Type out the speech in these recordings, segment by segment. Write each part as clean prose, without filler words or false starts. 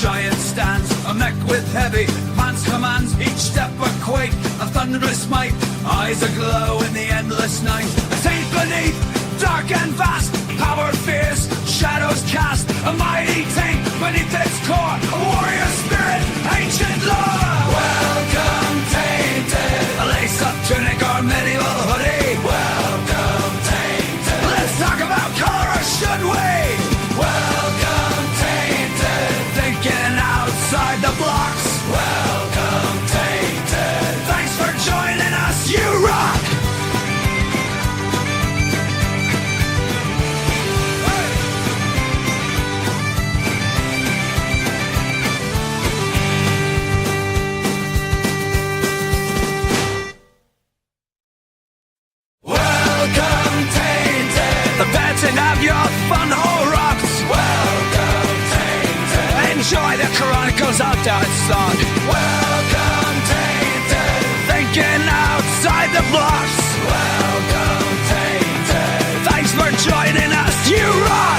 giant stands, a mech with heavy pants commands, each step a quake, a thunderous might, eyes aglow in the endless night. A taint beneath, dark and vast, power fierce, shadows cast, a mighty taint beneath its core, a warrior spirit, ancient lore. Welcome Tainted, a lace-up tunic or medieval hoodie. Welcome Tainted, let's talk about color, or should we? Welcome Tainted, thinking outside the blocks. Welcome Tainted, thanks for joining us, you rock! And have your fun hole rocks. Welcome Tainted. Enjoy the Chronicles Outdoor song. Welcome Tainted. Thinking outside the blocks. Welcome Tainted. Thanks for joining us, you rock!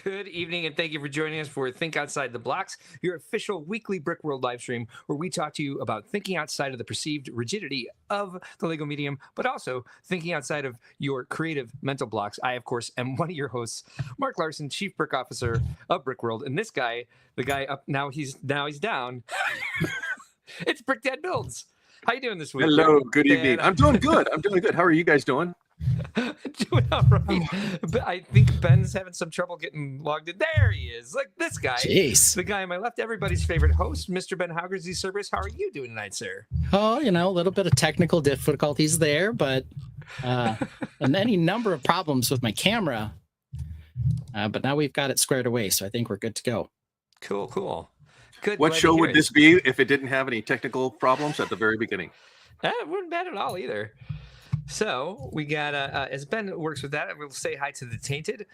Good evening, and thank you for joining us for Think Outside the Blocks, your official weekly Brickworld live stream, where we talk to you about thinking outside of the perceived rigidity of the Lego medium, but also thinking outside of your creative mental blocks. I, of course, am one of your hosts, Mark Larson, Chief Brick Officer of Brickworld, and this guy, the guy up now, he's down. It's Brick Dad Builds. How you doing this week? Hello, good evening. Dad? I'm doing good. How are you guys doing? Doing all right. But I think Ben's having some trouble getting logged in. There he is. Like this guy. Jeez. The guy on my left, everybody's favorite host, Mr. Ben Haugersy Cerberus. How are you doing tonight, sir? Oh, a little bit of technical difficulties there, but and any number of problems with my camera. But now we've got it squared away, so I think we're good to go. Cool. Good. What show would this be if it didn't have any technical problems at the very beginning? It wouldn't bad at all either. So we got, as Ben works with that, we'll say hi to the Tainted.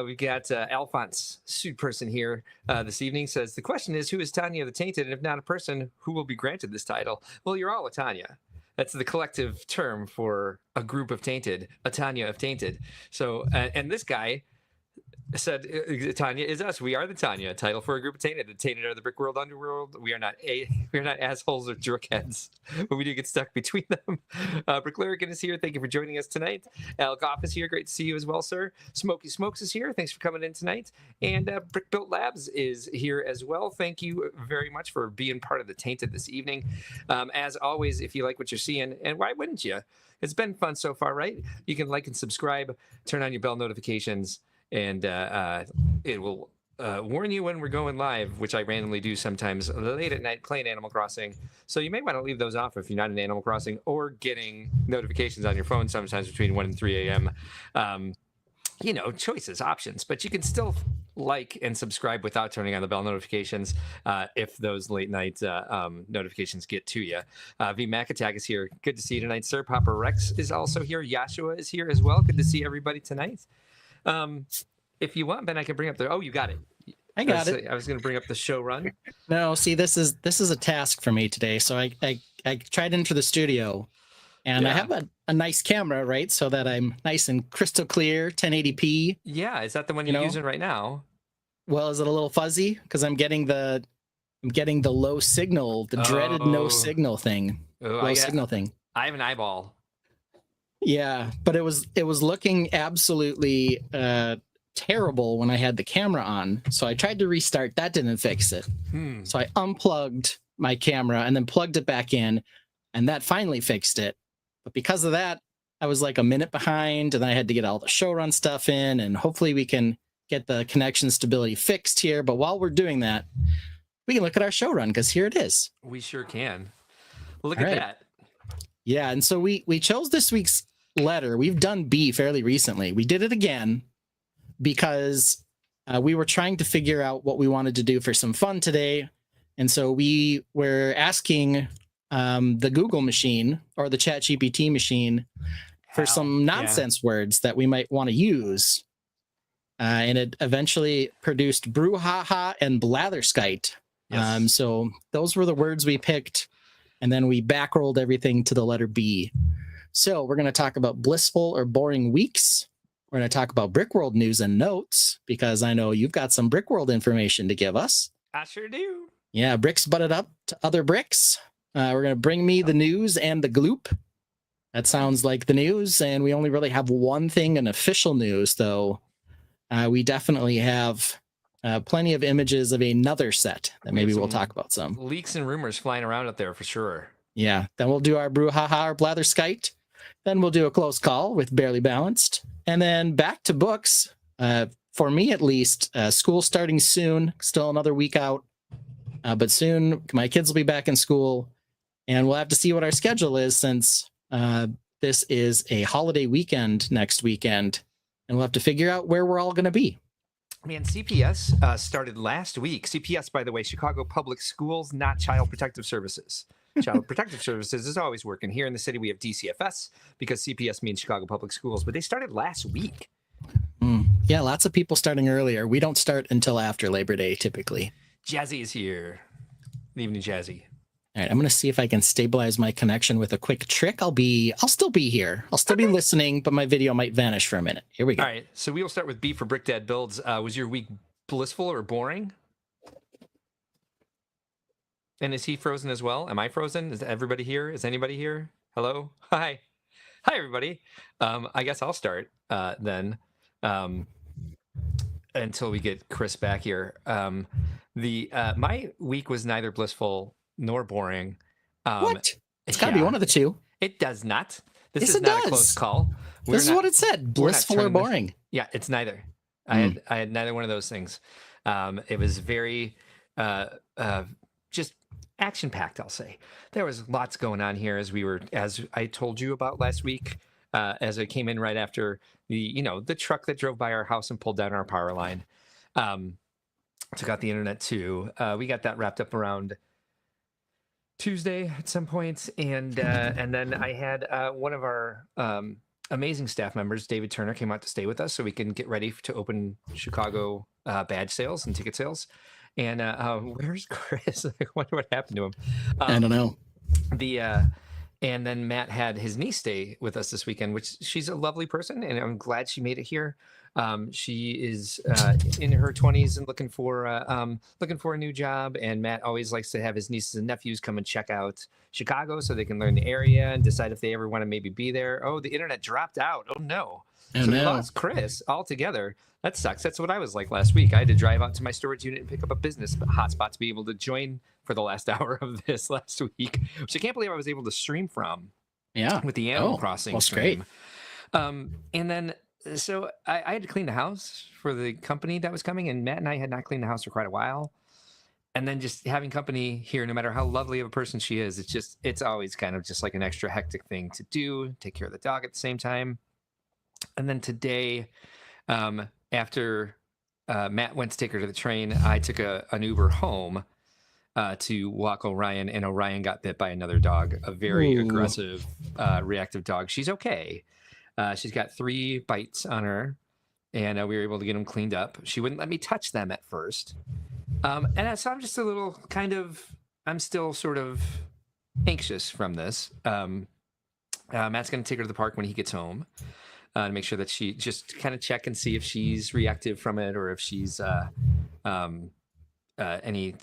We got Alphonse, suit person here this evening, says, the question is, who is Tonya the Tainted? And if not a person, who will be granted this title? Well, you're all a Tonya. That's the collective term for a group of Tainted, a Tonya of Tainted. So, and this guy said, Tonya is us. We are the Tonya. Title for a group of Tainted. The Tainted are the Brickworld underworld. We are not assholes or jerkheads, but we do get stuck between them. Brick Lyrican is here. Thank you for joining us tonight. Al Goff is here. Great to see you as well, sir. Smoky Smokes is here. Thanks for coming in tonight. And Brick Built Labs is here as well. Thank you very much for being part of the Tainted this evening. As always, if you like what you're seeing, and why wouldn't you? It's been fun so far, right? You can like and subscribe, turn on your bell notifications, and it will warn you when we're going live, which I randomly do sometimes late at night playing Animal Crossing. So you may want to leave those off if you're not in Animal Crossing or getting notifications on your phone sometimes between 1 and 3 a.m. Choices, options, but you can still like and subscribe without turning on the bell notifications if those late night notifications get to you. V Mac Attack is here. Good to see you tonight, sir. Papa Rex is also here. Yashua is here as well. Good to see everybody tonight. If you want, Ben, I can bring up the. Oh, you got it. I got it. I was going to bring up the show run. No, see, this is a task for me today. So I tried into the studio, and I have a nice camera, right, so that I'm nice and crystal clear, 1080p. Yeah, is that the one you're using right now? Well, is it a little fuzzy because I'm getting the low signal, the dreaded no signal thing. Signal thing. I have an eyeball. Yeah, but it was looking absolutely terrible when I had the camera on. So I tried to restart. That didn't fix it. So I unplugged my camera and then plugged it back in, and that finally fixed it. But because of that, I was like a minute behind, and I had to get all the showrun stuff in, and hopefully we can get the connection stability fixed here. But while we're doing that, we can look at our showrun, because here it is. We sure can. Look at that. Yeah, and so we chose this week's letter. We've done B fairly recently. We did it again because we were trying to figure out what we wanted to do for some fun today. And so we were asking the Google machine or the ChatGPT machine for some nonsense words that we might want to use. And it eventually produced brouhaha and blatherskite. Yes. So those were the words we picked, and then we backrolled everything to the letter B. So we're going to talk about blissful or boring weeks. We're going to talk about Brickworld news and notes, because I know you've got some Brickworld information to give us. I sure do. Yeah, bricks butted up to other bricks. We're going to bring me the news and the gloop. That sounds like the news, and we only really have one thing in official news, though. We definitely have plenty of images of another set that maybe we'll talk about some. Leaks and rumors flying around out there for sure. Yeah, then we'll do our brouhaha or blatherskite. Then we'll do a close call with Barely Balanced. And then back to books. For me, at least, school starting soon. Still another week out. But soon, my kids will be back in school. And we'll have to see what our schedule is, since this is a holiday weekend next weekend. And we'll have to figure out where we're all going to be. Man, CPS started last week. CPS, by the way, Chicago Public Schools, not Child Protective Services. Child Protective Services is always working. Here in the city, we have DCFS because CPS means Chicago Public Schools, but they started last week. Yeah, lots of people starting earlier. We don't start until after Labor Day, typically. Jazzy is here. Good evening, Jazzy. All right, I'm going to see if I can stabilize my connection with a quick trick. I'll still be here. I'll still be listening, but my video might vanish for a minute. Here we go. All right, so we will start with B for Brick Dad Builds. Was your week blissful or boring? And is he frozen as well? Am I frozen? Is everybody here? Is anybody here? Hello? Hi. Hi, everybody. I guess I'll start then until we get Chris back here. My week was neither blissful nor boring. What? It's got to be one of the two. It does not. This Yes, is it not does. a close call. This is what it said. Blissful or boring. Yeah, it's neither. I had neither one of those things. It was very just action-packed, I'll say. There was lots going on here as I told you about last week, as I came in right after the truck that drove by our house and pulled down our power line. Took out the internet too. We got that wrapped up around Tuesday at some point, and then I had one of our amazing staff members, David Turner, came out to stay with us so we can get ready to open Chicago badge sales and ticket sales. And where's Chris? I wonder what happened to him. I don't know. And then Matt had his niece stay with us this weekend, which she's a lovely person, and I'm glad she made it here. She is in her 20s and looking for a new job. And Matt always likes to have his nieces and nephews come and check out Chicago so they can learn the area and decide if they ever want to maybe be there. Oh, the internet dropped out. Oh no! Oh, so we no. lost Chris altogether. That sucks. That's what I was like last week. I had to drive out to my storage unit and pick up a business hotspot to be able to join for the last hour of this last week, which I can't believe I was able to stream from. Yeah. With the Animal Crossing Well, stream. And then, so I had to clean the house for the company that was coming, and Matt and I had not cleaned the house for quite a while. And then just having company here, no matter how lovely of a person she is, it's always kind of just like an extra hectic thing to do, take care of the dog at the same time. And then today, after Matt went to take her to the train, I took an Uber home to walk Orion, and Orion got bit by another dog, a very aggressive, reactive dog. She's okay. She's got 3 bites on her, and we were able to get them cleaned up. She wouldn't let me touch them at first. And so I'm just a little I'm still sort of anxious from this. Matt's going to take her to the park when he gets home. To make sure that she just kind of check and see if she's reactive from it, or if she's any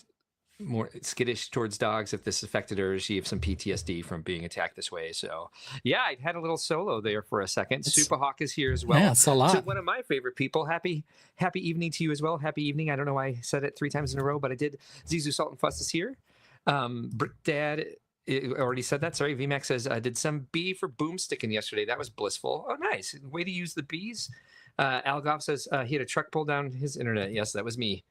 more skittish towards dogs, if this affected her. She has some PTSD from being attacked this way. So yeah, I had a little solo there for a second. Superhawk is here as well. Yeah, it's a lot. So one of my favorite people. Happy evening to you as well. Happy evening. I don't know why I said it 3 times in a row, but I did. Zizu Salt and Fuss is here. Brick Dad already said that. Sorry. VMAX says, did some bee for boomsticking yesterday. That was blissful. Oh, nice. Way to use the bees. Algoff says he had a truck pull down his internet. Yes, that was me.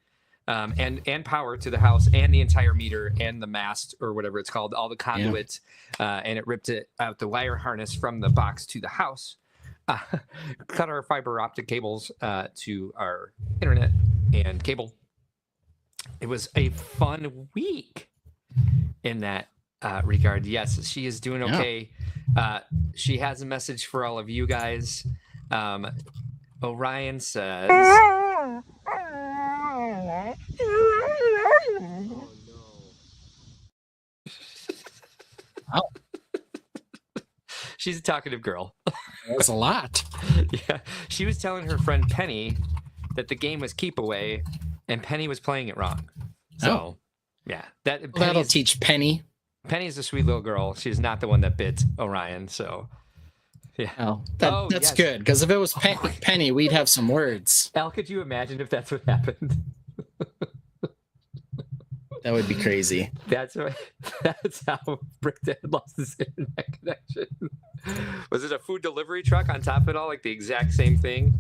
And power to the house and the entire meter and the mast, or whatever it's called, all the conduit. And it ripped it out the wire harness from the box to the house. Cut our fiber optic cables to our internet and cable. It was a fun week in that regard. Yes, she is doing okay. She has a message for all of you guys. Orion says, Oh. She's a talkative girl. That's a lot. Yeah. She was telling her friend Penny that the game was keep away and Penny was playing it wrong. So, yeah. That'll teach Penny. Penny's a sweet little girl. She's not the one that bit Orion, so yeah. Oh, that's yes. good, because if it was Penny, we'd have some words. Al, could you imagine if that's what happened? That would be crazy. That's how Brickdad lost his internet connection. Was it a food delivery truck on top of it all, like the exact same thing?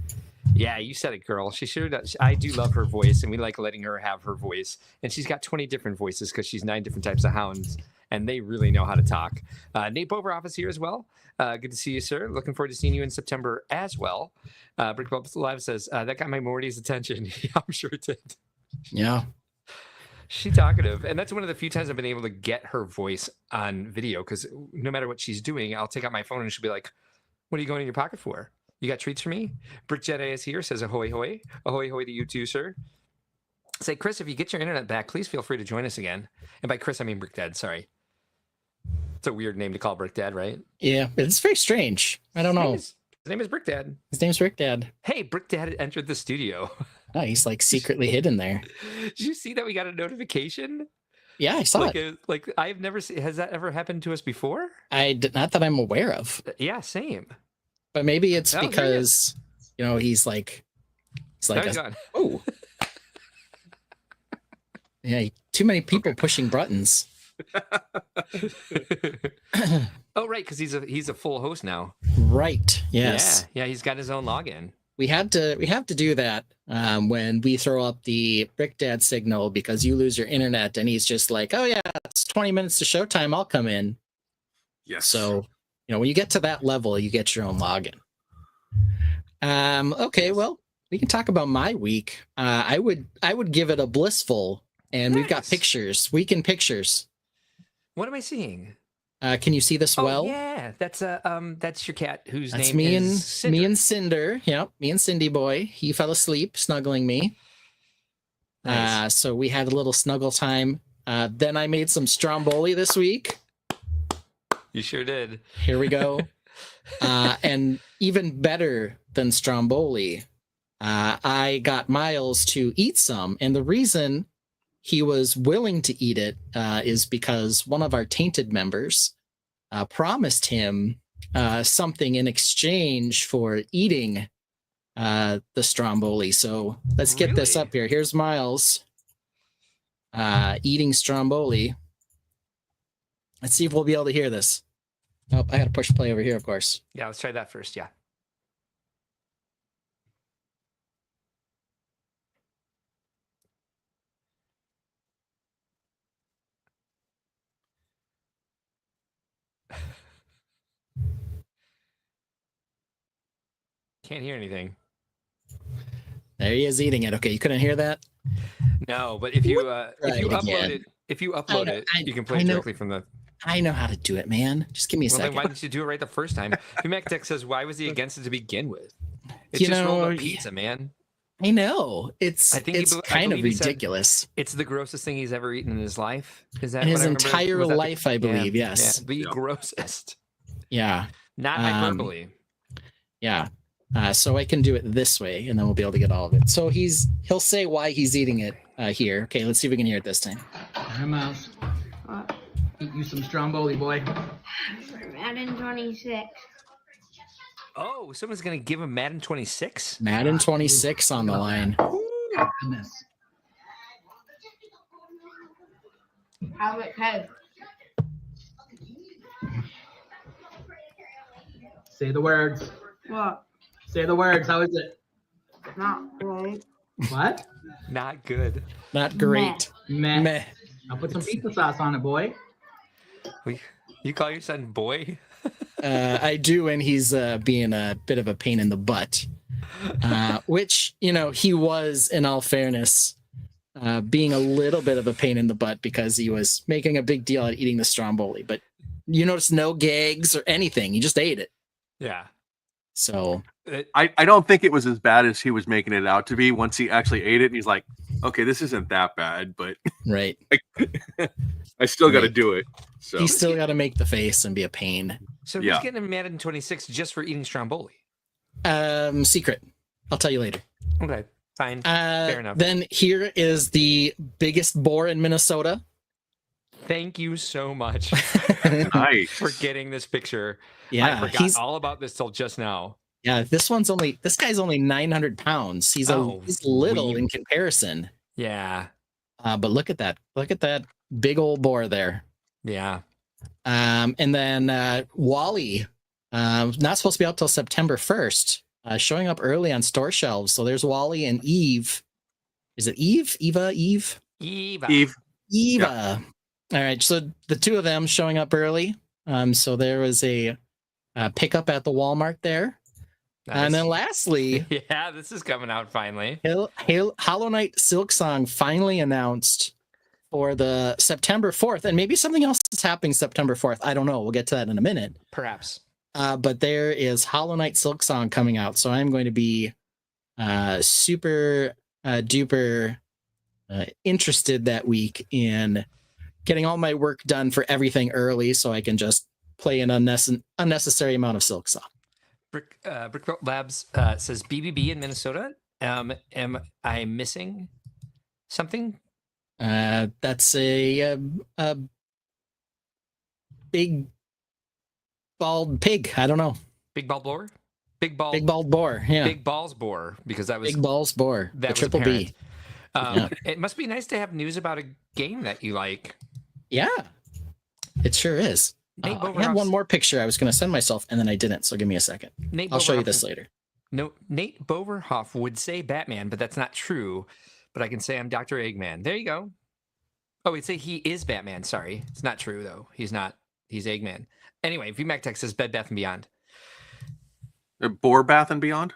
Yeah, you said it, girl. She sure does. I do love her voice, and we like letting her have her voice. And she's got 20 different voices because she's 9 different types of hounds, and they really know how to talk. Nate Boveroff is here as well. Good to see you, sir. Looking forward to seeing you in September as well. Brickworld Live says, that got my Morty's attention. Yeah, I'm sure it did. Yeah. She's talkative, and that's one of the few times I've been able to get her voice on video, because no matter what she's doing, I'll take out my phone and she'll be like, what are you going in your pocket for? You got treats for me? Brick Jedi is here, says ahoy hoy. Ahoy hoy to you too, sir. Say, Chris, if you get your internet back, please feel free to join us again. And by Chris, I mean Brick Dad, sorry. It's a weird name to call Brick Dad, right? Yeah, it's very strange. I don't know. His name is Brick Dad. His name's Rick Dad. Hey, Brick Dad entered the studio. Oh, he's like secretly hidden there. Did you see that we got a notification? Yeah, I saw it. Like I've never seen. Has that ever happened to us before? Not that I'm aware of. Yeah, same. But maybe it's because he's like oh yeah, too many people pushing buttons. Oh right, because he's a full host now. Right. Yes. Yeah, he's got his own login. We have to do that when we throw up the Brick Dad signal, because you lose your internet, and he's just like, oh yeah, it's 20 minutes to showtime, I'll come in. Yes. So when you get to that level, you get your own login. Okay, well, we can talk about my week. I would give it a blissful, and we've got pictures. Weekend pictures. What am I seeing? Can you see this well? Yeah, that's your cat whose That's name is Cinder. Me and Cinder. Yep, me and Cindy boy. He fell asleep snuggling me. Nice. So we had a little snuggle time. Then I made some stromboli this week. You sure did. Here we go. And even better than stromboli, I got Miles to eat some, and the reason he was willing to eat it is because one of our Tainted members promised him something in exchange for eating the stromboli. So let's get this up here. Here's Miles eating stromboli. Let's see if we'll be able to hear this. Oh, I got to push play over here, of course. Yeah, let's try that first. Yeah. Can't hear anything. There he is eating it. Okay, you couldn't hear that? No, but if you upload it, you can play it directly from the. I know how to do it, man. Just give me a second. Then why didn't you do it right the first time? Tech says, "Why was he against it to begin with?" It's just rolled up pizza, man. I know. It's kind of ridiculous. It's the grossest thing he's ever eaten in his life. Is that in his entire life? I believe. Yeah, yes. Yeah, the grossest. Yeah. Not hyperbole. Yeah. So I can do it this way, and then we'll be able to get all of it. So he'll say why he's eating it here. Okay, let's see if we can hear it this time. Hi, Mouse. What? Eat you some stromboli, boy. Madden 26. Oh, someone's gonna give him Madden 26. Madden 26 on the line. Goodness. How's it taste? Say the words. What? Say the words. How is it? Not great. What? Not good. Not great. Meh. Meh. I'll put some pizza sauce on it, boy. You call your son boy? I do, and he's being a bit of a pain in the butt. Which, he was, in all fairness, being a little bit of a pain in the butt because he was making a big deal out of eating the stromboli. But you notice no gags or anything. He just ate it. Yeah. So I don't think it was as bad as he was making it out to be. Once he actually ate it, and he's like, okay, this isn't that bad, but right. I still got to do it. So He's still got to make the face and be a pain. So Yeah. who's getting a Madden 26 just for eating Stromboli? Secret. I'll tell you later. Okay, fine. Fair enough. Then here is the biggest boar in Minnesota. Thank you so much nice. for getting this picture. Yeah, I forgot all about this till just now. Yeah, this guy's only 900 pounds. He's little in comparison. Yeah. But look at that. Look at that big old boar there. Yeah. And then Wally, not supposed to be out till September 1st, showing up early on store shelves. So there's Wally and Eve. Is it Eve? Eva? Eve. Eva. Yeah. All right. So the two of them showing up early. So there was a pickup at the Walmart there. Nice. And then lastly, yeah, this is coming out finally. Hollow Knight Silk Song finally announced for the September 4th, and maybe something else is happening September 4th. I don't know. We'll get to that in a minute. Perhaps. But there is Hollow Knight Silk Song coming out, so I'm going to be super duper interested that week in getting all my work done for everything early, so I can just play an unnecessary amount of Silk Song. Brickworld Labs says BBB in Minnesota. Am I missing something? That's a big bald pig. I don't know. Big bald boar? Big bald boar. Yeah. Big balls boar, because that was Big balls boar. that The was triple apparent. B. It must be nice to have news about a game that you like. Yeah. It sure is. Nate I had one more picture I was going to send myself, and then I didn't. So give me a second. I'll show you this later. No, Nate Boverhoff would say Batman, but that's not true. But I can say I'm Dr. Eggman. There you go. Oh, we'd say he is Batman. Sorry. It's not true, though. He's not. He's Eggman. Anyway, VMAC Tech says Bed Bath & Beyond. Boar Bath and Beyond?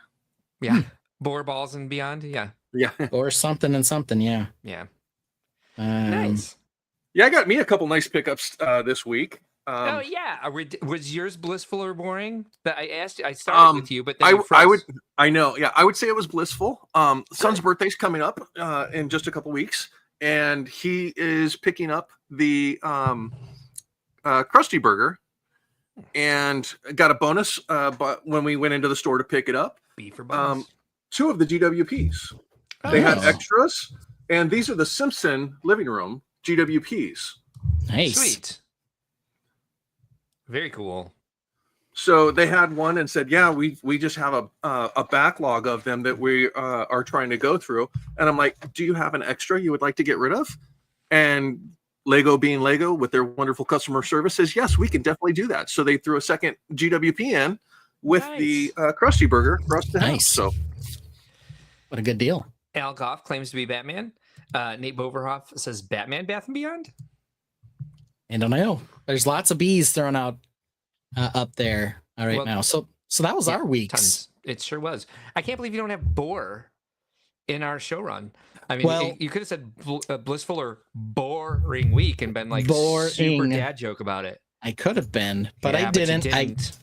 Yeah. Boar Balls and Beyond. Yeah. Yeah. Or something and something. Yeah. Yeah. Nice. Yeah, I got me a couple nice pickups this week. Oh yeah, was yours blissful or boring? That I asked. I started with you, but then I know. Yeah, I would say it was blissful. Son's birthday's coming up in just a couple weeks, and he is picking up the Krusty Burger, and got a bonus. But when we went into the store to pick it up, beef or bonus. 2 of the GWPs. They had extras, and these are the Simpson living room GWPs. Nice. Sweet. Very cool. So they had one and said, "Yeah, we just have a backlog of them that we are trying to go through." And I'm like, "Do you have an extra you would like to get rid of?" And Lego, being Lego, with their wonderful customer service, says, "Yes, we can definitely do that." So they threw a second GWP in with the Krusty Burger for us to have. So, what a good deal. Al Goff claims to be Batman. Nate Boverhoff says Batman Bath and Beyond. I don't know. There's lots of bees thrown out up there now. So that was our weeks. Tons. It sure was. I can't believe you don't have boar in our show run. I mean, you could have said blissful or boring week and been like super dad joke about it. I could have been, but I didn't.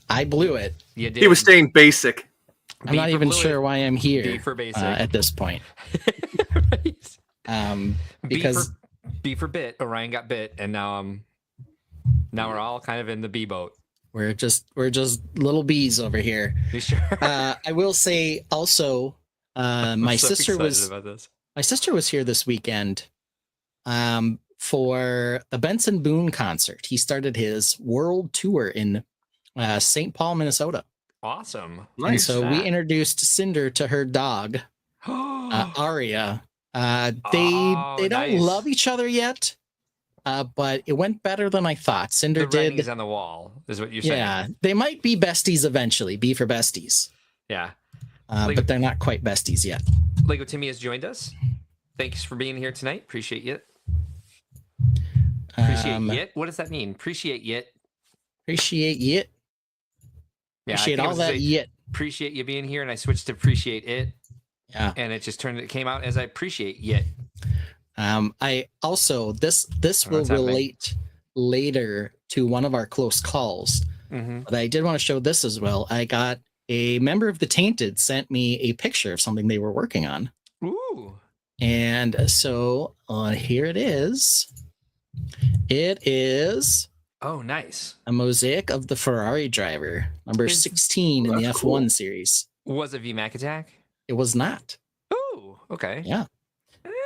I blew it. You did. He was staying basic. I'm not even sure why I'm here B for basic. at this point. Right. Because B for bit. Orion got bit, and now we're all kind of in the B boat. We're just little bees over here. You sure? I will say also, my sister was here this weekend for the Benson Boone concert. He started his world tour in St. Paul, Minnesota. Awesome. Nice. And so we introduced Cinder to her dog, Aria. They don't love each other yet. But it went better than I thought. Cinder did. The on the wall is what you're saying. Yeah, they might be besties eventually. B for besties. Yeah, but they're not quite besties yet. Lego Timmy has joined us. Thanks for being here tonight. Appreciate you. What does that mean? Appreciate yet. Appreciate yet. Yeah, appreciate all that yet. Appreciate you being here, and I switched to appreciate it. Yeah, and it came out as I appreciate yet. I also this will relate later to one of our close calls, but I did want to show this as well. I got a member of the Tainted sent me a picture of something they were working on. Ooh! And so here it is. It is Oh, nice. A mosaic of the Ferrari driver, number Is- 16 in the That's F1 cool. series. Was a VMAC attack? It was not. Oh, okay. Yeah.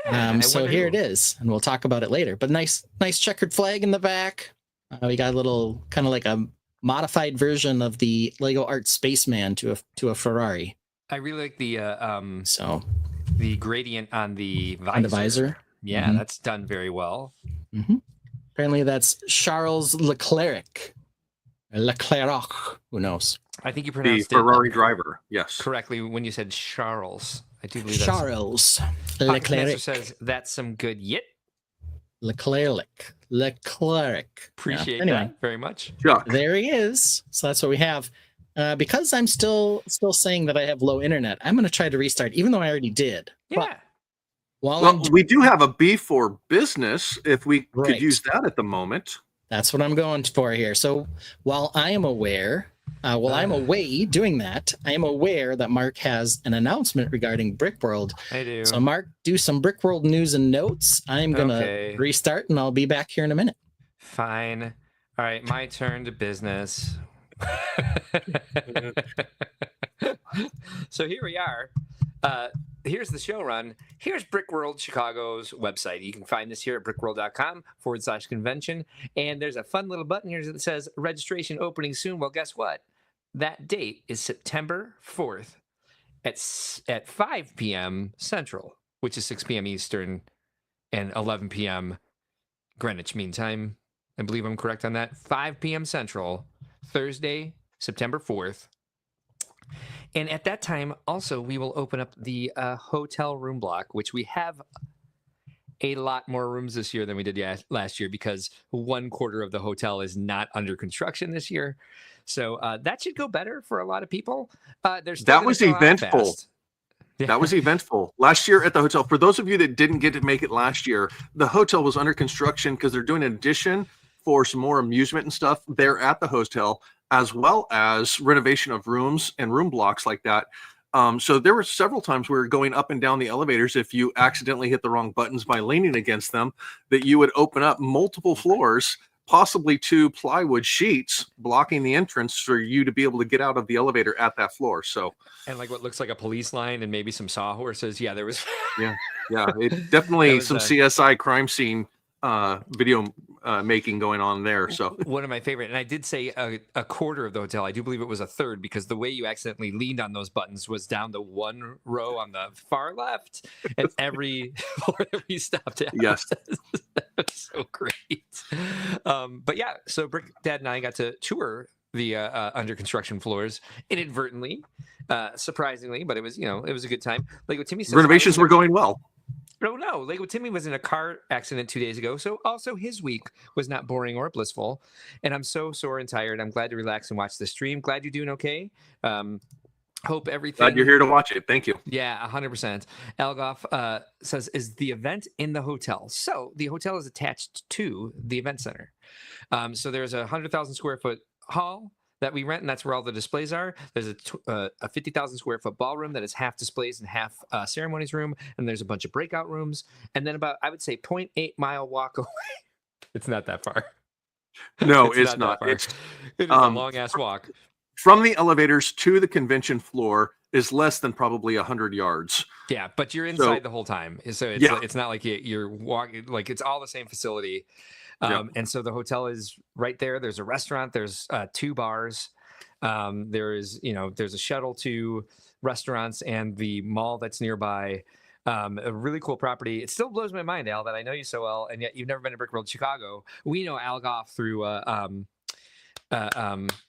I So wonder here who. it is, and we'll talk about it later. But nice checkered flag in the back. We got a little kind of like a modified version of the Lego Art Spaceman to a Ferrari. I really like So the gradient on the visor. on the visor. Yeah, Mhm. that's done very well. Apparently that's Charles Leclerc. Who knows? I think you The pronounced Ferrari it driver. Yes. correctly when you said Charles. I do believe that's. Charles Pocket Master Leclerc. says that's some good yit. Leclerc. Appreciate Yeah, anyway. that very much. Chuck. There he is. So that's what we have. Because I'm still saying that I have low internet, I'm going to try to restart, even though I already did. Yeah. But while Well, we do have a B for business if we Right. could use that at the moment. that's what I'm going for here. So while I am aware, I'm away doing that, I am aware that Mark has an announcement regarding Brickworld. I do. So Mark, do some Brickworld news and notes. I'm going to Okay. restart, and I'll be back here in a minute. Fine. All right, my turn to business. So here we are. Here's the show run. Here's Brickworld Chicago's website. You can find this here at brickworld.com/convention. And there's a fun little button here that says registration opening soon. Well, guess what? That date is September 4th at 5 p.m. Central, which is 6 p.m. Eastern and 11 p.m. Greenwich Mean Time. I believe I'm correct on that. 5 p.m. Central, Thursday, September 4th. And at that time, also, we will open up the hotel room block, which we have a lot more rooms this year than we did last year because 1/4 of the hotel is not under construction this year. So that should go better for a lot of people. That was eventful. That was eventful. Last year at the hotel, for those of you that didn't get to make it last year, the hotel was under construction because they're doing an addition for some more amusement and stuff there at the hotel, as well as renovation of rooms and room blocks like that. So there were several times we were going up and down the elevators. If you accidentally hit the wrong buttons by leaning against them, that you would open up multiple floors, possibly 2 plywood sheets blocking the entrance for you to be able to get out of the elevator at that floor. So, and like what looks like a police line and maybe some sawhorses. Yeah, there was. yeah, it definitely was some CSI crime scene video making going on there. So one of my favorite, and I did say a quarter of the hotel. I do believe it was a third because the way you accidentally leaned on those buttons was down the one row on the far left, and every floor that we stopped at. yes, so great. But yeah, so Brick Dad and I got to tour the under construction floors inadvertently, surprisingly, but it was a good time. Like what Timmy said, renovations were going well. No. Lego Timmy was in a car accident 2 days ago, so also his week was not boring or blissful. And I'm so sore and tired. I'm glad to relax and watch the stream. Glad you're doing okay. Hope everything. Glad you're here to watch it. Thank you. Yeah, 100%. Algoff says, is the event in the hotel? So the hotel is attached to the event center. So there's a 100,000 square foot hall that we rent, and that's where all the displays are. There's a 50,000 square foot ballroom that is half displays and half ceremonies room, and there's a bunch of breakout rooms, and then about, I would say, 0.8 mile walk away. It's not that far. No, it's not. It is a long ass walk. From the elevators to the convention floor is less than probably 100 yards. Yeah, but you're inside the whole time, so it's not like you're walking. Like it's all the same facility. And so the hotel is right there. There's a restaurant. There's 2 bars. There's a shuttle to restaurants and the mall that's nearby. A really cool property. It still blows my mind, Al, that I know you so well, and yet you've never been to Brickworld Chicago. We know Al Goff through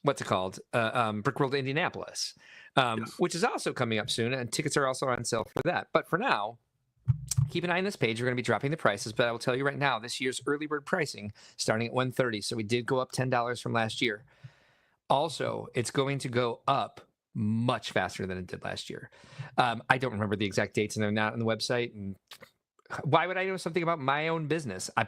what's it called? Brickworld Indianapolis, which is also coming up soon, and tickets are also on sale for that. But for now, keep an eye on this page. We're going to be dropping the prices, but I will tell you right now, this year's early bird pricing starting at $130. So we did go up $10 from last year. Also, it's going to go up much faster than it did last year. I don't remember the exact dates, and they're not on the website. And why would I know something about my own business? I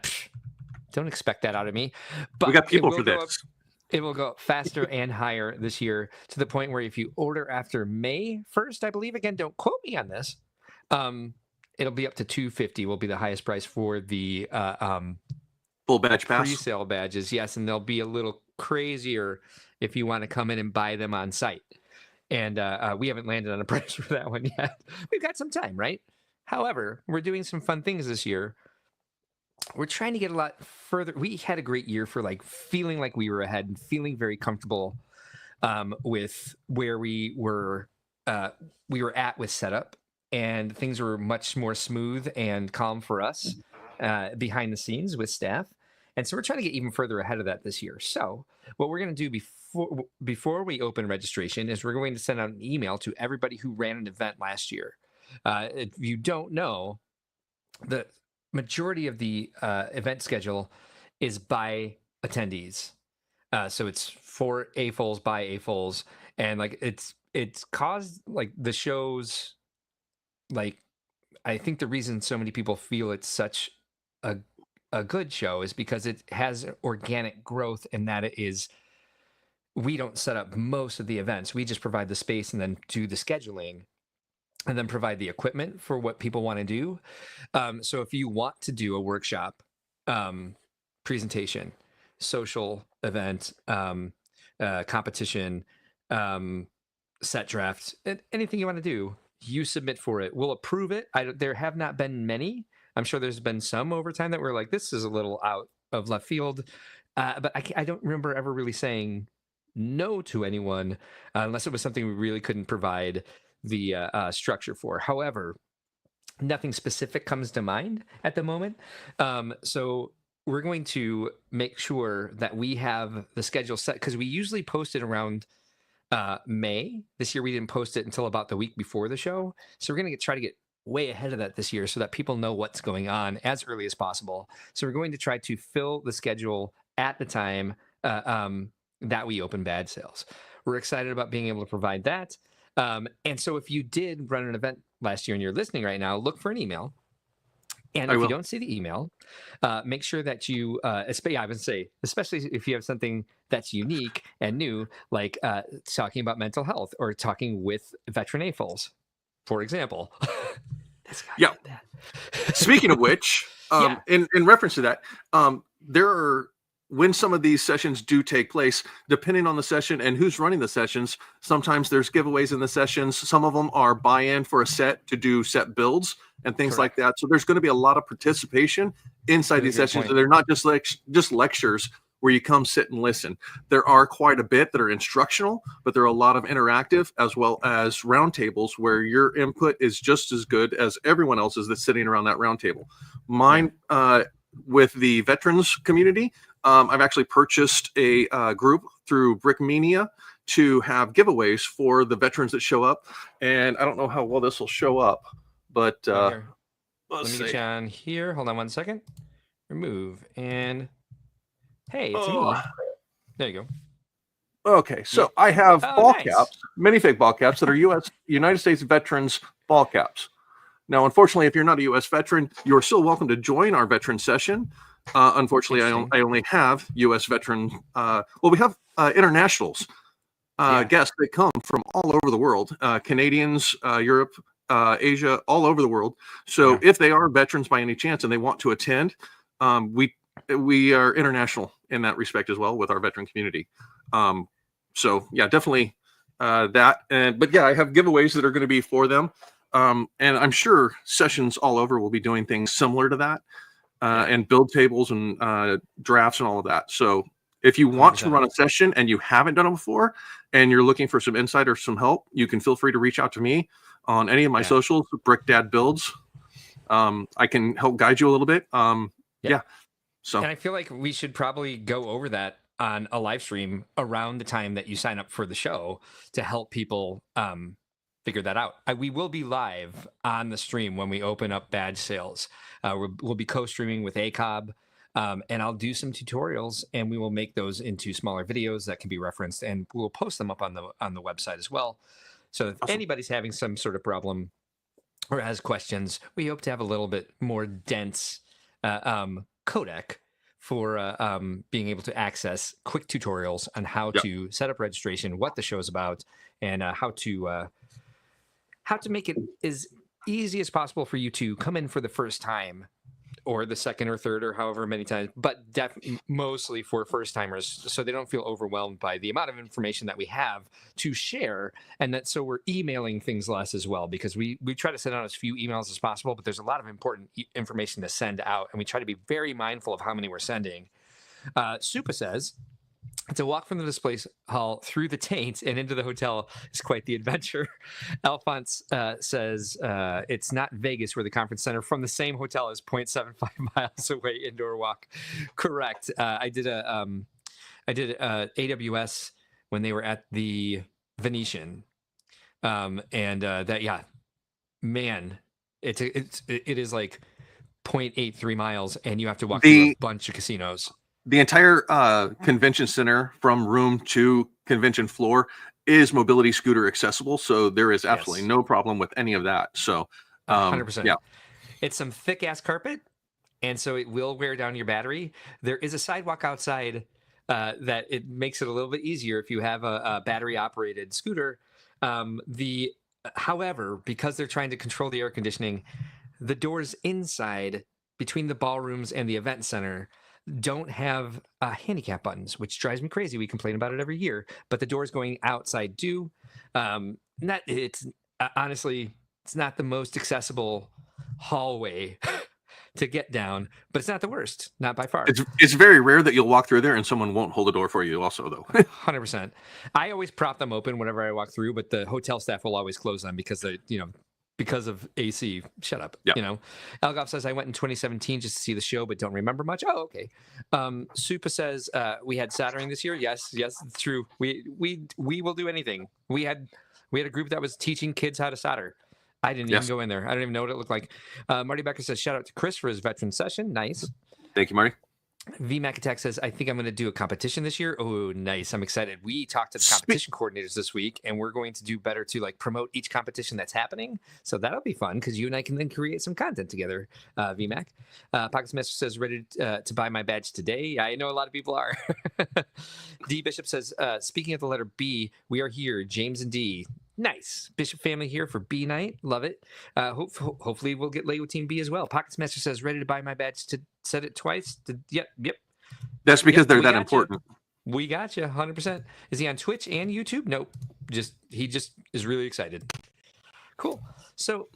don't expect that out of me. But We got people for this. It will go up faster and higher this year to the point where if you order after May 1st, I believe, again, don't quote me on this, it'll be up to $250 will be the highest price for the Full badge pass. pre-sale badges, yes, and they'll be a little crazier if you want to come in and buy them on site. And we haven't landed on a price for that one yet. We've got some time, right? However, we're doing some fun things this year. We're trying to get a lot further. We had a great year for like feeling like we were ahead and feeling very comfortable with where we were at with setup, and things were much more smooth and calm for us behind the scenes with staff. And so we're trying to get even further ahead of that this year. So what we're going to do before we open registration is we're going to send out an email to everybody who ran an event last year. If you don't know, the majority of the event schedule is by attendees. So it's for AFOLs by AFOLs, and like it's caused like the shows, like I think the reason so many people feel it's such a good show is because it has organic growth, in that it is, we don't set up most of the events. We just provide the space and then do the scheduling and then provide the equipment for what people want to do. So if you want to do a workshop, presentation, social event, competition, set draft, anything you want to do, you submit for it. We'll approve it. There have not been many. I'm sure there's been some over time that we're like, this is a little out of left field. But I don't remember ever really saying no to anyone unless it was something we really couldn't provide the structure for. However, nothing specific comes to mind at the moment. So we're going to make sure that we have the schedule set, because we usually post it around May. This year we didn't post it until about the week before the show. So we're going to try to get way ahead of that this year so that people know what's going on as early as possible. So we're going to try to fill the schedule at the time that we open badge sales. We're excited about being able to provide that. And so if you did run an event last year and you're listening right now, look for an email. And if you don't see the email, make sure that you, I would say, especially if you have something that's unique and new, like talking about mental health or talking with veteran AFOLs, for example. Yeah. Speaking of which, in reference to that, there are, when some of these sessions do take place, depending on the session and who's running the sessions, sometimes there's giveaways in the sessions. Some of them are buy-in for a set to do set builds and things like that. So there's going to be a lot of participation inside these sessions. So they're not just lectures where you come sit and listen. There are quite a bit that are instructional, but there are a lot of interactive as well as roundtables where your input is just as good as everyone else's that's sitting around that roundtable. Mine, with the veterans community, I've actually purchased a group through Brickmania to have giveaways for the veterans that show up. And I don't know how well this will show up, but let me get you on here. Hold on one second. Remove and hey, it's me. There you go. Okay, so I have ball caps, minifig ball caps that are United States veterans ball caps. Now, unfortunately, if you're not a U.S. veteran, you're still welcome to join our veteran session. Unfortunately, I only have U.S. veteran. We have internationals, guests that come from all over the world, Canadians, Europe, Asia, all over the world. So if they are veterans by any chance and they want to attend, we are international in that respect as well with our veteran community. So yeah, definitely that. But yeah, I have giveaways that are going to be for them. And I'm sure sessions all over will be doing things similar to that, and build tables and drafts and all of that. So if you want to run a session and you haven't done it before and you're looking for some insight or some help, you can feel free to reach out to me on any of my socials, Brick Dad Builds. I can help guide you a little bit. So, and I feel like we should probably go over that on a live stream around the time that you sign up for the show to help people figure that out. We will be live on the stream when we open up badge sales. We'll be co-streaming with ACOB, and I'll do some tutorials, and we will make those into smaller videos that can be referenced, and we'll post them up on the website as well. So if anybody's having some sort of problem or has questions, we hope to have a little bit more dense codec for being able to access quick tutorials on how to set up registration, what the show is about, and how to make it as easy as possible for you to come in for the first time or the second or third or however many times, but mostly for first timers, so they don't feel overwhelmed by the amount of information that we have to share, and that so we're emailing things less as well, because we try to send out as few emails as possible, but there's a lot of important information to send out, and we try to be very mindful of how many we're sending. Supa says, to walk from the display hall through the taint and into the hotel is quite the adventure. Alphonse says it's not Vegas, where the conference center from the same hotel is 0.75 miles away, indoor walk. Correct. I did AWS when they were at the Venetian, and that, yeah, man, it is like 0.83 miles, and you have to walk through a bunch of casinos. The entire convention center from room to convention floor is mobility scooter accessible. So there is absolutely no problem with any of that. So 100%. Yeah, it's some thick ass carpet, and so it will wear down your battery. There is a sidewalk outside that it makes it a little bit easier if you have a battery operated scooter. However, because they're trying to control the air conditioning, the doors inside between the ballrooms and the event center don't have handicap buttons, which drives me crazy. We complain about it every year, but the doors going outside do. Honestly, it's not the most accessible hallway to get down, but it's not the worst, not by far. It's very rare that you'll walk through there and someone won't hold the door for you also, though. 100%. I always prop them open whenever I walk through, but the hotel staff will always close them because because of AC. Shut up. Yeah. Elgoff says, I went in 2017 just to see the show, but don't remember much. Oh, okay. Supa says, we had soldering this year. Yes, it's true. We will do anything. We had a group that was teaching kids how to solder. I didn't even go in there. I don't even know what it looked like. Marty Becker says, shout out to Chris for his veteran session. Nice. Thank you, Marty. VMAC Attack says, I think I'm going to do a competition this year. Oh, nice. I'm excited. We talked to the competition coordinators this week, and we're going to do better to promote each competition that's happening. So that'll be fun because you and I can then create some content together, VMAC. Pocket Semester says, ready to buy my badge today. I know a lot of people are. D Bishop says, speaking of the letter B, we are here, James and D. Nice. Bishop family here for B night. Love it. Hopefully we'll get Lego Team B as well. Pocket Semester says, ready to buy my badge. Said it twice. Yep. That's because they're that important. We got you 100%. Is he on Twitch and YouTube? Nope. He just is really excited. Cool. So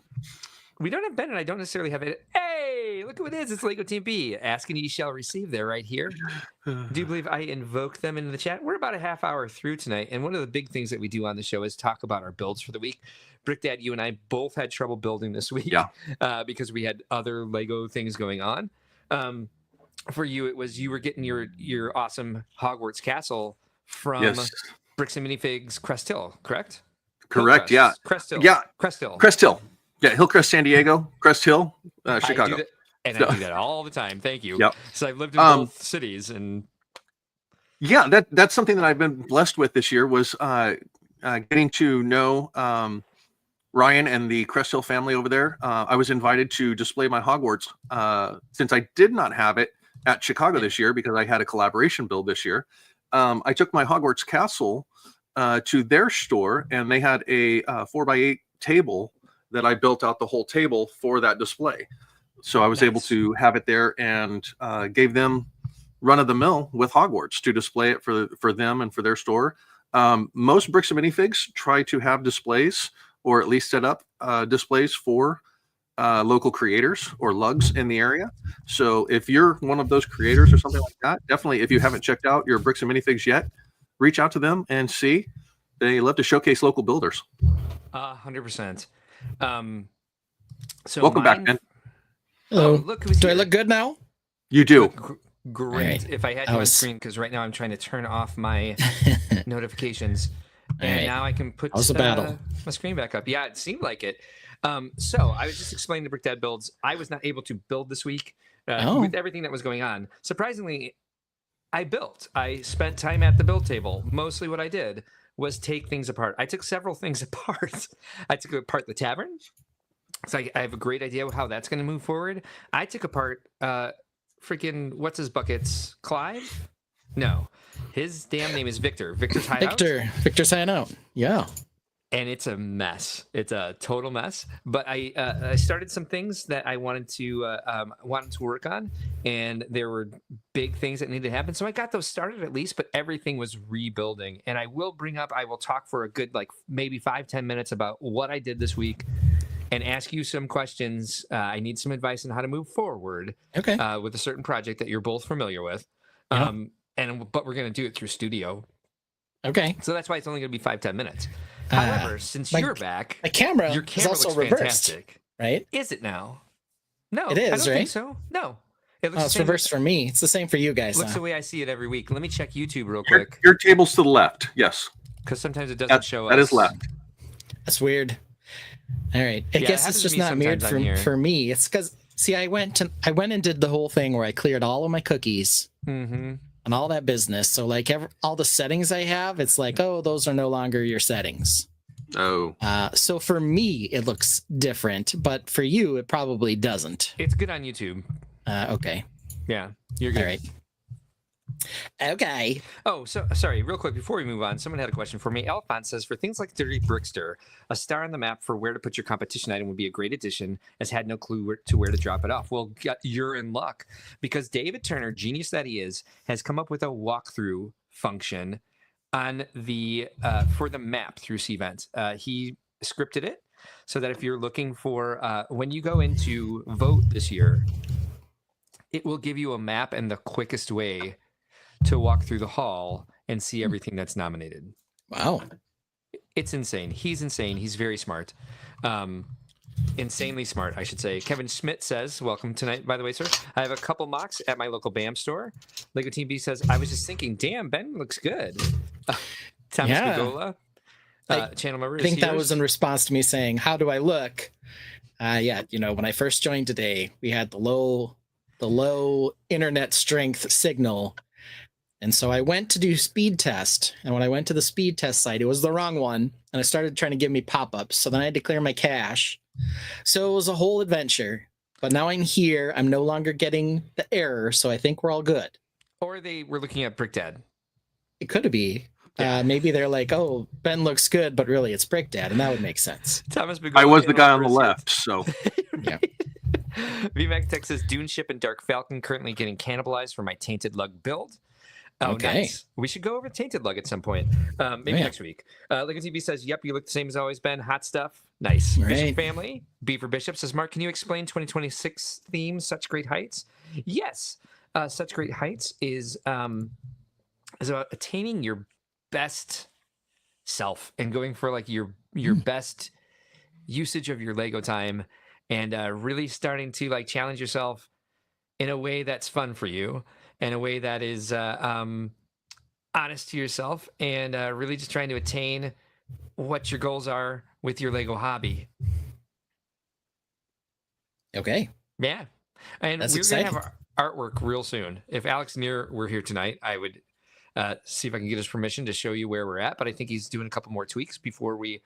we don't have Ben, and I don't necessarily have it. Hey, look who it is. It's Lego Team B. Ask and ye shall receive. They're right here. Do you believe I invoke them into the chat? We're about a half hour through tonight, and one of the big things that we do on the show is talk about our builds for the week. Brick Dad, you and I both had trouble building this week because we had other Lego things going on. For you, it was you were getting your awesome Hogwarts castle from Bricks and Minifigs Crest Hill, correct? Correct. Hillcrest, Crest Hill. Yeah. Crest Hill. Crest Hill. Yeah. Hillcrest, San Diego. Crest Hill, Chicago. I do that all the time. Thank you. Yep. So I've lived in both cities, and that's something that I've been blessed with this year was getting to know Ryan and the Crest Hill family over there. I was invited to display my Hogwarts since I did not have it at Chicago this year because I had a collaboration build this year. I took my Hogwarts castle to their store, and they had a 4x8 table that I built out the whole table for that display. So I was able to have it there and gave them run of the mill with Hogwarts to display it for them and for their store. Most Bricks and Minifigs try to have displays or at least set up displays for local creators or lugs in the area. So if you're one of those creators or something like that, definitely, if you haven't checked out your Bricks and Minifigs yet, reach out to them and see. They love to showcase local builders. 100%. So welcome back, Ben. Hello. Look who's Do here. I look good now? You do. Great. Right. If I had you on screen, because right now I'm trying to turn off my notifications, and now I can put How's the battle? My screen back up. Yeah, it seemed like it. So I was just explaining the Brick Dad builds. I was not able to build this week with everything that was going on. Surprisingly, I built. I spent time at the build table. Mostly what I did was take things apart. I took several things apart. I took apart the tavern. So I have a great idea how that's going to move forward. I took apart freaking what's his buckets? Clive? No, his damn name is Victor. Victor's hideout. Victor's hideout. Yeah. and it's a mess. It's a total mess. But I started some things that I wanted to work on, and there were big things that needed to happen. So I got those started at least, but everything was rebuilding. And I will talk for a good maybe 5-10 minutes about what I did this week, and ask you some questions. I need some advice on how to move forward. Okay. With a certain project that you're both familiar with. Yeah. But we're going to do it through Studio. Okay. So that's why it's only going to be 5-10 minutes. However, since you're back, my camera your is camera also looks reversed, fantastic. right? Is it now? No, It is, I don't right? think so. No. It looks Oh, it's reversed for me. It's the same for you guys. Looks huh? the way I see it every week. Let me check YouTube real Your, quick, your table's to the left. Yes, because sometimes it doesn't show us. that is left. That's weird. All right. I Yeah, it guess happens it's to just me not weird sometimes on here. for me. It's because see, I went and did the whole thing where I cleared all of my cookies Mm-hmm. and all that business. So like all the settings I have, it's like, oh, those are no longer your settings. Oh, So for me, it looks different, but for you, it probably doesn't. It's good on YouTube. Okay. Yeah, you're good. All right. Okay. Oh, so sorry, real quick before we move on, someone had a question for me. Alphonse says, for things like Dirty Brickster, a star on the map for where to put your competition item would be a great addition, as had no clue where to drop it off. Well, you're in luck, because David Turner, genius that he is, has come up with a walkthrough function on the for the map through Cvent. He scripted it so that if you're looking for when you go into vote this year, it will give you a map and the quickest way to walk through the hall and see everything that's nominated. Wow. It's insane. He's insane. He's very smart. Insanely smart, I should say. Kevin Schmidt says, welcome tonight, by the way, sir. I have a couple MOCs at my local BAM store. Lego Team B says, I was just thinking, damn, Ben looks good. Thomas Yeah. Gagola, channel member. I think is that yours. was in response to me saying, how do I look? Yeah, when I first joined today, we had the low internet strength signal. And so I went to do speed test. And when I went to the speed test site, it was the wrong one. And it started trying to give me pop-ups. So then I had to clear my cache. So it was a whole adventure. But now I'm here. I'm no longer getting the error. So I think we're all good. Or they were looking at Brick Dad. It could be. Yeah. Maybe they're like, oh, Ben looks good, but really it's Brick Dad. And that would make sense. Thomas Gagola, I was the guy on the Chris- left, so Yeah. VMAX Tech says, Dune Ship and Dark Falcon currently getting cannibalized for my Tainted Lug build. Oh, Okay. nice. We should go over Tainted Lug at some point. Maybe yeah. next week. Lego TV says, yep, you look the same as always, Ben. Hot stuff. Nice. Right. Bishop family. Beaver Bishop says, Mark, can you explain 2026 theme, Such Great Heights? Yes. Such Great Heights is about attaining your best self and going for like your best usage of your Lego time, and really starting to like challenge yourself in a way that's fun for you, in a way that is honest to yourself, and really just trying to attain what your goals are with your Lego hobby. Okay. Yeah. And That's we're going to exciting. have our artwork real soon. If Alex Neer were here tonight, I would see if I can get his permission to show you where we're at. But I think he's doing a couple more tweaks before we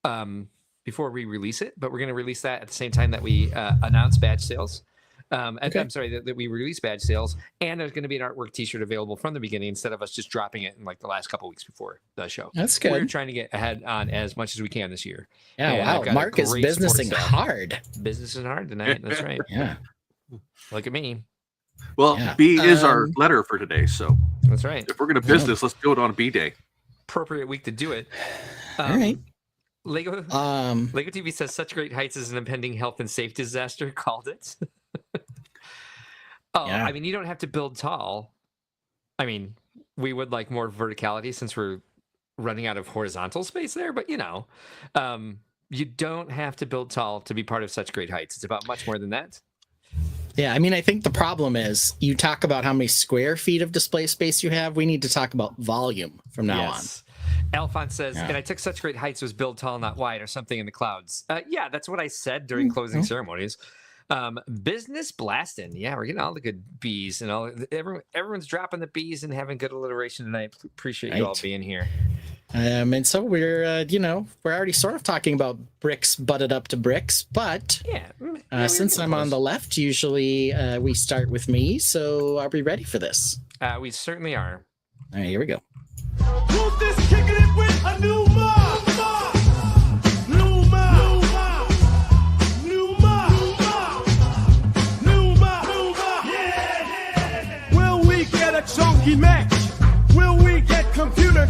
release it. But we're going to release that at the same time that we announce badge sales. Okay. I'm sorry, that we release badge sales. And there's going to be an artwork t-shirt available from the beginning instead of us just dropping it in like the last couple weeks before the show. That's good. We're trying to get ahead on as much as we can this year. Yeah, And I've wow. got a Mark is great support businessing staff. hard. Business is hard tonight. That's right. Yeah. Look at me. well, Yeah. B is our letter for today. So That's right. if we're gonna business, let's do it on a B day. Appropriate week to do it. All right. Lego TV says Such Great Heights is an impending health and safety disaster. Called it. Yeah. I mean, you don't have to build tall. I mean, we would like more verticality since we're running out of horizontal space there, but you don't have to build tall to be part of Such Great Heights. It's about much more than that. Yeah, I mean, I think the problem is you talk about how many square feet of display space you have. We need to talk about volume from now on. Alphonse says, Yeah. and I took Such Great Heights was build tall, not wide, or something in the clouds. Yeah, that's what I said during closing ceremonies. Business blasting. Yeah, we're getting all the good B's and everyone's dropping the B's and having good alliteration tonight. Appreciate you all Right. being here. And so we're already sort of talking about bricks butted up to bricks, but Yeah. since I'm on the left, usually we start with me. So are we ready for this? We certainly are. All right, here we go. Who's this kicking it with a new mob?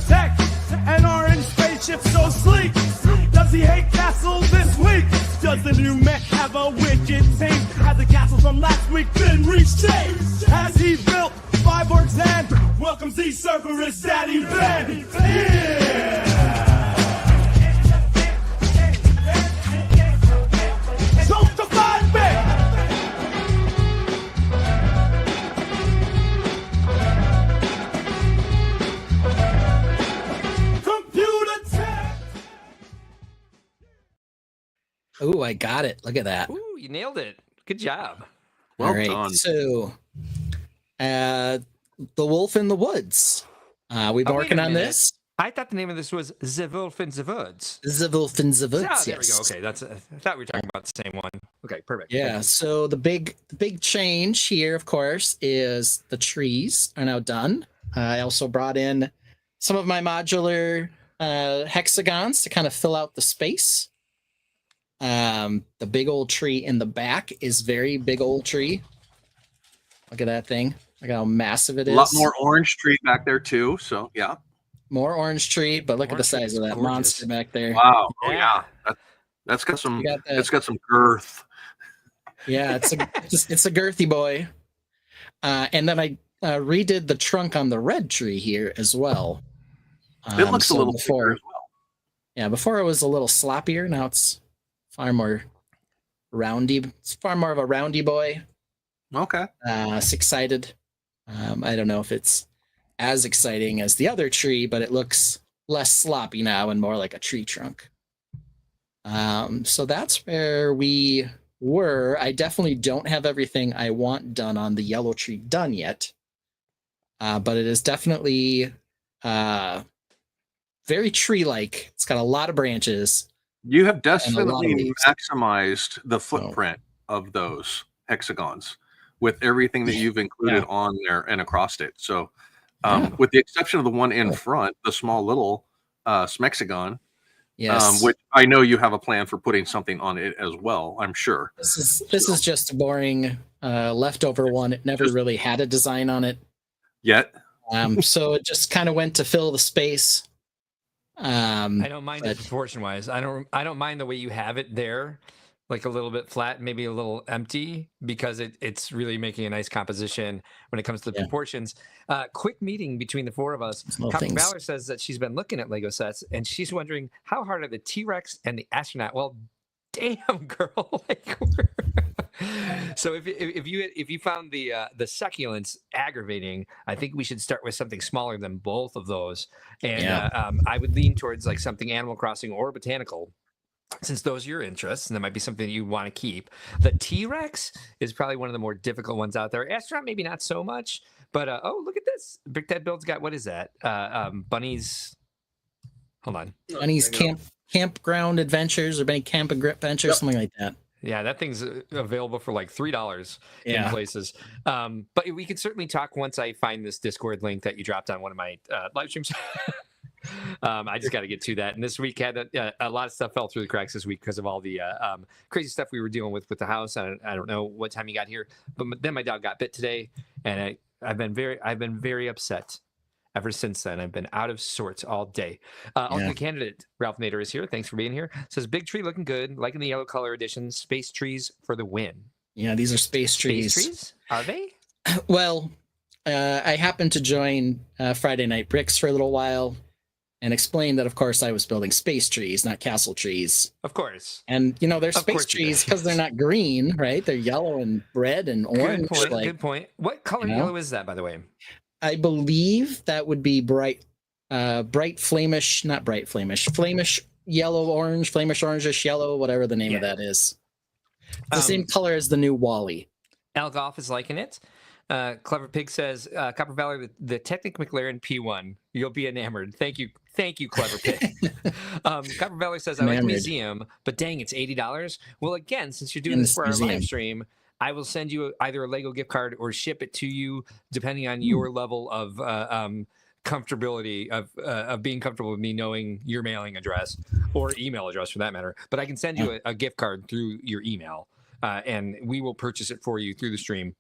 tech, an orange spaceship so sleek. Does he hate castles this week? Does the new mech have a wicked thing? Has the castle from last week been reshaped? Has he built 5 orcs and welcomes the Cerberus Daddy Ben? Yeah! Don't define me! Computer tech! Ooh, I got it. Look at that. Ooh, you nailed it. Good job. Well All right. done. So, The Wolf in the Woods. We've been Oh, wait a working on minute. this. I thought the name of this was The Wolf in the Woods. The Wolf in the Woods. Ah, there yes. we go. Okay, I thought we were talking about the same one. Okay, perfect. Yeah. So the big change here, of course, is the trees are now done. I also brought in some of my modular hexagons to kind of fill out the space. The big old tree in the back is very big old tree. Look at that thing. Look how massive it A is. lot more orange tree back there too. So yeah. More orange tree, but look at the Orange tree size is of that gorgeous. monster back there. Wow. Oh Yeah. yeah. That's got some. You got that. It's got some girth. Yeah, it's a girthy boy. And then I redid the trunk on the red tree here as well. It looks a so little before. bigger as well. Yeah, before it was a little sloppier. Now it's far more roundy. It's far more of a roundy boy. Okay. Six-sided. I don't know if it's as exciting as the other tree, but it looks less sloppy now and more like a tree trunk. So that's where we were. I definitely don't have everything I want done on the yellow tree done yet. But it is definitely very tree-like. It's got a lot of branches. You have And a lot of definitely leaves. maximized the footprint of those hexagons with everything that you've included on there and across it. So, with the exception of the one in front, the small little smexagon, Yes. which I know you have a plan for putting something on it as well, I'm sure. This is just a boring leftover one. It never really had a design on it. Yet, So it just kind of went to fill the space. I don't mind it proportion wise. I don't mind the way you have it there, like a little bit flat, maybe a little empty, because it's really making a nice composition when it comes to the proportions. Quick meeting between the four of us. Small Copper things. Valor says that she's been looking at Lego sets and she's wondering how hard are the T-Rex and the astronaut. Well, damn, girl. Like, so if you found the succulents aggravating, I think we should start with something smaller than both of those. And I would lean towards like something Animal Crossing or botanical, since those are your interests, and that might be something that you want to keep. The T-Rex is probably one of the more difficult ones out there. Astronaut, maybe not so much, but oh, look at this. Brickted Build's got, what is that? Bunnies. Hold on. Bunny's campground adventures or Bunny camp adventures, something like that. Yeah, that thing's available for like $3 in Yeah. places. But we could certainly talk once I find this Discord link that you dropped on one of my live streams. I just got to get to that. And this week had a lot of stuff fell through the cracks this week because of all the crazy stuff we were dealing with the house. I don't know what time you got here, but then my dog got bit today, and I've been very upset. Ever since then, I've been out of sorts all day. Ultimate candidate Ralph Nader is here. Thanks for being here. Says big tree looking good, liking the yellow color edition. Space trees for the win. Yeah, these are space trees. Space trees? Are they? Well, I happened to join Friday Night Bricks for a little while and explain that, of course, I was building space trees, not castle trees. Of course. And, you know, they're Of space course you trees did. because they're not green, right? They're yellow and red and orange. Good point. like- Good point. What color you know? yellow is that, by the way? I believe that would be flamish yellow, orange, flamish orangish yellow, whatever the name of that is. The same color as the new Wally. Al Goff is liking it. Clever Pig says, Copper Valley, the Technic McLaren P1. You'll be enamored. Thank you, Clever Pig. Copper Valley says, I like the Enamored. museum, but dang, it's $80. Well, again, since you're doing In this this for our museum. live stream, I will send you either a Lego gift card or ship it to you, depending on your level of comfortability of being comfortable with me knowing your mailing address or email address for that matter. But I can send you a gift card through your email, and we will purchase it for you through the stream.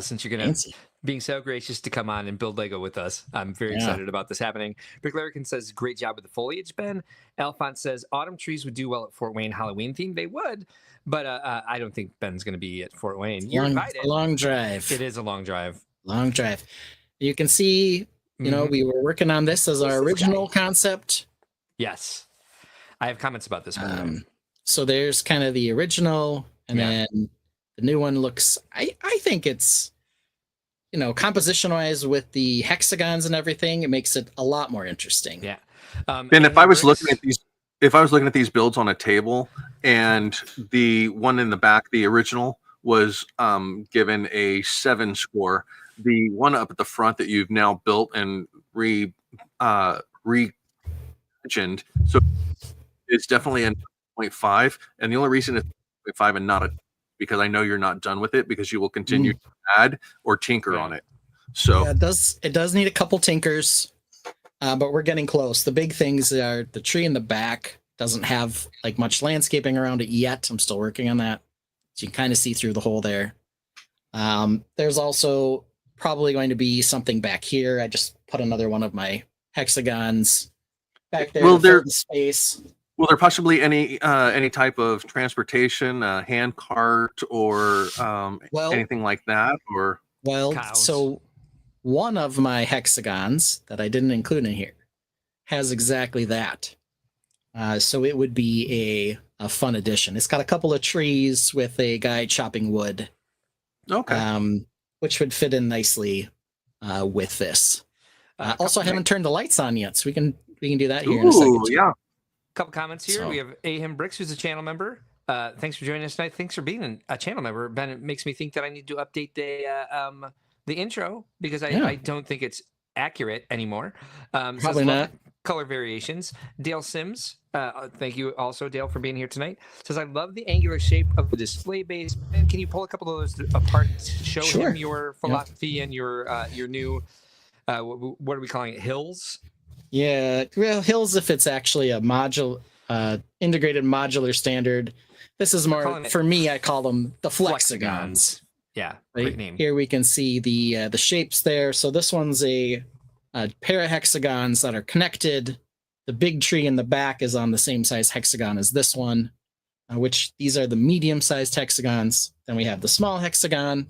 Since you're gonna Fancy. being so gracious to come on and build Lego with us. I'm very Yeah. excited about this happening. Rick Larrikin says, great job with the foliage, Ben. Alphonse says, autumn trees would do well at Fort Wayne Halloween theme. They would, but I don't think Ben's going to be at Fort Wayne. You're invited. Long drive. It is a long drive. Long drive. You can see, Mhm. we were working on this as our Who's this original guy? concept. Yes. I have comments about this one. So there's kind of the original, and Yeah. then the new one looks. I think it's, composition wise with the hexagons and everything, it makes it a lot more interesting. Yeah. And if I was looking at these builds on a table, and the one in the back, the original, was given a 7 score, the one up at the front that you've now built and reimagined, so it's definitely a 0.5. And the only reason it's 0.5 and not a, because I know you're not done with it, because you will continue to add or tinker on it. So Yeah, it does need a couple tinkers, but we're getting close. The big things are the tree in the back doesn't have like much landscaping around it yet. I'm still working on that, so you can kind of see through the hole there. There's also probably going to be something back here. I just put another one of my hexagons back there. Will to fill there- the space? will there possibly any type of transportation, hand cart, or Well- anything like that? Or Well, Cows. so one of my hexagons that I didn't include in here has exactly that. So it would be a fun addition. It's got a couple of trees with a guy chopping wood, okay, which would fit in nicely with this. Also, I haven't turned the lights on yet, so we can do that here in a second. ooh, yeah. Couple comments here. So- We have Ahim Bricks, who's a channel member. Thanks for joining us tonight. Thanks for being a channel member, Ben. It makes me think that I need to update the intro, because I don't think it's accurate anymore. Probably says, "Love not. the color variations." Dale Sims, thank you also, Dale, for being here tonight. Says, I love the angular shape of the display base. Ben, can you pull a couple of those apart and show Sure. him your philosophy and your new what are we calling it? Hills? Yeah, well, hills if it's actually a integrated modular standard. This is more calling it for me. I call them the flexagons. Yeah, Right great name. here we can see the shapes there. So this one's a pair of hexagons that are connected. The big tree in the back is on the same size hexagon as this one, which these are the medium-sized hexagons. Then we have the small hexagon,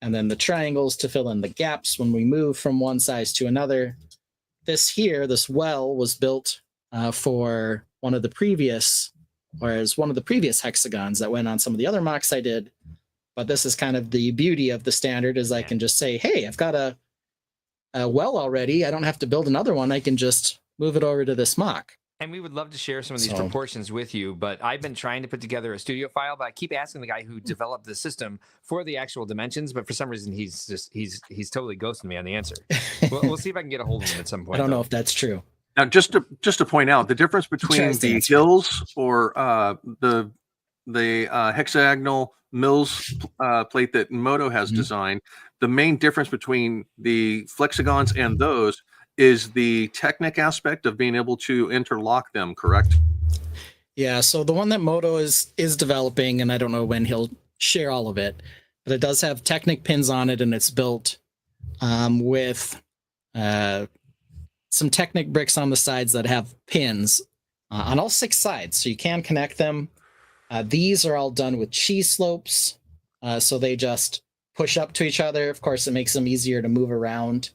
and then the triangles to fill in the gaps when we move from one size to another. This well was built for one of the previous hexagons that went on some of the other MOCs I did. But this is kind of the beauty of the standard, is I can just say, hey, I've got a well already. I don't have to build another one. I can just move it over to this MOC. And we would love to share some of these So- proportions with you, but I've been trying to put together a studio file, but I keep asking the guy who developed the system for the actual dimensions, but for some reason he's totally ghosting me on the answer. We'll see if I can get a hold of him at some point. I don't know though. if that's true. Now, just to point out, the difference between Tries to the answer. hills or the hexagonal mills plate that Moto has Mhm. designed, the main difference between the flexagons and those is the technic aspect of being able to interlock them, correct? Yeah, so the one that Moto is developing, and I don't know when he'll share all of it, but it does have Technic pins on it, and it's built with some Technic bricks on the sides that have pins on all 6 sides, so you can connect them. These are all done with cheese slopes, so they just push up to each other. Of course, it makes them easier to move around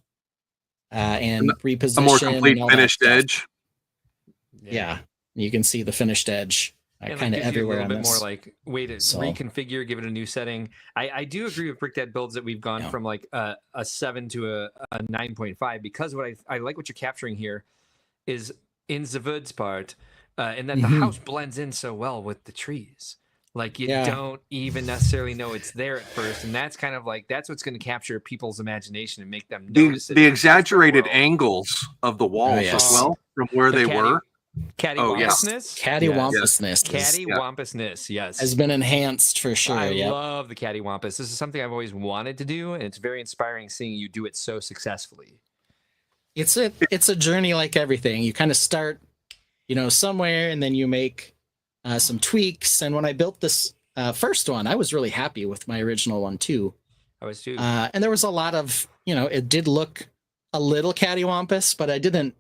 and reposition. A more complete and all that finished stuff. edge. Yeah, you can see the finished edge And kind of gives you everywhere a on little bit this. more like way to So- reconfigure, give it a new setting. I do agree with BrickDad builds that we've gone Yeah. from like a 7 to a 9.5, because what I like what you're capturing here is in the woods part, and that the Mhm. house blends in so well with the trees. Like you Yeah. don't even necessarily know it's there at first, and that's kind of like that's what's going to capture people's imagination and make them notice it. The exaggerated Brickworld. angles of the walls yes. as well from where The they caddy- were. Cattywampousness. Cattywampousness Cattywampousness. Yes. has been enhanced for sure. I Yep. love the cattywampus. This is something I've always wanted to do, and it's very inspiring seeing you do it so successfully. It's a journey like everything. You kind of start, somewhere, and then you make some tweaks. And when I built this first one, I was really happy with my original one too. I was too. And there was a lot of, it did look a little cattywampus, but I didn't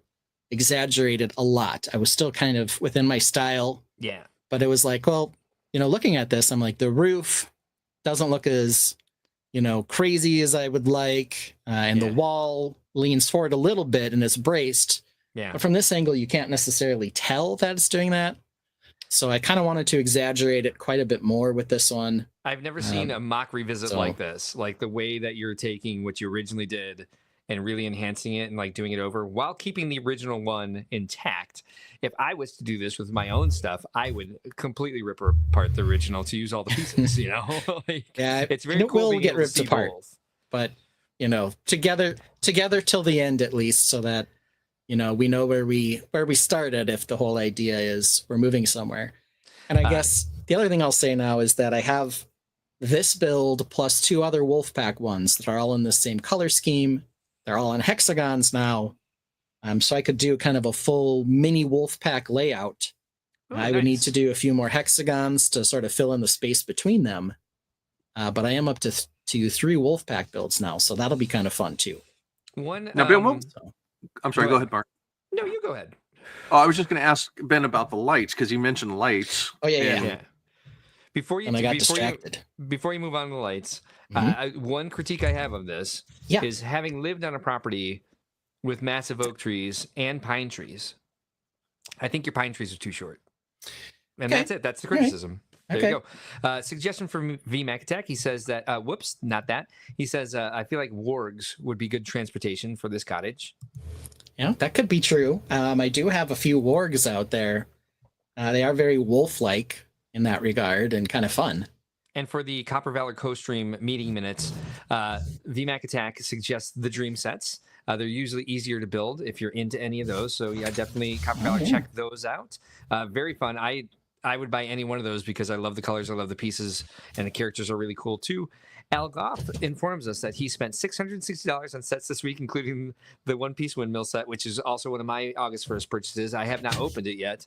exaggerate it a lot. I was still kind of within my style. Yeah. But it was like, well, looking at this, I'm like, the roof doesn't look as, crazy as I would like. And the wall leans forward a little bit and it's braced. Yeah. But from this angle, you can't necessarily tell that it's doing that. So I kind of wanted to exaggerate it quite a bit more with this one. I've never seen a mock revisit like this, like the way that you're taking what you originally did and really enhancing it and like doing it over while keeping the original one intact. If I was to do this with my own stuff, I would completely rip apart the original to use all the pieces, it's very cool. It will being get able to ripped see apart, both. but together till the end, at least, so that we know where we started if the whole idea is we're moving somewhere. And I guess the other thing I'll say now is that I have this build plus 2 other Wolfpack ones that are all in the same color scheme. They're all on hexagons now. So I could do kind of a full mini Wolfpack layout. I would need to do a few more hexagons to sort of fill in the space between them. But I am up to 3 Wolfpack builds now, so that'll be kind of fun too. Now, Ben, I'm sorry, go ahead, Mark. No, you go ahead. Oh, I was just going to ask Ben about the lights because you mentioned lights. Oh, yeah. Before you move on to the lights, one critique I have of this is having lived on a property with massive oak trees and pine trees. I think your pine trees are too short. And that's it. That's the criticism. There you go. Suggestion from VMAC Attack. He says that, not that. He says, I feel like wargs would be good transportation for this cottage. Yeah, that could be true. I do have a few wargs out there. They are very wolf-like in that regard and kind of fun. And for the Copper Valor Co-Stream meeting minutes, VMAC Attack suggests the dream sets. They're usually easier to build if you're into any of those. So yeah, definitely Copper Valor, check those out. Very fun. I would buy any one of those because I love the colors, I love the pieces, and the characters are really cool too. Al Goff informs us that he spent $660 on sets this week, including the one-piece windmill set, which is also one of my August 1st purchases. I have not opened it yet.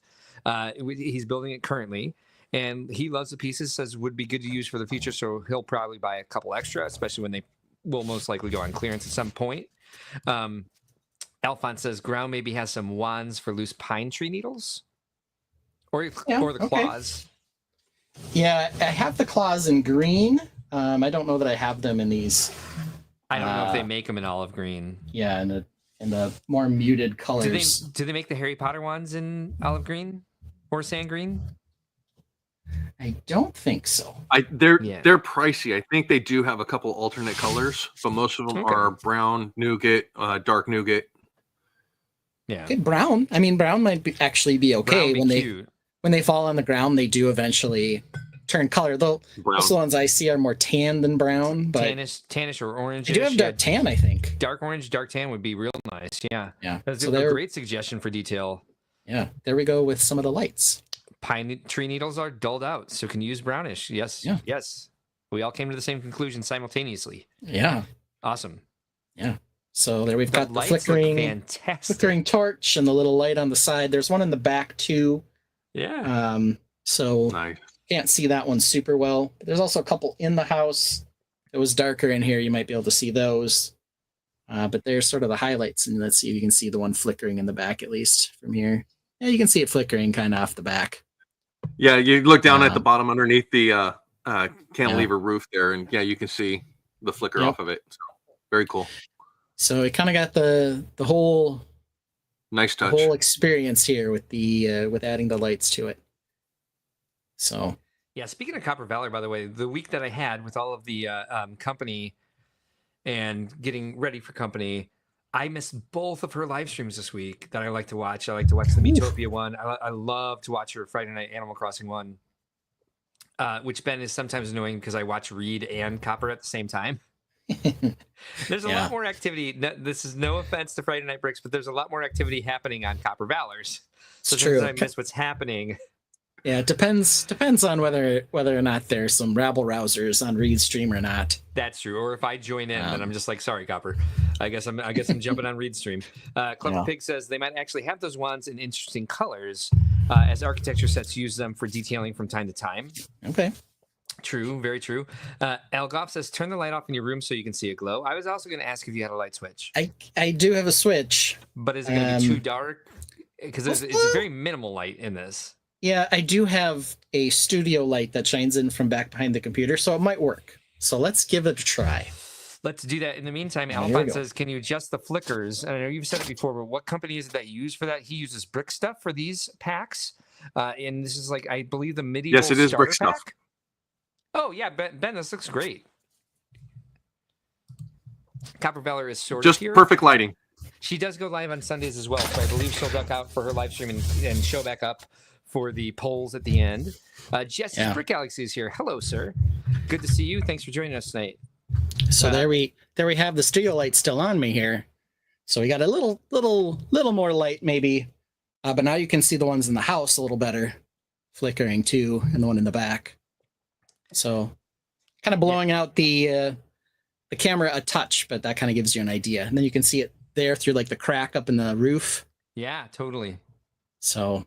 He's building it currently, and he loves the pieces, says would be good to use for the future, so he'll probably buy a couple extra, especially when they will most likely go on clearance at some point. Alphonse says ground maybe has some wands for loose pine tree needles, or the claws. Yeah, I have the claws in green. I don't know that I have them in these. I don't know if they make them in olive green. Yeah, in the more muted colors. Do they make the Harry Potter ones in olive green or sand green? I don't think so. They're pricey. I think they do have a couple alternate colors, but most of them are brown, nougat, dark nougat. Yeah. Okay, brown. I mean, brown might actually be okay when they fall on the ground. They do eventually turn color. Though most of the ones I see are more tan than brown, but tannish or orange. You do have dark tan, I think. Dark orange, dark tan would be real nice. Yeah. That's so a great suggestion for detail. Yeah, there we go with some of the lights. Pine tree needles are dulled out, so can use brownish. Yes. Yeah. Yes. We all came to the same conclusion simultaneously. Yeah. Awesome. Yeah. So there we've got the flickering torch and the little light on the side. There's one in the back too. Yeah. So nice. Can't see that one super well. But there's also a couple in the house. It was darker in here. You might be able to see those. But there's sort of the highlights, and let's see if you can see the one flickering in the back at least from here. Yeah, you can see it flickering kind of off the back. Yeah, you look down at the bottom underneath the cantilever roof there, and you can see the flicker off of it. So, very cool. So it kind of got the whole nice touch, the whole experience here with the with adding the lights to it. So yeah, speaking of Copper Valor, by the way, the week that I had with all of the company and getting ready for company, I missed both of her live streams this week that I like to watch. I like to watch the Metopia one. I love to watch her Friday Night Animal Crossing one, which Ben is sometimes annoying because I watch Reed and Copper at the same time. There's a lot more activity. This is no offense to Friday Night Bricks, but there's a lot more activity happening on Copper Valors. So sometimes I miss what's happening. Yeah, it depends on whether or not there's some rabble rousers on Reed's stream or not. That's true. Or if I join in, then I'm just like, sorry, Copper. I guess I'm jumping on Reed's stream. Clever Pig says they might actually have those wands in interesting colors, as architecture sets use them for detailing from time to time. Okay. True, very true. Algoff says, turn the light off in your room so you can see a glow. I was also going to ask if you had a light switch. I do have a switch. But is it going to be too dark? Because it's a very minimal light in this. Yeah, I do have a studio light that shines in from back behind the computer, so it might work. So let's give it a try. Let's do that. In the meantime, There we Alphon go. says, can you adjust the flickers? And I know you've said it before, but what company is it that you use for that? He uses Brick Stuff for these packs. And this is like, I believe, the medieval Yes, it is starter Brick Stuff. pack. Oh, yeah, Ben, this looks great. Copper Valor is sorted Just here. perfect lighting. She does go live on Sundays as well, so I believe she'll duck out for her live stream and show back up for the polls at the end. Jesse's Brick Galaxy is here. Hello, sir. Good to see you. Thanks for joining us tonight. So there we have the studio light still on me here. So we got a little more light maybe, but now you can see the ones in the house a little better, flickering too, and the one in the back. So kind of blowing out the camera a touch, but that kind of gives you an idea. And then you can see it there through like the crack up in the roof. Yeah, totally. So,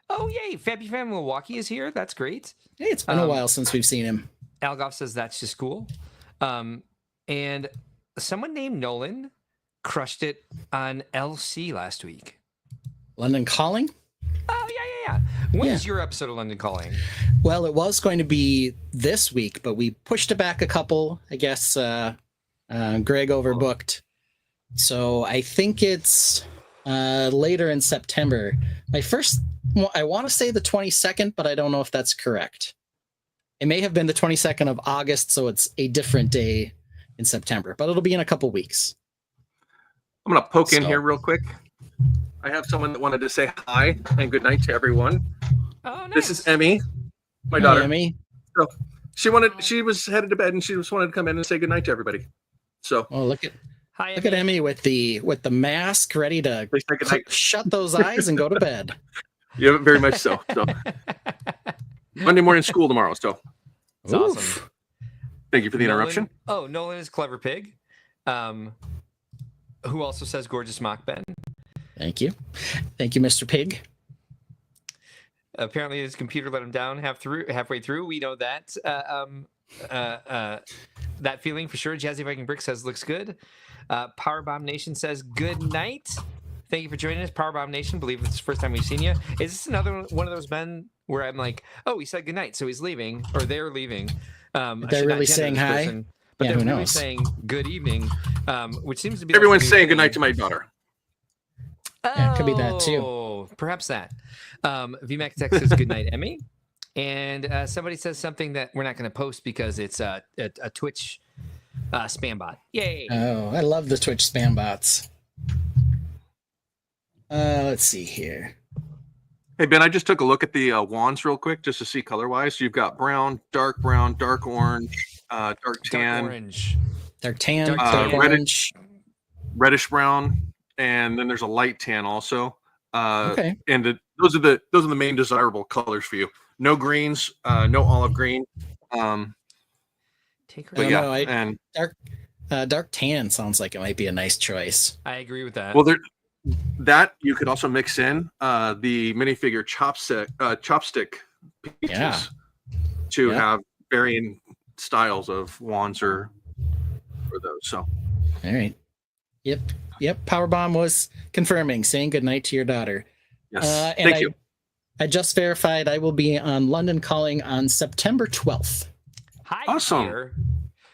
oh yay, Fabby Fan Milwaukee is here. That's great. hey, it's been a while since we've seen him. Algoff says that's just cool. And someone named Nolan crushed it on LC last week. London Calling? Oh yeah. When is your episode of London Calling? Well, it was going to be this week, but we pushed it back a couple. I guess Greg overbooked. So I think it's later in September. I want to say the 22nd, but I don't know if that's correct. It may have been the 22nd of August, so it's a different day in September, but it'll be in a couple weeks. I'm going to poke in here real quick. I have someone that wanted to say hi and good night to everyone. Oh, nice. This is Emmy, my daughter. Hey, Emmy. So she was headed to bed and she just wanted to come in and say good night to everybody. So Oh, look at Hi, Emmy with the mask ready to please say good night. shut those eyes and go to bed. Yeah, very much so. So Monday morning school tomorrow. So It's awesome. thank you for the interruption. Nolan is Clever Pig, who also says gorgeous mock Ben. Thank you, Mr. Pig. Apparently, his computer let him down halfway through. We know that. That feeling for sure. Jazzy Viking Brick says looks good. Powerbomb Nation says good night. Thank you for joining us, Powerbomb Nation. Believe it's the first time we've seen you. Is this another one of those men where I'm like, oh, he said good night, so he's leaving, or they're leaving? They're really saying hi. But Yeah, they're who really knows? saying good evening, which seems to be Everyone's like saying good night to my daughter. Yeah, it could be that too. Oh, perhaps that. VMAX Tech says good night, Emmy. And somebody says something that we're not going to post because it's a Twitch spam bot. Yay. Oh, I love the Twitch spam bots. Let's see here. Hey Ben, I just took a look at the wands real quick just to see color wise. You've got brown, dark orange, dark tan, Dark orange. Dark tan, Dark dark tan. orange. reddish brown, and then there's a light tan also. Okay. And those are the main desirable colors for you. No greens, no olive green. Take her. But Oh, yeah, no, and Dark tan sounds like it might be a nice choice. I agree with that. well, that you could also mix in the minifigure chopstick pieces Yeah. to Yeah. have varying styles of wands or those. So All right. Yep. Powerbomb was confirming, saying goodnight to your daughter. yes, And thank you. I just verified I will be on London Calling on September 12th. Hi, Awesome. Vizier.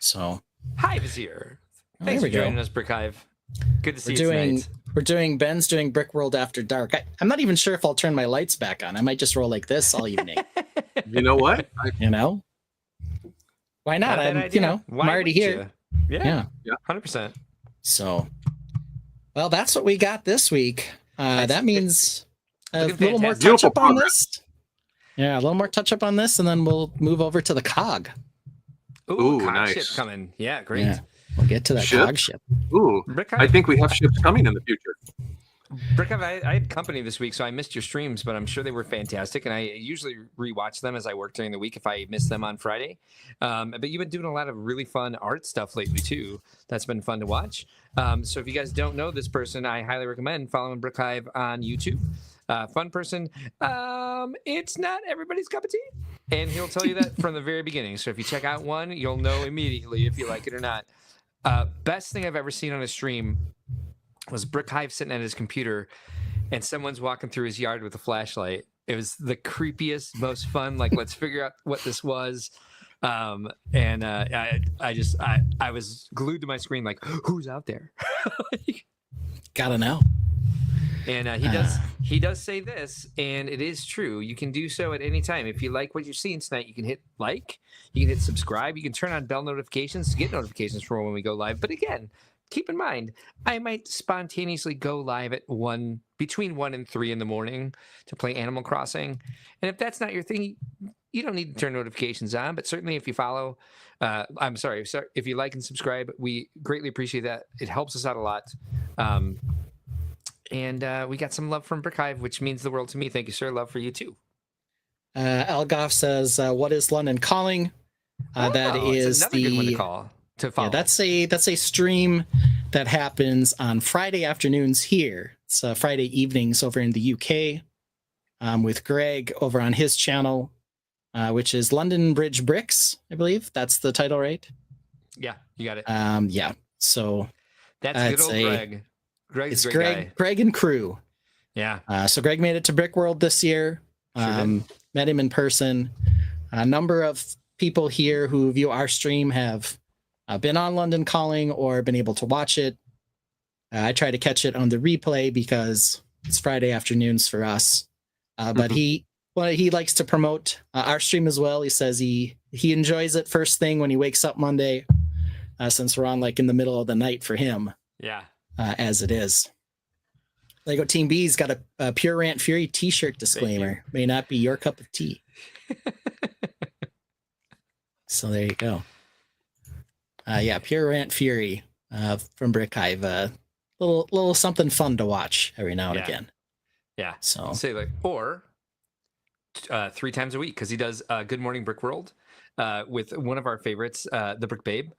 So Hi, Vizier. there Thanks we for joining go. us, Brickhive. Good to see We're doing Ben's doing Brickworld After Dark. I'm not even sure if I'll turn my lights back on. I might just roll like this all evening. You know what? You know? Why not? I'm already here. Yeah. Yeah. 100%. So, well, that's what we got this week. That means a looking little more fantastic. touch up on Beautiful this. Yeah, a little more touch up on this, and then we'll move over to the cog. Ooh, Ooh, cog nice. ship coming. Yeah, great. Yeah, we'll get to that Ship? cog ship. Ooh, Brickhive, I think we have ships coming in the future. Brickhive, I had company this week, so I missed your streams, but I'm sure they were fantastic. And I usually rewatch them as I work during the week if I miss them on Friday. But you've been doing a lot of really fun art stuff lately, too. That's been fun to watch. So if you guys don't know this person, I highly recommend following Brickhive on YouTube. Fun person. It's not everybody's cup of tea, and he'll tell you that from the very beginning. So if you check out one, you'll know immediately if you like it or not. Best thing I've ever seen on a stream was Brick Hive sitting at his computer, and someone's walking through his yard with a flashlight. It was the creepiest, most fun. Like, let's figure out what this was. I was glued to my screen, like, who's out there? Gotta know. And he does say this, and it is true. You can do so at any time. If you like what you're seeing tonight, you can hit like, you can hit subscribe, you can turn on bell notifications to get notifications for when we go live. But again, keep in mind, I might spontaneously go live at between 1 and 3 in the morning to play Animal Crossing. And if that's not your thing, you don't need to turn notifications on. But certainly if you follow, if you like and subscribe, we greatly appreciate that. It helps us out a lot. And we got some love from Brick Hive, which means the world to me. Thank you, sir. Love for you too. Algoff says, "What is London calling?" That is another good one to call to follow. Yeah, that's a stream that happens on Friday afternoons here. It's Friday evenings over in the UK with Greg over on his channel, which is London Bridge Bricks, I believe. That's the title, right? Yeah, you got it. Yeah. So that's good old Greg. Greg's it's a great guy. Greg and crew. Yeah. So Greg made it to Brickworld this year. Met him in person. A number of people here who view our stream have been on London Calling or been able to watch it. I try to catch it on the replay because it's Friday afternoons for us. But he likes to promote our stream as well. He says he enjoys it first thing when he wakes up Monday, since we're on like in the middle of the night for him. Yeah. As it is. Lego Team B's got a Pure Rant Fury t-shirt disclaimer. May not be your cup of tea. So there you go. Yeah, Pure Rant Fury from Brick Hive. Little something fun to watch every now and again. Yeah. So say like, or 3 times a week, because he does Good Morning Brickworld with one of our favorites, the Brick Babe.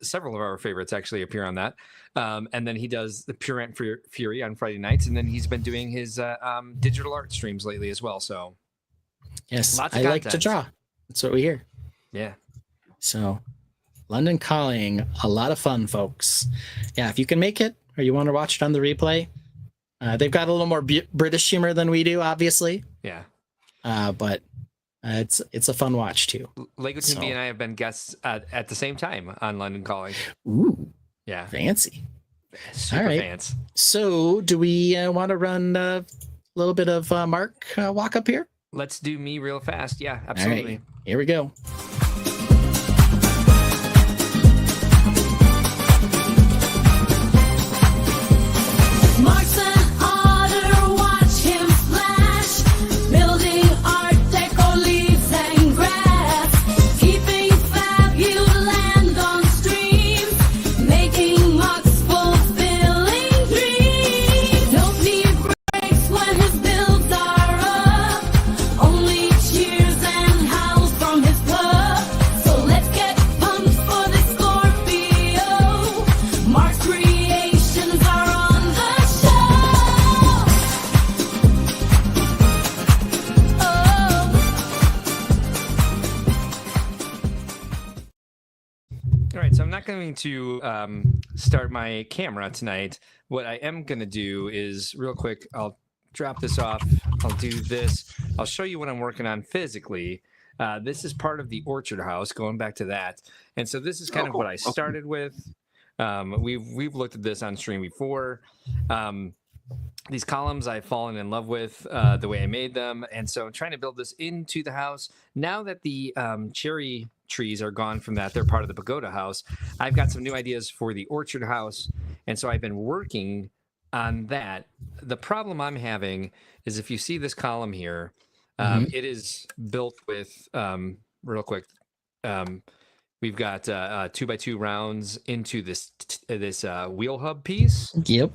Several of our favorites actually appear on that. And then he does the Pure Rant Fury on Friday nights. And then he's been doing his digital art streams lately as well. So yes, lots of I content. like to draw. That's what we hear. Yeah. So London Calling, a lot of fun, folks. Yeah, if you can make it or you want to watch it on the replay, they've got a little more British humor than we do, obviously. Yeah. But it's a fun watch too. Lego Team B and I have been guests at the same time on London Calling. Ooh, yeah, fancy. Super all right. fans. So, do we want to run a little bit of Mark walk up here? Let's do me real fast. Yeah, absolutely. All right, here we go. Going to start my camera tonight. What I am going to do is real quick, I'll drop this off. I'll do this. I'll show you what I'm working on physically. This is part of the Orchard House, going back to that. And so this is kind of what I started with. We've looked at this on stream before. These columns I've fallen in love with the way I made them. And so I'm trying to build this into the house. Now that the cherry trees are gone from that, they're part of the pagoda house, I've got some new ideas for the orchard house. And so I've been working on that. The problem I'm having is if you see this column here, it is built with, real quick, we've got 2x2 rounds into this wheel hub piece. Yep.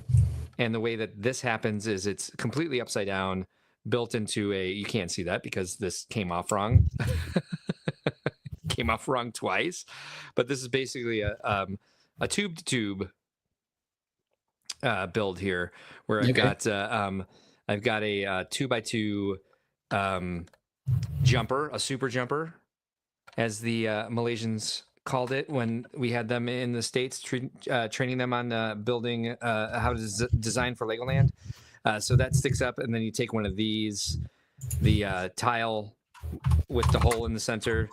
And the way that this happens is it's completely upside down, built into you can't see that because this came off wrong. Came off wrong twice. But this is basically a tube-to-tube build here, where I've got I've got a 2x2 jumper, a super jumper, as the Malaysians called it when we had them in the States, training them on building how to design for Legoland. So that sticks up, and then you take one of these, the tile with the hole in the center,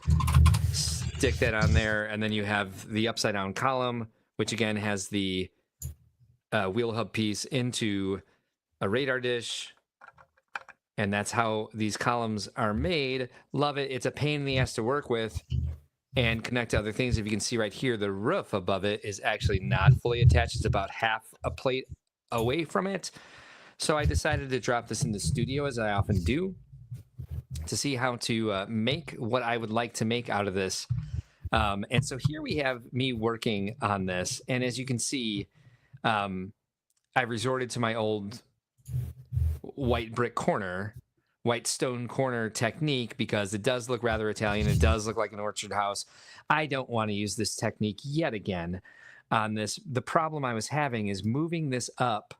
stick that on there, and then you have the upside down column, which again has the wheel hub piece into a radar dish. And that's how these columns are made. Love it. It's a pain in the ass to work with and connect to other things. If you can see right here, the roof above it is actually not fully attached. It's about half a plate away from it. So I decided to drop this in the studio, as I often do, to see how to make what I would like to make out of this. And so here we have me working on this. And as you can see, I resorted to my old white stone corner technique, because it does look rather Italian. It does look like an orchard house. I don't want to use this technique yet again on this. The problem I was having is moving this up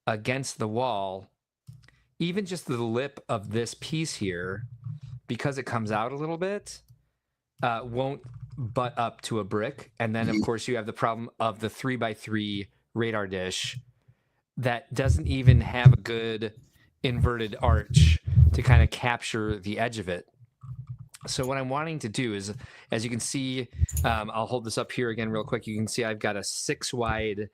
against the wall, even just the lip of this piece here, because it comes out a little bit, won't butt up to a brick. And then, of course, you have the problem of the 3x3 radar dish that doesn't even have a good inverted arch to kind of capture the edge of it. So what I'm wanting to do is, as you can see, I'll hold this up here again real quick. You can see I've got a 6 wide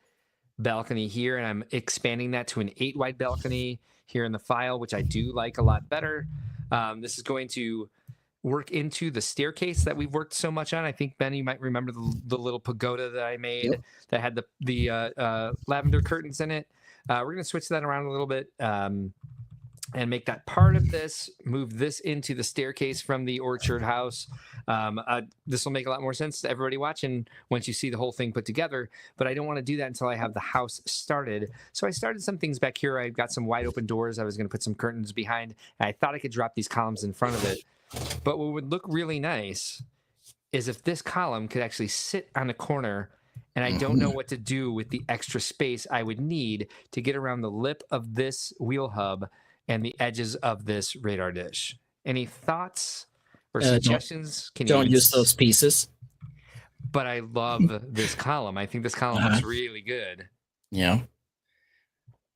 balcony here, and I'm expanding that to an 8 wide balcony here in the file, which I do like a lot better. This is going to work into the staircase that we've worked so much on. I think, Ben, you might remember the little pagoda that I made that had the lavender curtains in it. We're going to switch that around a little bit and make that part of this, move this into the staircase from the orchard house. This will make a lot more sense to everybody watching once you see the whole thing put together, but I don't want to do that until I have the house started. So I started some things back here. I've got some wide open doors. I was going to put some curtains behind, and I thought I could drop these columns in front of it. But what would look really nice is if this column could actually sit on a corner, and I don't know what to do with the extra space I would need to get around the lip of this wheel hub and the edges of this radar dish. Any thoughts or suggestions? Don't use those pieces. But I love this column. I think this column looks really good. Yeah.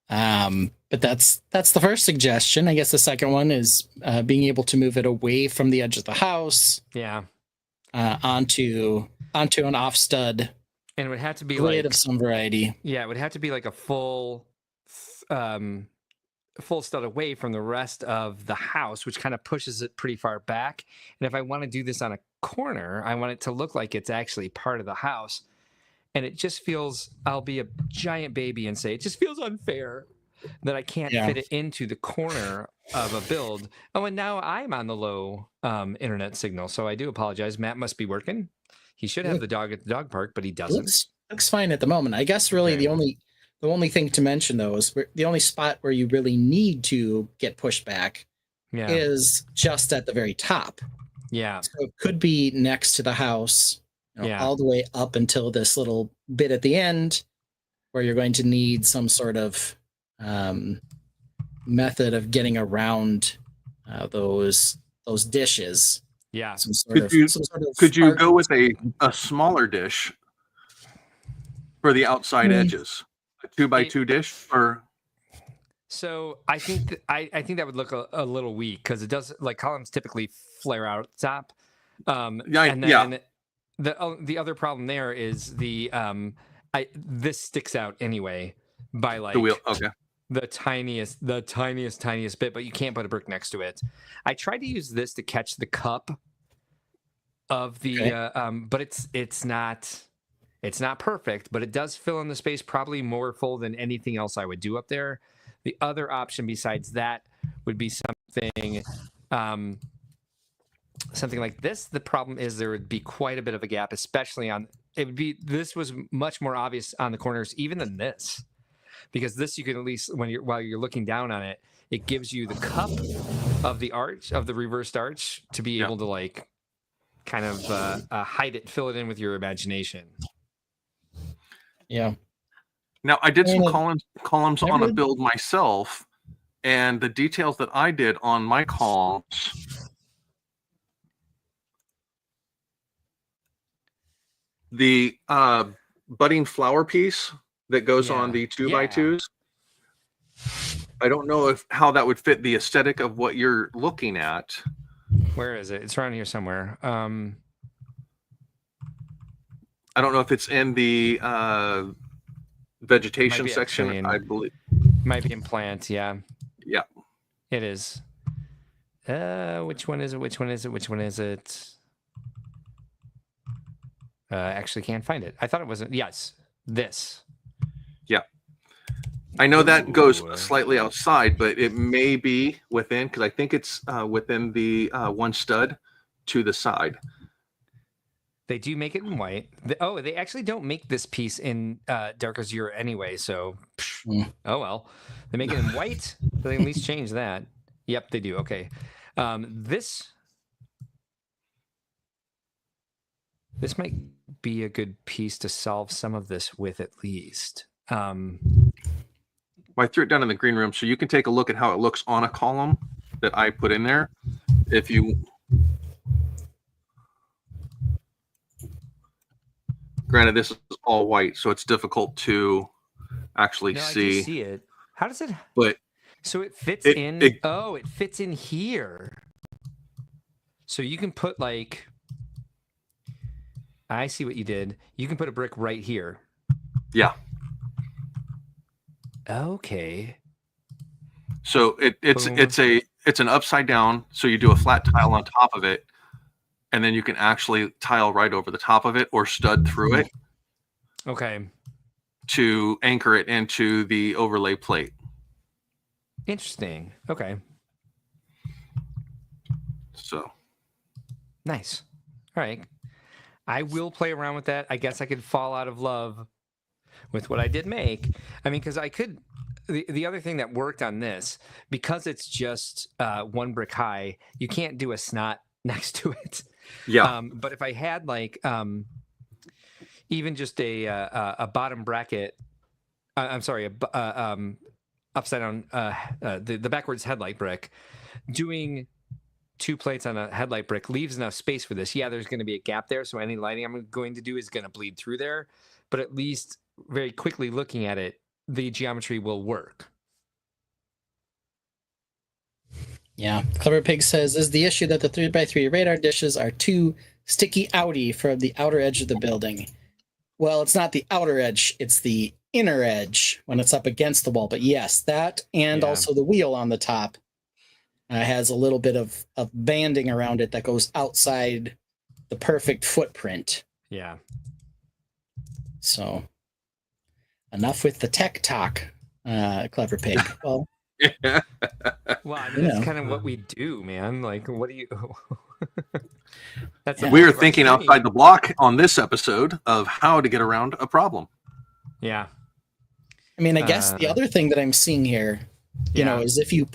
But that's the first suggestion. I guess the second one is being able to move it away from the edge of the house. Yeah. Onto an off stud. And it would have to be grid of some variety. Yeah, it would have to be like a full stud away from the rest of the house, which kind of pushes it pretty far back. And if I want to do this on a corner, I want it to look like it's actually part of the house. And it just feels, I'll be a giant baby and say, it just feels unfair that I can't fit it into the corner of a build. Oh, and now I'm on the low internet signal, so I do apologize. Matt must be working. He should have the dog at the dog park, but he doesn't. Looks fine at the moment. I guess really the only thing to mention, though, is the only spot where you really need to get pushed back is just at the very top. Yeah. So it could be next to the house, all the way up until this little bit at the end, where you're going to need some sort of method of getting around those dishes. Yeah. Could you go with a smaller dish for the outside edges? A 2x2 dish, or? So I think I think that would look a little weak, because it does, like, columns typically flare out at the top. And then the other problem there is this sticks out anyway by like the wheel. Okay. The tiniest bit, but you can't put a brick next to it. I tried to use this to catch the cup of the, but it's not perfect, but it does fill in the space probably more full than anything else I would do up there. The other option besides that would be something like this. The problem is there would be quite a bit of a gap, especially this was much more obvious on the corners even than this. Because this, you can at least, while you're looking down on it, it gives you the cup of the arch, of the reversed arch, to be able to like kind of hide it, fill it in with your imagination. Yeah. Now I did some columns on a build myself, And the details that I did on my columns, the budding flower piece that goes on the 2x2s. I don't know how that would fit the aesthetic of what you're looking at. Where is it? It's around here somewhere. I don't know if it's in the vegetation section. I believe might be in plant. Yeah. Yeah. It is. Which one is it? Which one is it? Which one is it? Actually can't find it. I thought it wasn't. Yes, this. Yeah. I know that goes slightly outside, but it may be within, because I think it's within the one stud to the side. They do make it in white. They actually don't make this piece in dark azure anyway, so oh well. They make it in white. They at least change that. Yep, they do. Okay. This might be a good piece to solve some of this with, at least. Well, I threw it down in the green room, so you can take a look at how it looks on a column that I put in there. If you... Granted, this is all white, so it's difficult to actually see. I do see it. How does it... But so it fits in... it fits in here. So you can put, like... I see what you did. You can put a brick right here. Yeah. Okay. So it's an upside down. So you do a flat tile on top of it, and then you can actually tile right over the top of it or stud through it. Okay. To anchor it into the overlay plate. Interesting. Okay. So. Nice. All right. I will play around with that. I guess I could fall out of love with what I did make. I mean, because I could... The other thing that worked on this, because it's just one brick high, you can't do a snot next to it. Yeah. But if I had, like, even just a bottom bracket... I'm sorry, upside down... the backwards headlight brick, doing... 2 plates on a headlight brick leaves enough space for this. Yeah, there's going to be a gap there, so any lighting I'm going to do is going to bleed through there. But at least very quickly looking at it, the geometry will work. Yeah. Clever Pig says, is the issue that the 3x3 radar dishes are too sticky outy for the outer edge of the building? Well, it's not the outer edge, it's the inner edge when it's up against the wall. But yes, that and also the wheel on the top has a little bit of banding around it that goes outside the perfect footprint. Yeah. So enough with the tech talk, Clever Pig. Well, well, I mean, that's kind of what we do, man. Like, what do you... That's We're thinking outside the block on this episode of how to get around a problem. Yeah. I mean, I guess the other thing that I'm seeing here, you know, is if you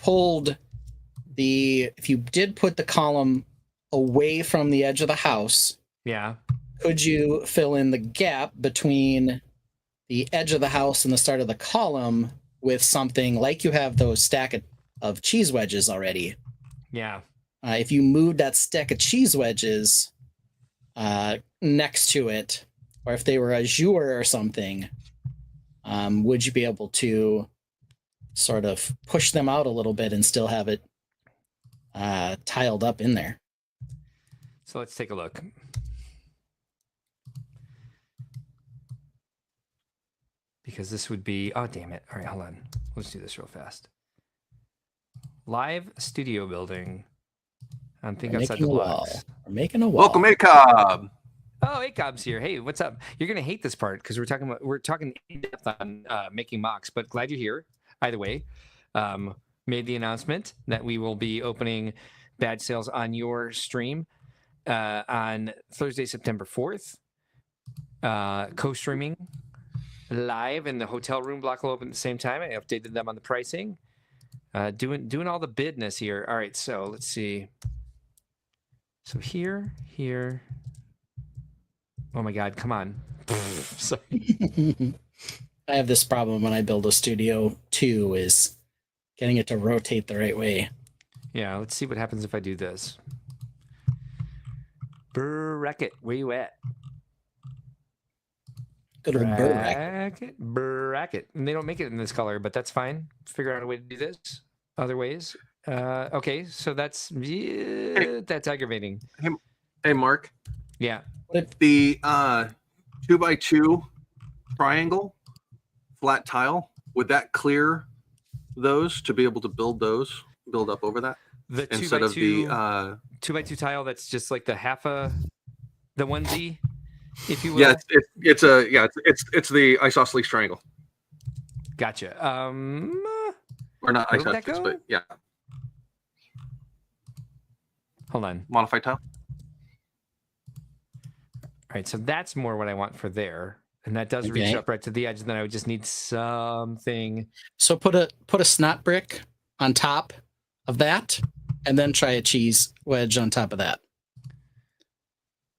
did put the column away from the edge of the house, could you fill in the gap between the edge of the house and the start of the column with something like you have those stack of cheese wedges already? Yeah. If you moved that stack of cheese wedges next to it, or if they were azure or something, would you be able to sort of push them out a little bit and still have it tiled up in there? So let's take a look. Because this would be... Oh, damn it. All right, hold on. Let's do this real fast. Live studio building. I'm thinking outside the blocks. We're making a wall. Welcome, ACOB. Oh, ACOB's here. Hey, what's up? You're gonna hate this part because we're talking in depth on making MOCs, but glad you're here. Either way, made the announcement that we will be opening badge sales on your stream on Thursday, September 4th. Co-streaming live, and the hotel room block will open at the same time. I updated them on the pricing. Doing all the bidness here. All right, so let's see. So here. Oh my God, come on. Sorry. I have this problem when I build a studio too, is getting it to rotate the right way. Yeah, let's see what happens if I do this. Bracket, where you at? Good old bird racket. Bracket. And they don't make it in this color, but that's fine. Figure out a way to do this other ways. Okay, so that's aggravating. Hey, Mark. Yeah. The 2x2 triangle flat tile, would that clear those to be able to build up over that The instead of the 2x2 tile that's just like the the onesie, if you will. yeah, it's the isosceles triangle, Gotcha. or not Where would that isosceles, go? but yeah, Hold on. modified tile. All right, so that's more what I want for there. And that does reach Okay. up right to the edge, and then I would just need something. So put a snot brick on top of that, and then try a cheese wedge on top of that.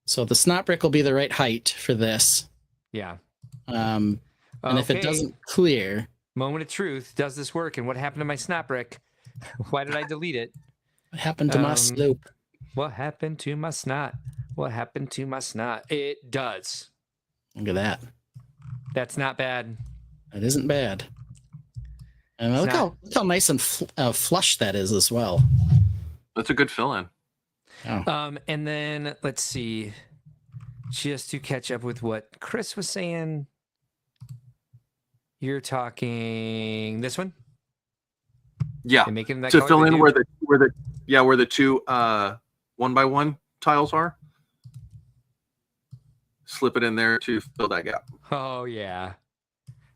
So the snot brick will be the right height for this. Yeah. And if it Okay. doesn't clear, Moment of truth. Does this work? And what happened to my snap brick? Why did I delete it? what happened to my Um, slope? What happened to my snot? What happened to my snot? It does. Look at that. That's not bad. That isn't bad. And It's look how nice and flush that is as well. That's a good fill in. And then let's see. Just to catch up with what Chris was saying. You're talking this one? Yeah, And make it in that to color fill they in do? where the two 1x1 tiles are. Slip it in there to fill that gap. Oh yeah.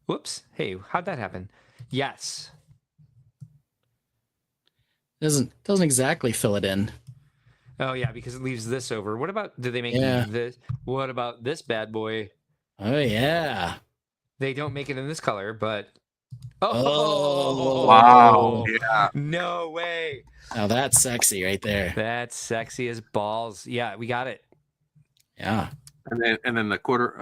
Whoops. Hey, how'd that happen? Yes. Doesn't exactly fill it in. Oh yeah, because it leaves this over. What about do they make Yeah. this? What about this bad boy? Oh yeah. They don't make it in this color, but Oh. Wow. Yeah. No way. Now that's sexy right there. That's sexy as balls. Yeah, we got it. Yeah. And then the quarter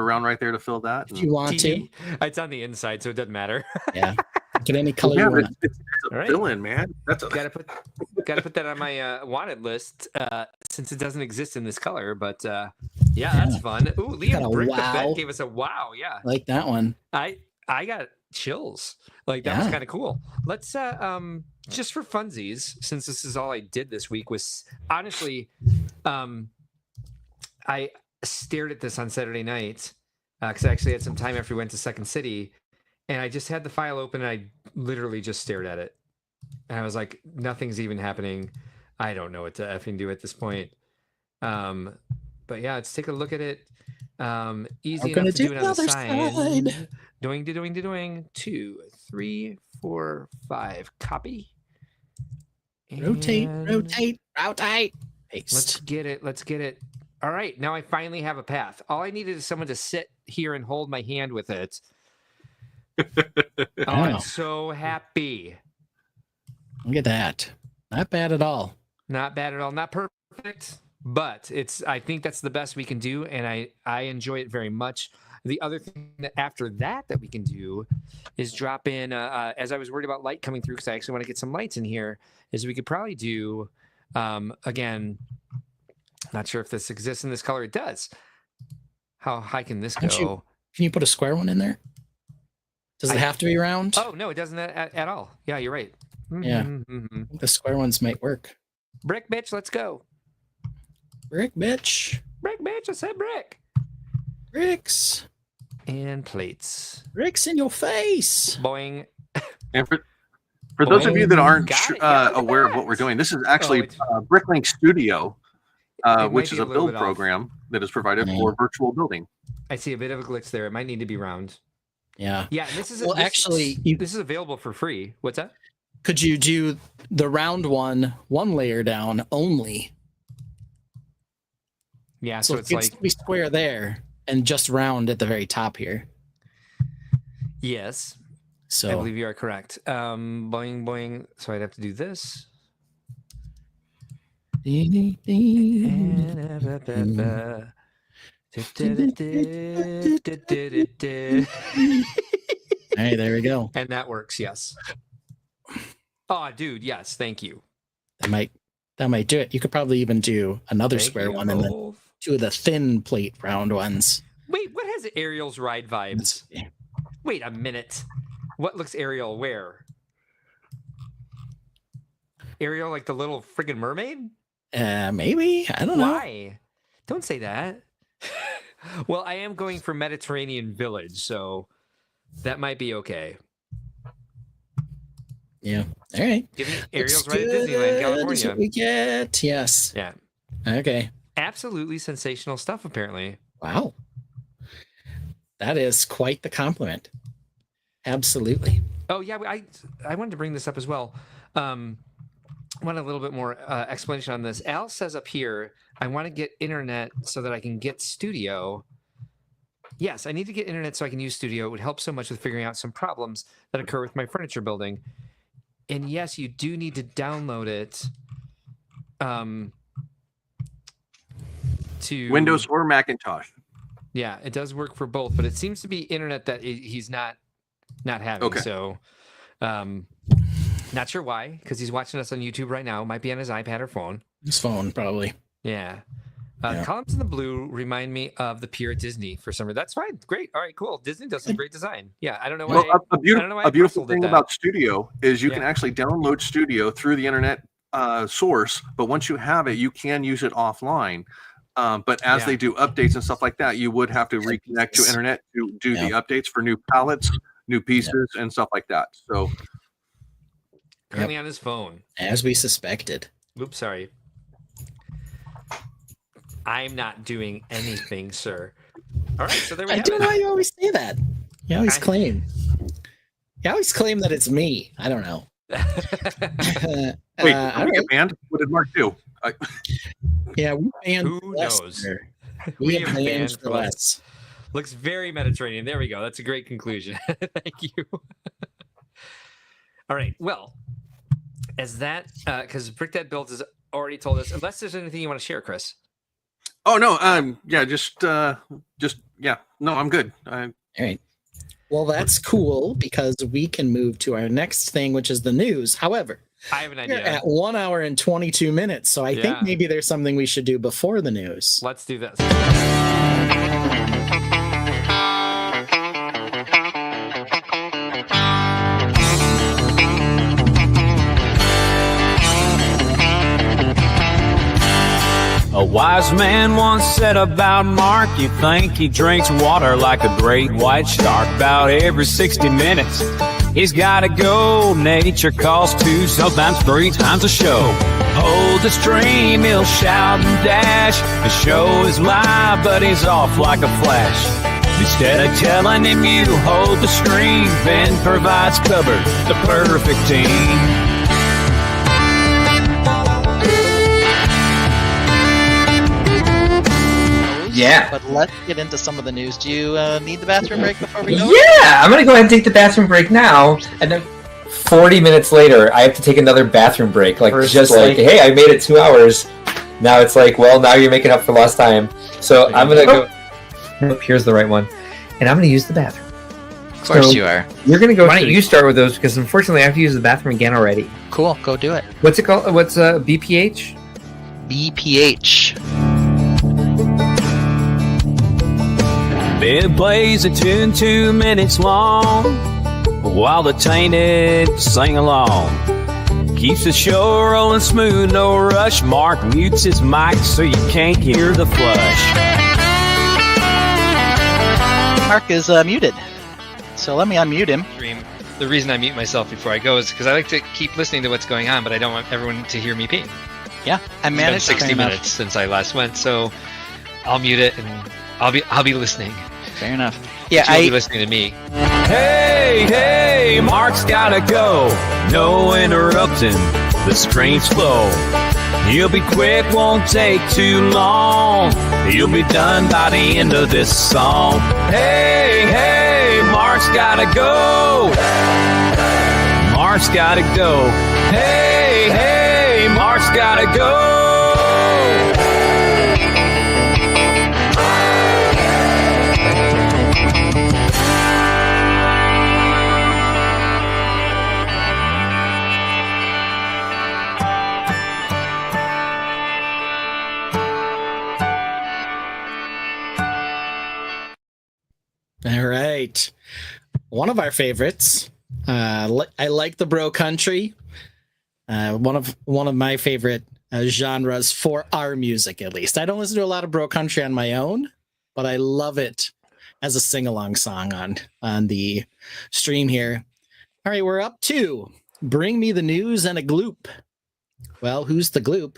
round right there to fill that. If you want to. It's on the inside, so it doesn't matter. Yeah. Get any color Yeah, you but want. it's a All right. fill in, man. That's a gotta put that on my wanted list since it doesn't exist in this color. But yeah, that's fun. Ooh, Got a Liam Brick the wow. Vet gave us a wow. Yeah, Like that one. I got chills. Like that was Yeah. kind of cool. Let's just for funsies, since this is all I did this week, was honestly I stared at this on Saturday night because I actually had some time after we went to Second City, and I just had the file open and I literally just stared at it, and I was like, nothing's even happening. I don't know what to effing do at this point. But yeah, let's take a look at it. Easy We're gonna enough to do do it on the the other side. side. Doing. 2, 3, 4, 5. Copy. Rotate, And rotate. Let's Paste. get it. All right, now I finally have a path. All I needed is someone to sit here and hold my hand with it. Oh, I'm Wow. so happy. Look at that. Not bad at all. Not bad at all. Not perfect, but I think that's the best we can do, and I enjoy it very much. The other thing that after that we can do is drop in, as I was worried about light coming through, because I actually want to get some lights in here, is we could probably do, again, not sure if this exists in this color. It does. How high can this Don't you- go? Can you put a square one in there? Does it have to be round? Oh, no, it doesn't at all. Yeah, you're right. Yeah. Mhm. The square ones might work. Brick, bitch, let's go. Brick, bitch. Brick, bitch, I said brick. Bricks. And plates. Bricks in your face. Boing. And for those of you that aren't Got it. Yeah, look at aware of that. what we're doing, this is actually it's- Bricklink Studio, might which be is a a little build bit off. program that is provided Mhm. for virtual building. I see a bit of a glitch there. It might need to be round. Yeah. Yeah, and this is Well, actually, you- this is available for free. What's that? Could you do the round one layer down only? Yeah, So, so it's it's like be square there and just round at the very top here. yes, I So believe you are correct. Boing boing. So I'd have to do this. Hey, there we go. And that works, yes. Oh, dude, yes, thank you. That might do it. You could probably even do another Thank square you, one and then Rolf. 2 of the thin plate round ones. Wait, what has Ariel's ride vibes? Wait a minute. What looks Ariel where? Ariel like the little friggin' mermaid? Maybe. I don't know. Why? Don't say that. Well, I am going for Mediterranean Village, so that might be okay. Yeah. All right. Give me Ariel's Looks right at good. Disneyland, Is California. what we get. Yes. Yeah. Okay. Absolutely sensational stuff, apparently. Wow. That is quite the compliment. Absolutely. Oh, yeah, I wanted to bring this up as well. Want a little bit more explanation on this. Al says up here, I want to get internet so that I can get Studio. Yes, I need to get internet so I can use Studio. It would help so much with figuring out some problems that occur with my furniture building. And yes, you do need to download it to Windows or Macintosh. Yeah, it does work for both, but it seems to be internet that he's not having. Okay. So, not sure why, because he's watching us on YouTube right now. Might be on his iPad or phone. His phone, probably. Yeah. Yeah. Columns in the blue remind me of the pier at Disney for some reason. That's fine. Great. All right, cool. Disney does some great design. Yeah, I don't know why. Well, I don't know why a beautiful Brussels did thing that. about Studio is you can Yeah. actually download Studio through the internet source, but once you have it, you can use it offline. But as Yeah. they do updates and stuff like that, you would have to reconnect to internet to do the updates for new palettes, new pieces, and stuff like that. So Currently on his phone. As we suspected. Oops, sorry. I'm not doing anything, sir. All right, so there we I have don't know why it. you always say that. You always I- claim. You always claim that it's me. I don't know. wait, all did we right. get banned? What did Mark do? Yeah, we banned Who less knows? there. We We have have banned banned for less. Looks very Mediterranean. There we go. That's a great conclusion. Thank you. All right. Well, as that, because Brick That Build has already told us, unless there's anything you want to share, Chris. Oh no, yeah, just yeah, no, I'm good. All right. Well, that's cool because we can move to our next thing, which is the news. However, I have an we're idea. at 1 hour and 22 minutes. So I Yeah. think maybe there's something we should do before the news. Let's do this. A wise man once said about Mark, you think he drinks water like a great white shark. About every 60 minutes, he's gotta go. Nature calls 2, sometimes 3 times a show. Hold the stream, he'll shout and dash. The show is live, but he's off like a flash. Instead of telling him you hold the stream, Ben provides cover, the perfect team. Yeah. But let's get into some of the news. Do you need the bathroom break before we go? Yeah, I'm gonna go ahead and take the bathroom break now, and then 40 minutes later, I have to take another bathroom break. Like, First, just like- like, hey, I made it 2 hours. Now it's like, well, now you're making up for lost time. So I'm gonna go. Nope, here's the right one, and I'm gonna use the bathroom. Of course So- you are. You're gonna go. Why don't you start with those? Because unfortunately, I have to use the bathroom again already. Cool, go do it. What's it called? What's BPH? BPH. It plays a tune 2 minutes long while the Tainted sing along. Keeps the show rolling smooth, no rush. Mark mutes his mic so you can't hear the flush. Mark is muted. So let me unmute him. The reason I mute myself before I go is because I like to keep listening to what's going on, but I don't want everyone to hear me pee. Yeah, I It's been managed 60 fair enough. minutes since I last went, so I'll mute it and I'll be listening. Fair enough. Yeah, But you'll be listening to me. Hey, hey, Mark's gotta go. No interrupting the strange flow. He'll be quick, won't take too long. He'll be done by the end of this song. Hey, hey, Mark's gotta go. Mark's gotta go. Hey, hey, Mark's gotta go. one of our favorites. I like the bro country. One of my favorite genres for our music, at least. I don't listen to a lot of bro country on my own, but I love it as a sing-along song on the stream here. All right, we're up to Bring Me the News and a Gloop. Well, who's the Gloop?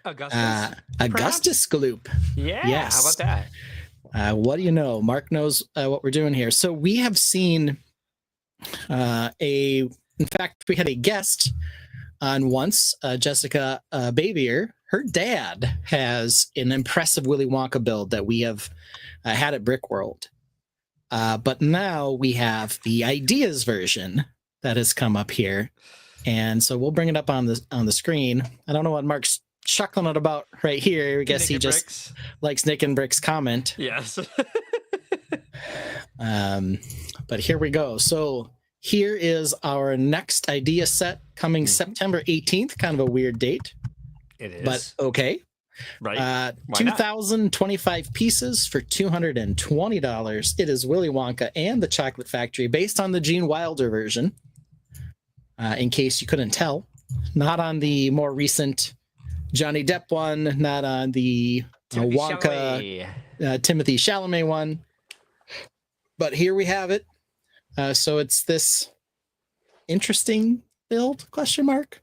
Augustus. Augustus Gloop. Yeah. Yes. How about that? What do you know? Mark knows what we're doing here. So we have seen in fact, we had a guest on once, Jessica Babier. Her dad has an impressive Willy Wonka build that we have had at Brickworld. But now we have the ideas version that has come up here. And so we'll bring it up on the screen. I don't know what Mark's chuckling it about right here. I guess Nick he and just Bricks. likes Nick and Brick's comment. Yes. But here we go. So here is our next idea set coming September 18th. Kind of a weird date, It is. but okay. Right. Why not? 2,025 pieces for $220. It is Willy Wonka and the Chocolate Factory, based on the Gene Wilder version. In case you couldn't tell, not on the more recent Johnny Depp one, not on the Timothy Wonka Chalamet. Timothy Chalamet one, but here we have it. So it's this interesting build, question mark.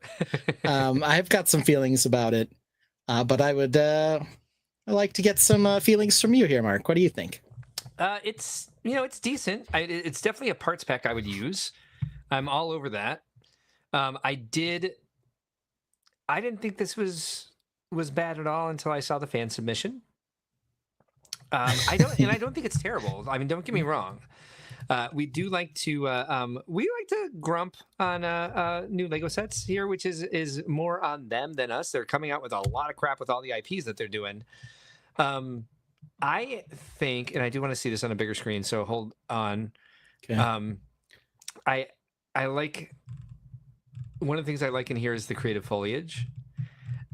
I've got some feelings about it, but I'd like to get some feelings from you here, Mark. What do you think? It's it's decent. It's definitely a parts pack I would use. I'm all over that. I didn't think this was bad at all until I saw the fan submission. I don't think it's terrible. I mean, don't get me wrong. We do like to grump on new Lego sets here, which is more on them than us. They're coming out with a lot of crap with all the IPs that they're doing. I think, and I do want to see this on a bigger screen, so hold on. Okay. I like, one of the things I like in here is the creative foliage.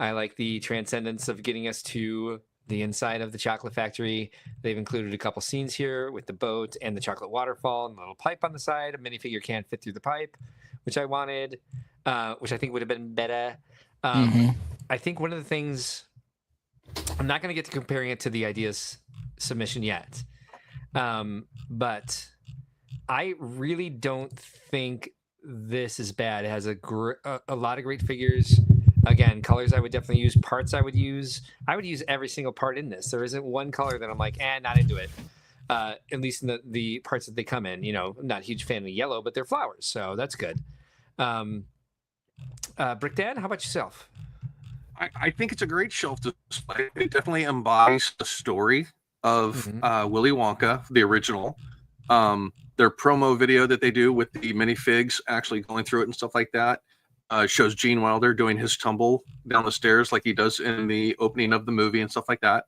I like the transcendence of getting us to the inside of the chocolate factory. They've included a couple scenes here with the boat and the chocolate waterfall and the little pipe on the side. A minifigure can't fit through the pipe, which I wanted, which I think would have been better. I think one of the things, I'm not going to get to comparing it to the ideas submission yet, but I really don't think this is bad. It has a lot of great figures. Again, colors I would definitely use. Parts I would use. I would use every single part in this. There isn't one color that I'm like, not into it. At least in the parts that they come in. I'm not a huge fan of yellow, but they're flowers, so that's good. Brick Dad, how about yourself? I think it's a great shelf display. It definitely embodies the story of Willy Wonka, the original. Their promo video that they do with the minifigs actually going through it and stuff like that shows Gene Wilder doing his tumble down the stairs like he does in the opening of the movie and stuff like that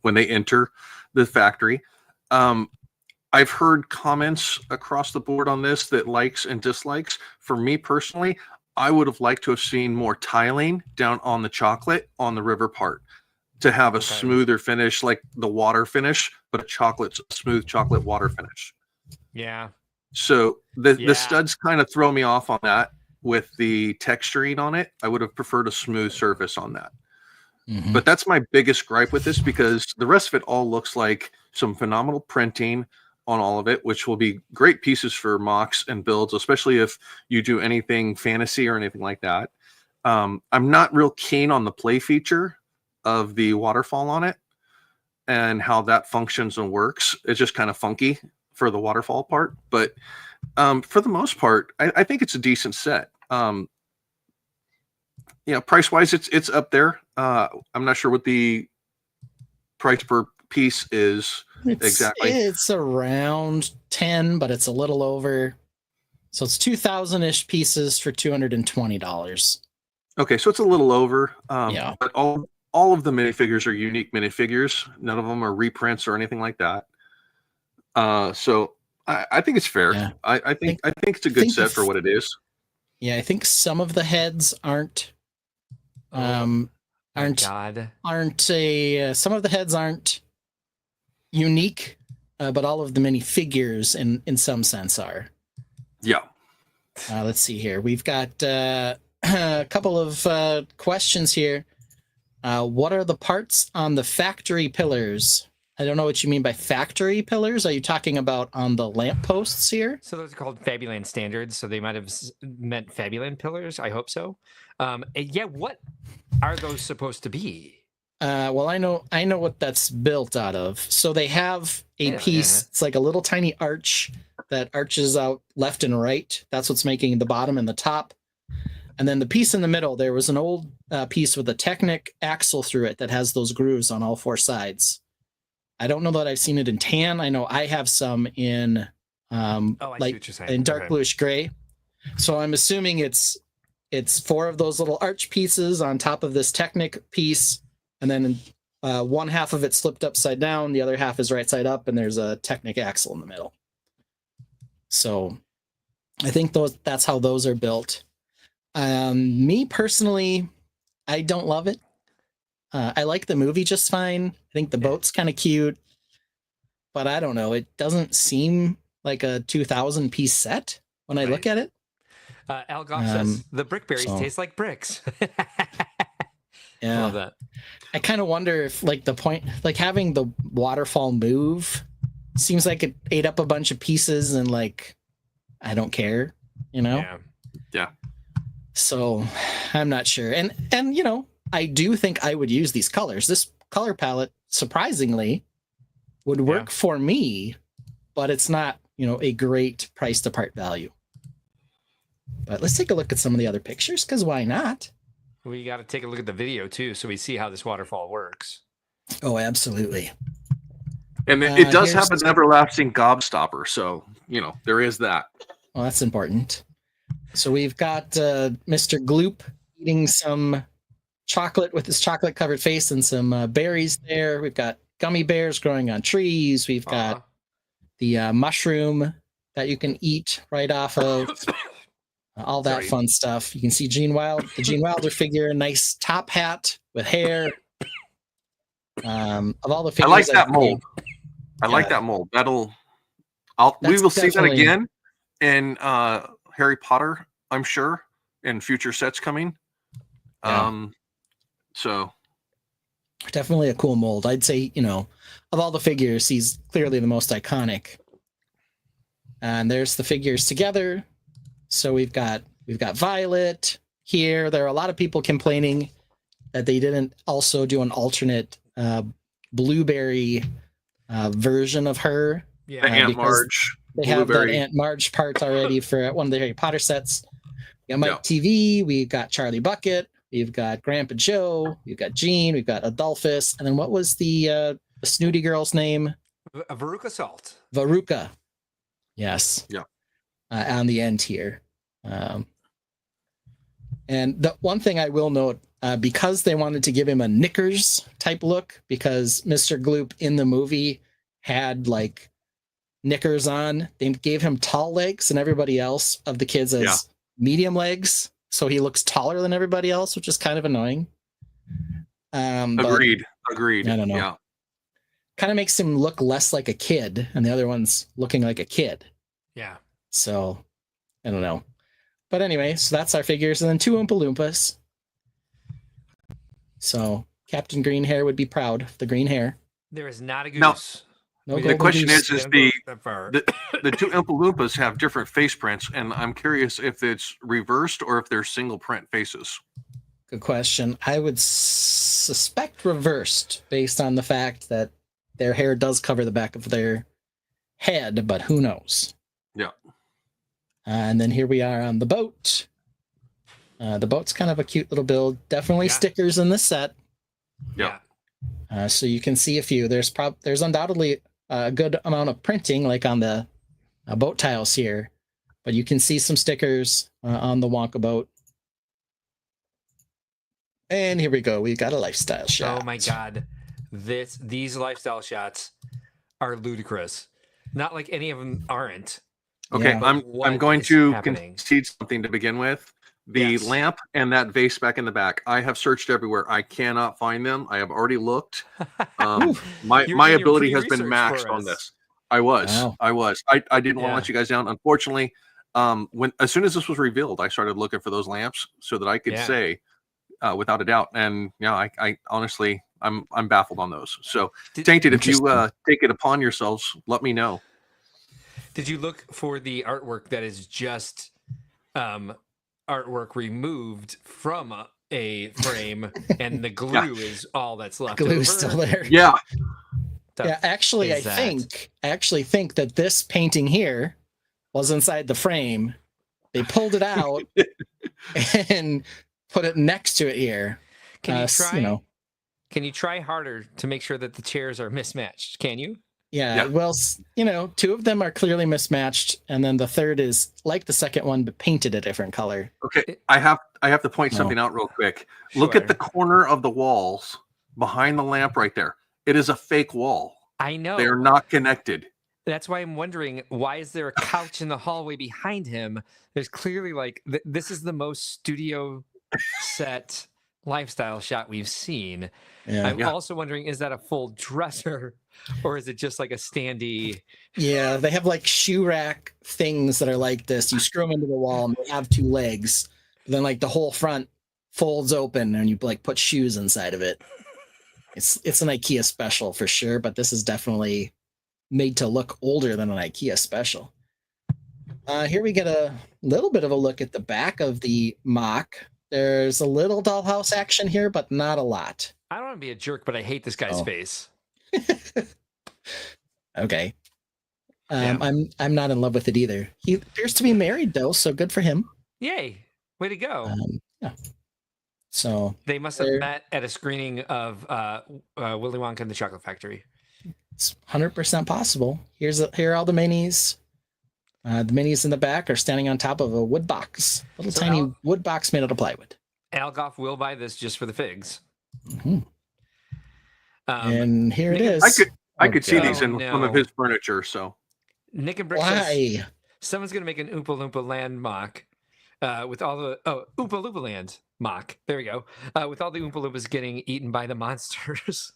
when they enter the factory. I've heard comments across the board on this that likes and dislikes. For me personally, I would have liked to have seen more tiling down on the chocolate on the river part to have a smoother finish, like the water finish, but a smooth chocolate water finish. Yeah. So the studs kind of throw me off on that with the texturing on it. I would have preferred a smooth surface on that. But that's my biggest gripe with this, because the rest of it all looks like some phenomenal printing on all of it, which will be great pieces for MOCs and builds, especially if you do anything fantasy or anything like that. I'm not real keen on the play feature of the waterfall on it and how that functions and works. It's just kind of funky for the waterfall part, but for the most part, I think it's a decent set. Price wise, it's up there. I'm not sure what the price per piece is exactly. It's around 10, but it's a little over. So it's 2,000-ish pieces for $220. Okay, so it's a little over. Yeah. But all of the minifigures are unique minifigures. None of them are reprints or anything like that. So I think it's fair. Yeah. I think it's a good set for what it is. Yeah, I think some of the heads aren't some of the heads aren't unique but all of the minifigures in some sense are. Yeah. Let's see here. We've got a couple of questions here. What are the parts on the factory pillars? I don't know what you mean by factory pillars. Are you talking about on the lampposts here? So those are called Fabuland standards. So they might have meant Fabuland pillars. I hope so. Yeah, what are those supposed to be? Well, I know what that's built out of. So they have a piece. It's like a little tiny arch that arches out left and right. That's what's making the bottom and the top. And then the piece in the middle, there was an old piece with a Technic axle through it that has those grooves on all four sides. I don't know that I've seen it in tan. I know I have some in in dark bluish gray. So I'm assuming it's four of those little arch pieces on top of this Technic piece, and then one half of it slipped upside down, the other half is right side up, and there's a Technic axle in the middle. So I think that's how those are built. Me personally, I don't love it. I like the movie just fine. I think the boat's kind of cute, but I don't know. It doesn't seem like a 2,000 piece set when I look at it. Al Goff says the brickberries taste like bricks. Yeah, love that. I kind of wonder if like the point, like having the waterfall move, seems like it ate up a bunch of pieces, and like I don't care, you know. Yeah. So I'm not sure, and you know, I do think I would use these colors. This color palette, surprisingly, would work for me, but it's not, you know, a great price to part value. But let's take a look at some of the other pictures, because why not? We got to take a look at the video too, so we see how this waterfall works. Oh, absolutely. And it does have an everlasting gobstopper, so you know there is that. Well, that's important. So we've got Mr. Gloop eating some chocolate with his chocolate covered face and some berries there. We've got gummy bears growing on trees. We've got the mushroom that you can eat right off of. All that fun stuff. You can see the Gene Wilder figure, a nice top hat with hair. Of all the figures, I like that mold. I like that mold. We will see that again in Harry Potter, I'm sure, in future sets coming. So definitely a cool mold. I'd say, you know, of all the figures, he's clearly the most iconic. And there's the figures together. So we've got Violet here. There are a lot of people complaining that they didn't also do an alternate blueberry version the version Aunt Marge. They have that Aunt Marge part already for one of the Harry Potter sets. We got Mike TV. We've got Charlie Bucket. We've got Grandpa Joe. We've got Gene. We've got Adolphus. And then what was the snooty girl's name? Veruca Salt. Veruca. Yes. Yeah. On the end here. And the one thing I will note, because they wanted to give him a Knickers type look, because Mr. Gloop in the movie had like knickers on, they gave him tall legs and everybody else of the kids as medium legs. So he looks taller than everybody else, which is kind of annoying. Agreed. I don't know. Yeah. Kind of makes him look less like a kid, and the other one's looking like a kid. Yeah. So I don't know. But anyway, so that's our figures, and then 2 Oompa Loompas. So Captain Green Hair would be proud of the green hair. There is not a goose. No, the question is the 2 Oompa Loompas have different face prints, and I'm curious if it's reversed or if they're single print faces. Good question. I would suspect reversed based on the fact that their hair does cover the back of their head, but who knows? Yeah. And then here we are on the boat. The boat's kind of a cute little build. Definitely stickers in the set. Yeah. So you can see a few. There's undoubtedly a good amount of printing, like on the boat tiles here, but you can see some stickers on the Wonka boat. And here we go. We got a lifestyle shot. Oh my god, these lifestyle shots are ludicrous. Not like any of them aren't. Okay, I'm going to concede something to begin with. The lamp and that vase back in the back. I have searched everywhere. I cannot find them. I have already looked. My ability has been maxed on this. I was. Wow. I didn't want to Yeah. let you guys down. Unfortunately, as soon as this was revealed, I started looking for those lamps so that I could Yeah. say without a doubt. And yeah, I honestly, I'm baffled on those. So Tainted, if you take it upon yourselves, let me know. Did you look for the artwork that is just artwork removed from a frame, and the glue is all that's left? Glue's over? still there. Yeah. Yeah, actually, I is that? think that this painting here was inside the frame. They pulled it out and put it next to it here. Can you try? You know, Can you try harder to make sure that the chairs are mismatched? Can you? yeah. Well, you know, 2 of them are clearly mismatched, and then the third is like the second one, but painted a different color. Okay, I have to point something out real quick. Look Sure. at the corner of the walls behind the lamp right there. It is a fake wall. I know. They are not connected. That's why I'm wondering, why is there a couch in the hallway behind him? There's clearly like this is the most studio set lifestyle shot we've seen. Yeah. I'm also wondering, is that a full dresser or is it just like a standee? Yeah, they have like shoe rack things that are like this. You screw them into the wall and they have 2 legs. Then like the whole front folds open and you like put shoes inside of it. It's an IKEA special for sure, but this is definitely made to look older than an IKEA special. Here we get a little bit of a look at the back of the mock. There's a little dollhouse action here, but not a lot. I don't want to be a jerk, but I hate this guy's face. Okay. Yeah. I'm not in love with it either. He appears to be married though, so good for him. Yay. Way to go. Yeah. So They must have met at a screening of Willy Wonka and the Chocolate Factory. it's 100% possible. Here are all the minis. The minis in the back are standing on top of a wood box, little tiny wood box made out of plywood. Algoff will buy this just for the figs. Mm-hmm. And here it is. I could see these in some of his furniture. So Nick and Brick Why? says someone's gonna make an Oompa Loompa Land mock with all the Oompa Loompa Land mock. There we go. With all the Oompa Loompas getting eaten by the monsters.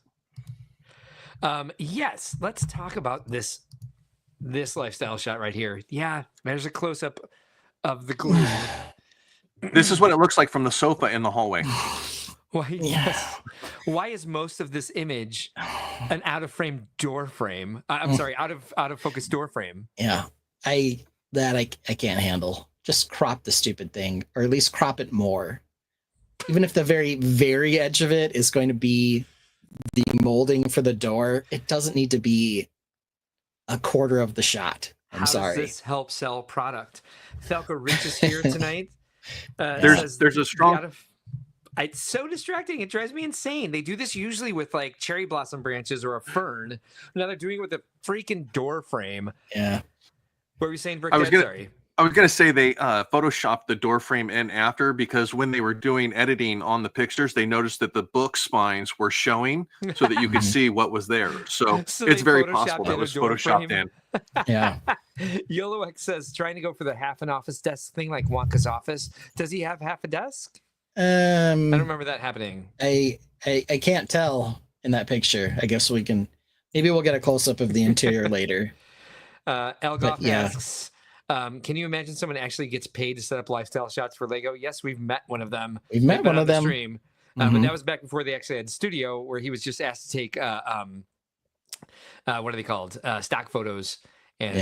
Yes, let's talk about this lifestyle shot right here. Yeah, there's a close up of the glue. this is what it looks like from the sofa in the hallway. Why is most of this image an out of frame door frame? I'm sorry, out of focus door frame. Yeah, I can't handle. Just crop the stupid thing, or at least crop it more. Even if the very, very edge of it is going to be the molding for the door, it doesn't need to be a quarter of the shot. I'm sorry. How does this help sell product? Falco Rich is here tonight. There's a strong. It's so distracting. It drives me insane. They do this usually with like cherry blossom branches or a fern. Now they're doing it with a freaking door frame. Yeah. What were you saying, Brick? I was gonna say they photoshopped the door frame in after, because when they were doing editing on the pictures, they noticed that the book spines were showing so that you could see what was there. So it's very possible that was photoshopped in. Yeah. YOLO X says trying to go for the half an office desk thing like Wonka's office. Does he have half a desk? I don't remember that happening. I can't tell in that picture. I guess maybe we'll get a close up of the interior later. Elgoff asks, can you imagine someone actually gets paid to set up lifestyle shots for Lego? Yes, we've met one of them. We've met one of them. Stream. But that was back before they actually had studio, where he was just asked to take what are they called? Stock photos and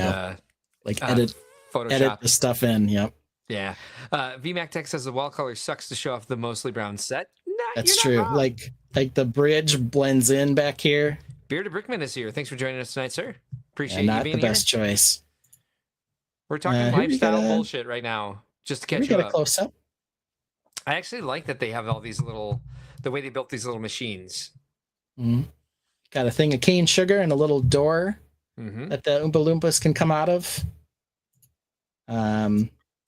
edit Photoshop the stuff in. Yep. Yeah. VMAC Tech says the wall color sucks to show off the mostly brown set. That's true. Wrong. Like the bridge blends in back here. Bearded Brickman is here. Thanks for joining us tonight, sir. Appreciate you not being the best here. choice. We're talking lifestyle bullshit right now, just to catch you get up. A close up. I actually like that they have all these the way they built these little machines. Mm-hmm. Got a thing of cane sugar and a little door that the Oompa Loompas can come out of.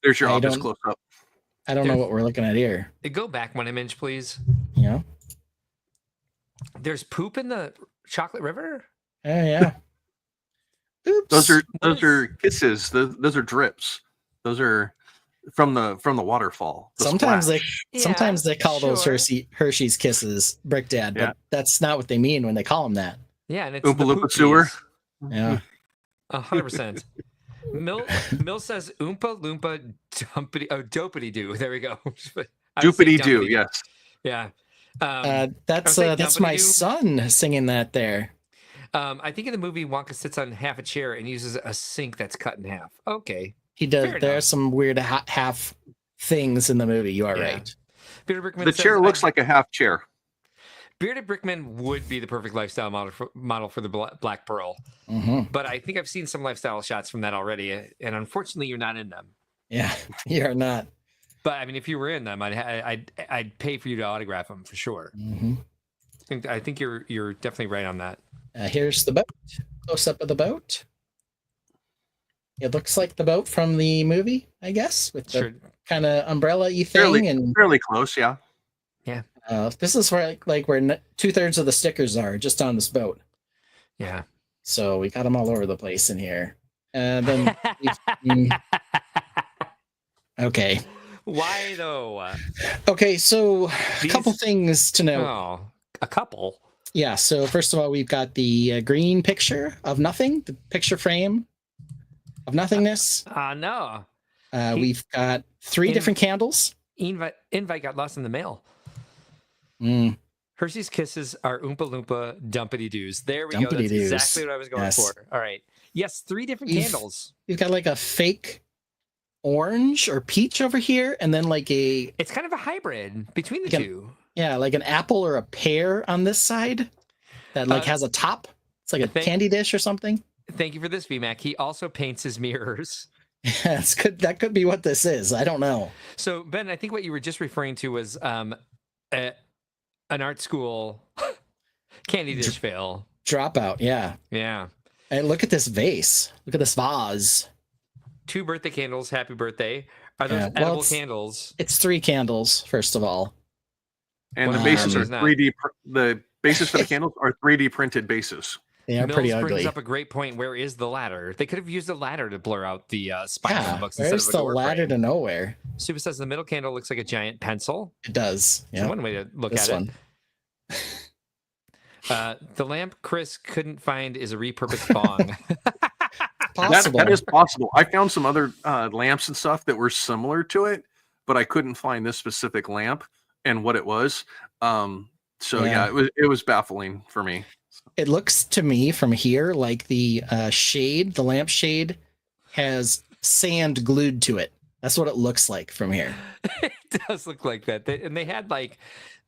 There's your office close up. I don't know what we're looking at here. Go back one image, please. Yeah. There's poop in the chocolate river. Oh yeah. Those Oops. are kisses. Those are drips. Those are from the waterfall. Sometimes they call those Hershey's Kisses, Brick Dad, but that's not what they mean when they call them that. Yeah, and it's Oompa the Loompa poop sewer. keys. Yeah. 100%. Mill says Oompa Loompa Dopity Doo. There we go. Doopity doo, yes. Yeah. That's I would say that's my Dumpity-Doo. son singing that there. I think in the movie Wonka sits on half a chair and uses a sink that's cut in half. Okay. He does. Fair There are enough. some weird half things in the movie. You are Yeah. right. Bearded Brickman The says, chair looks like a half chair. Bearded Brickman would be the perfect lifestyle model for the Black Pearl. Hmm. But I think I've seen some lifestyle shots from that already, and unfortunately, you're not in them. Yeah, you are not. But I mean, if you were in them, I'd pay for you to autograph them for sure. Hmm. I think you're definitely right on that. Here's the boat. Close up of the boat. It looks like the boat from the movie, I guess, with the Sure. kind of umbrella-y thing. And Fairly close, yeah. this is where where 2/3 of the stickers are, just on this boat. Yeah. So we got them all over the place in here. And then, okay. Why though? Okay, so a These- couple things to note. Oh, a couple. Yeah, so first of all, we've got the green picture of nothing, the picture frame of nothingness. No. We've got 3 in- different candles. Invite got lost in the mail. Mm, Hershey's Kisses are Oompa Loompa Dumpity Doos. There we go. That's Dumpity-doos. exactly what I was going Yes. for. All right. Yes, 3 different We've- candles. we've got like a fake orange or peach over here, and then like It's kind of a hybrid between the Again, two. like an apple or a pear on this side that like has a top. It's like a candy dish or something. Thank you for this, VMAC. He also paints his mirrors. That's good. That could be what this is. I don't know. So, Ben, I think what you were just referring to was an art school candy dish fail. Dropout. Yeah. Yeah. And look at this vase. Look at this vase. 2 birthday candles. Happy birthday. Are those Yeah, well, edible it's- candles? It's 3 candles, first of all. And One the of bases them are is not. 3D. The bases for the candles are 3D printed bases. They are Mills pretty brings ugly. up a great point. Where is the ladder? They could have used a ladder to blur out the spine of the Yeah. books instead Where's of a the door ladder frame. to nowhere? Super says the middle candle looks like a giant pencil. It does. That's Yeah. one way to look This at one. it. The lamp Chris couldn't find is a repurposed bong. Possible. That is possible. I found some other lamps and stuff that were similar to it, but I couldn't find this specific lamp and what it was. So Yeah. it was baffling for me. It looks to me from here like the shade, the lamp shade, has sand glued to it. That's what it looks like from here. It does look like that. And they had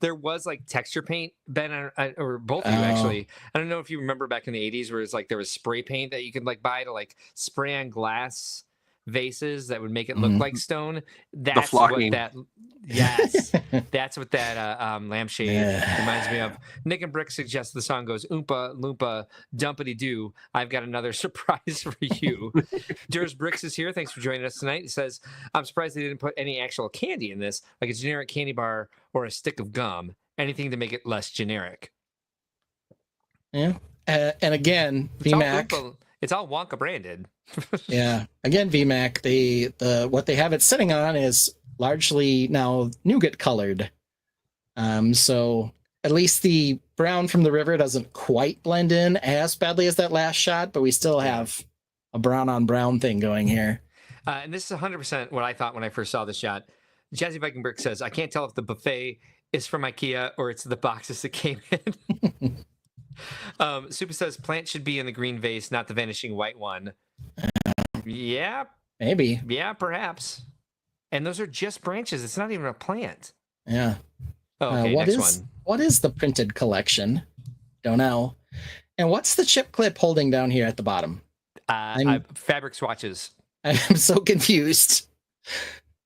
there was texture paint, Ben, or both of you Oh. actually. I don't know if you remember back in the 80s where it's there was spray paint that you could buy to spray on glass vases that would make it look Mhm. like stone. That's what flocking. that, yes, that's what that lampshade Yeah. reminds me of. Nick and Brick suggests the song goes Oompa Loompa Dumpity Doo. I've got another surprise for you. Durs Bricks is here. Thanks for joining us tonight. He says, I'm surprised they didn't put any actual candy in this, like a generic candy bar or a stick of gum, anything to make it less generic. Yeah. And again, VMAC. It's all Wonka branded. Yeah. Again, VMAC. What they have it sitting on is largely now nougat colored. So at least the brown from the river doesn't quite blend in as badly as that last shot, but we still have a brown on brown thing going here. And this is 100% what I thought when I first saw the shot. Jazzy Viking Brick says, I can't tell if the buffet is from IKEA or it's the boxes that came in. Super says, plant should be in the green vase, not the vanishing white one. Yeah, Maybe. yeah, perhaps. And those are just branches. It's not even a plant. Yeah. Oh, okay, What next is one. what is the printed collection? Don't know. And what's the chip clip holding down here at the bottom? Fabric swatches. I'm so confused.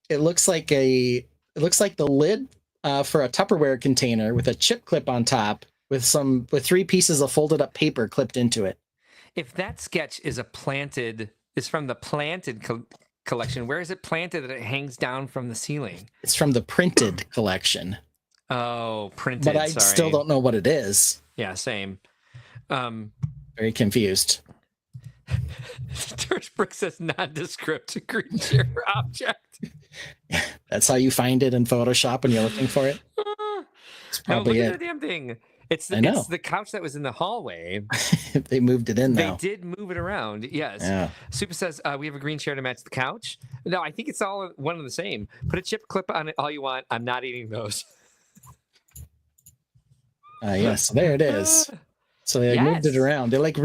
It looks like the lid for a Tupperware container with a chip clip on top with 3 pieces of folded up paper clipped into it. If that sketch is from the planted collection, where is it planted that it hangs down from the ceiling? It's from the printed collection, Oh, printed. but I sorry. still don't know what it is. Yeah, same. Very confused. George Brick says nondescript green chair object. That's how you find it in Photoshop when you're looking for it. It's No, probably look at it. the damn thing. It's I know. it's the couch that was in the hallway. They moved it in They now. did move it around. Yes. Yeah. Super says we have a green chair to match the couch. No, I think it's all one and the same. Put a chip clip on it all you want. I'm not eating those. Yes, there it is. So they moved it Yes. around. They like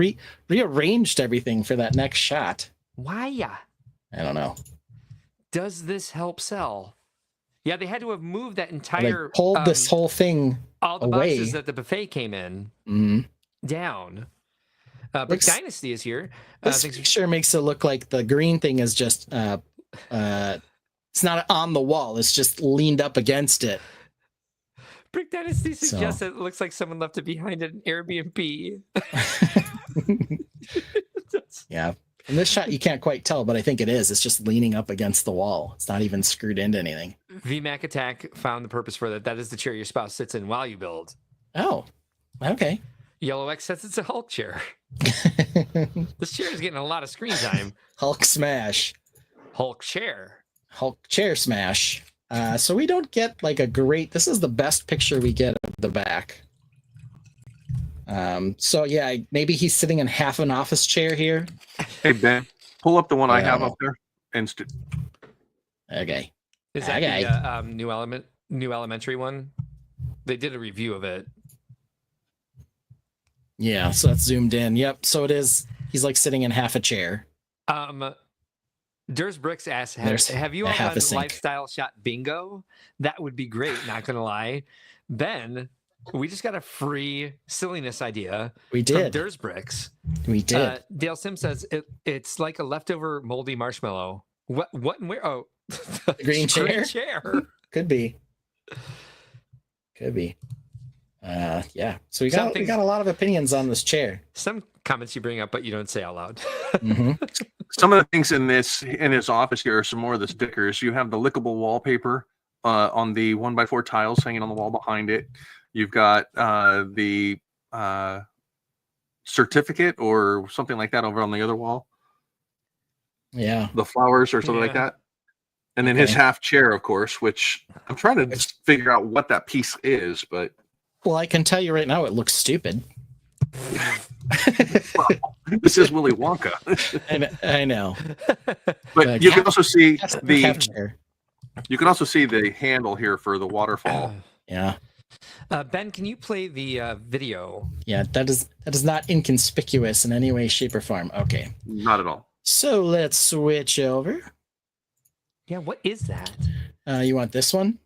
rearranged everything for that next shot. Why? I don't know. Does this help sell? Yeah, they had to have moved that They entire pulled this whole thing all the away. boxes that the buffet came in down. But Looks- Dynasty is here. This Thanks for- picture makes it look like the green thing is just it's not on the wall. It's just leaned up against it. Brick Dynasty suggests So- that it looks like someone left it behind at an Airbnb. Yeah. In this shot, you can't quite tell, but I think it is. It's just leaning up against the wall. It's not even screwed into anything. VMAC Attack found the purpose for that. That is the chair your spouse sits in while you build. Oh, okay. Yellow X says it's a Hulk chair. This chair is getting a lot of screen time. Hulk smash. Hulk chair. Hulk chair smash. So we don't get like a great. This is the best picture we get of the back. So yeah, maybe he's sitting in half an office chair here. Hey Ben, pull up the one I Yeah. have up there. Okay. Is that Okay. the new elementary one? They did a review of it. Yeah, so that's zoomed in. Yep. So it is. He's like sitting in half a chair. Durs Bricks asks, There's have you a all half done a sink. lifestyle shot bingo? That would be great, not gonna lie. Ben, we just got a free silliness idea We from did. Durs Bricks. We did. Dale Sim says it's like a leftover moldy marshmallow. What and where? Oh, The green chair? chair. Could be. Could be. Yeah. So we Some got things- a lot of opinions on this chair. Some comments you bring up, but you don't say out loud. hmm Some of the things in his office here are some more of the stickers. You have the lickable wallpaper on the 1x4 tiles hanging on the wall behind it. You've got the certificate or something like that over on the other wall. Yeah. The flowers or something like Yeah. that. And then his Okay. half chair, of course, which I'm trying to just figure out what that piece is, but Well, I can tell you right now, it looks stupid. this is Willy Wonka. I know. But you can also see That's the half chair. you can also see the handle here for the waterfall. Yeah. Ben, can you play the video? Yeah. That is not inconspicuous in any way, shape, or form. Okay. Not at all. So let's switch over. Yeah, what is that? You want this one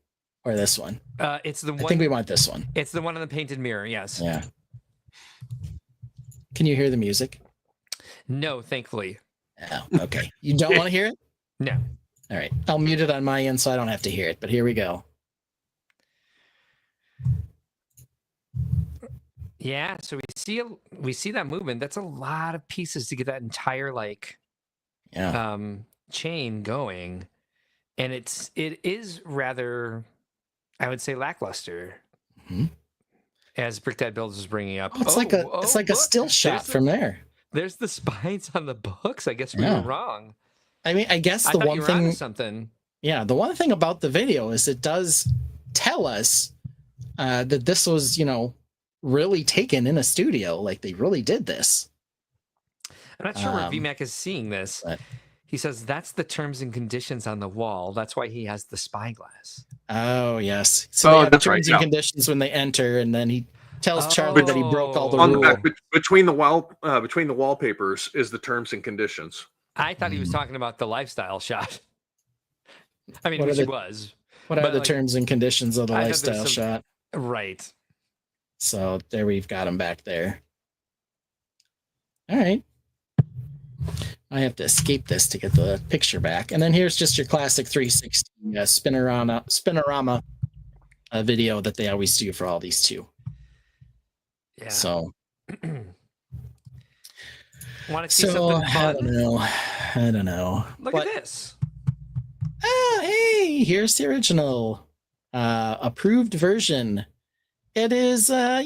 or this one? It's the one. I think we want this one. It's the one on the painted mirror. Yes. Yeah. Can you hear the music? No, thankfully. Oh, okay. You don't want to hear it? No. All right. I'll mute it on my end so I don't have to hear it, but here we go. Yeah. So we see that movement. That's a lot of pieces to get that entire Yeah. chain going, and it is rather, I would say, lackluster. Mhm. As Brick Dad Builds is bringing up. Oh, it's like a look, still shot there's the- from there. There's the spines on the books. I guess we Yeah. were wrong. I mean, I guess I the thought one you were onto thing, something. yeah, the one thing about the video is it does tell us that this was, really taken in a studio. Like they really did this. I'm not sure where Um, VMAC is seeing this. but- He says that's the terms and conditions on the wall. That's why he has the spyglass. Oh yes. So Oh, they have that's right, terms and conditions when they enter, and then he tells Charlie that he broke all the On the rules. back, between the wallpapers is the terms and conditions. I thought he was talking about the lifestyle shot. I mean, What which are he the- was. What are but, the like, terms and conditions of the I thought there's lifestyle some- shot? Right. So there we've got him back there. All right. I have to escape this to get the picture back. And then here's just your classic 360 spinorama video that they always do for all these two. Yeah. So, Want to see something I fun? don't know. Look But- at this. Hey, here's the original approved version. It is, a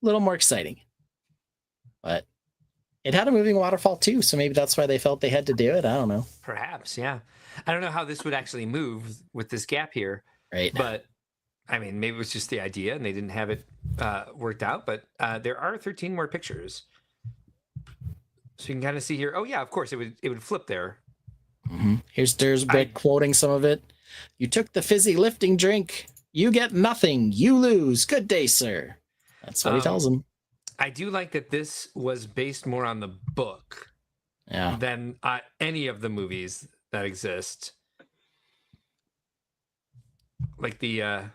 little more exciting. But it had a moving waterfall too, so maybe that's why they felt they had to do it. I don't know. Perhaps, yeah. I don't know how this would actually move with this gap here, Right. but I mean, maybe it was just the idea and they didn't have it worked out, but there are 13 more pictures. So you can kind of see here. Oh yeah, of course it would flip there. Mm-hmm. Here's Dursbeck quoting some of it. You took the fizzy lifting drink. You get nothing. You lose. Good day, sir. That's what he tells him. I do like that this was based more on the book than any of the movies that exist. Like the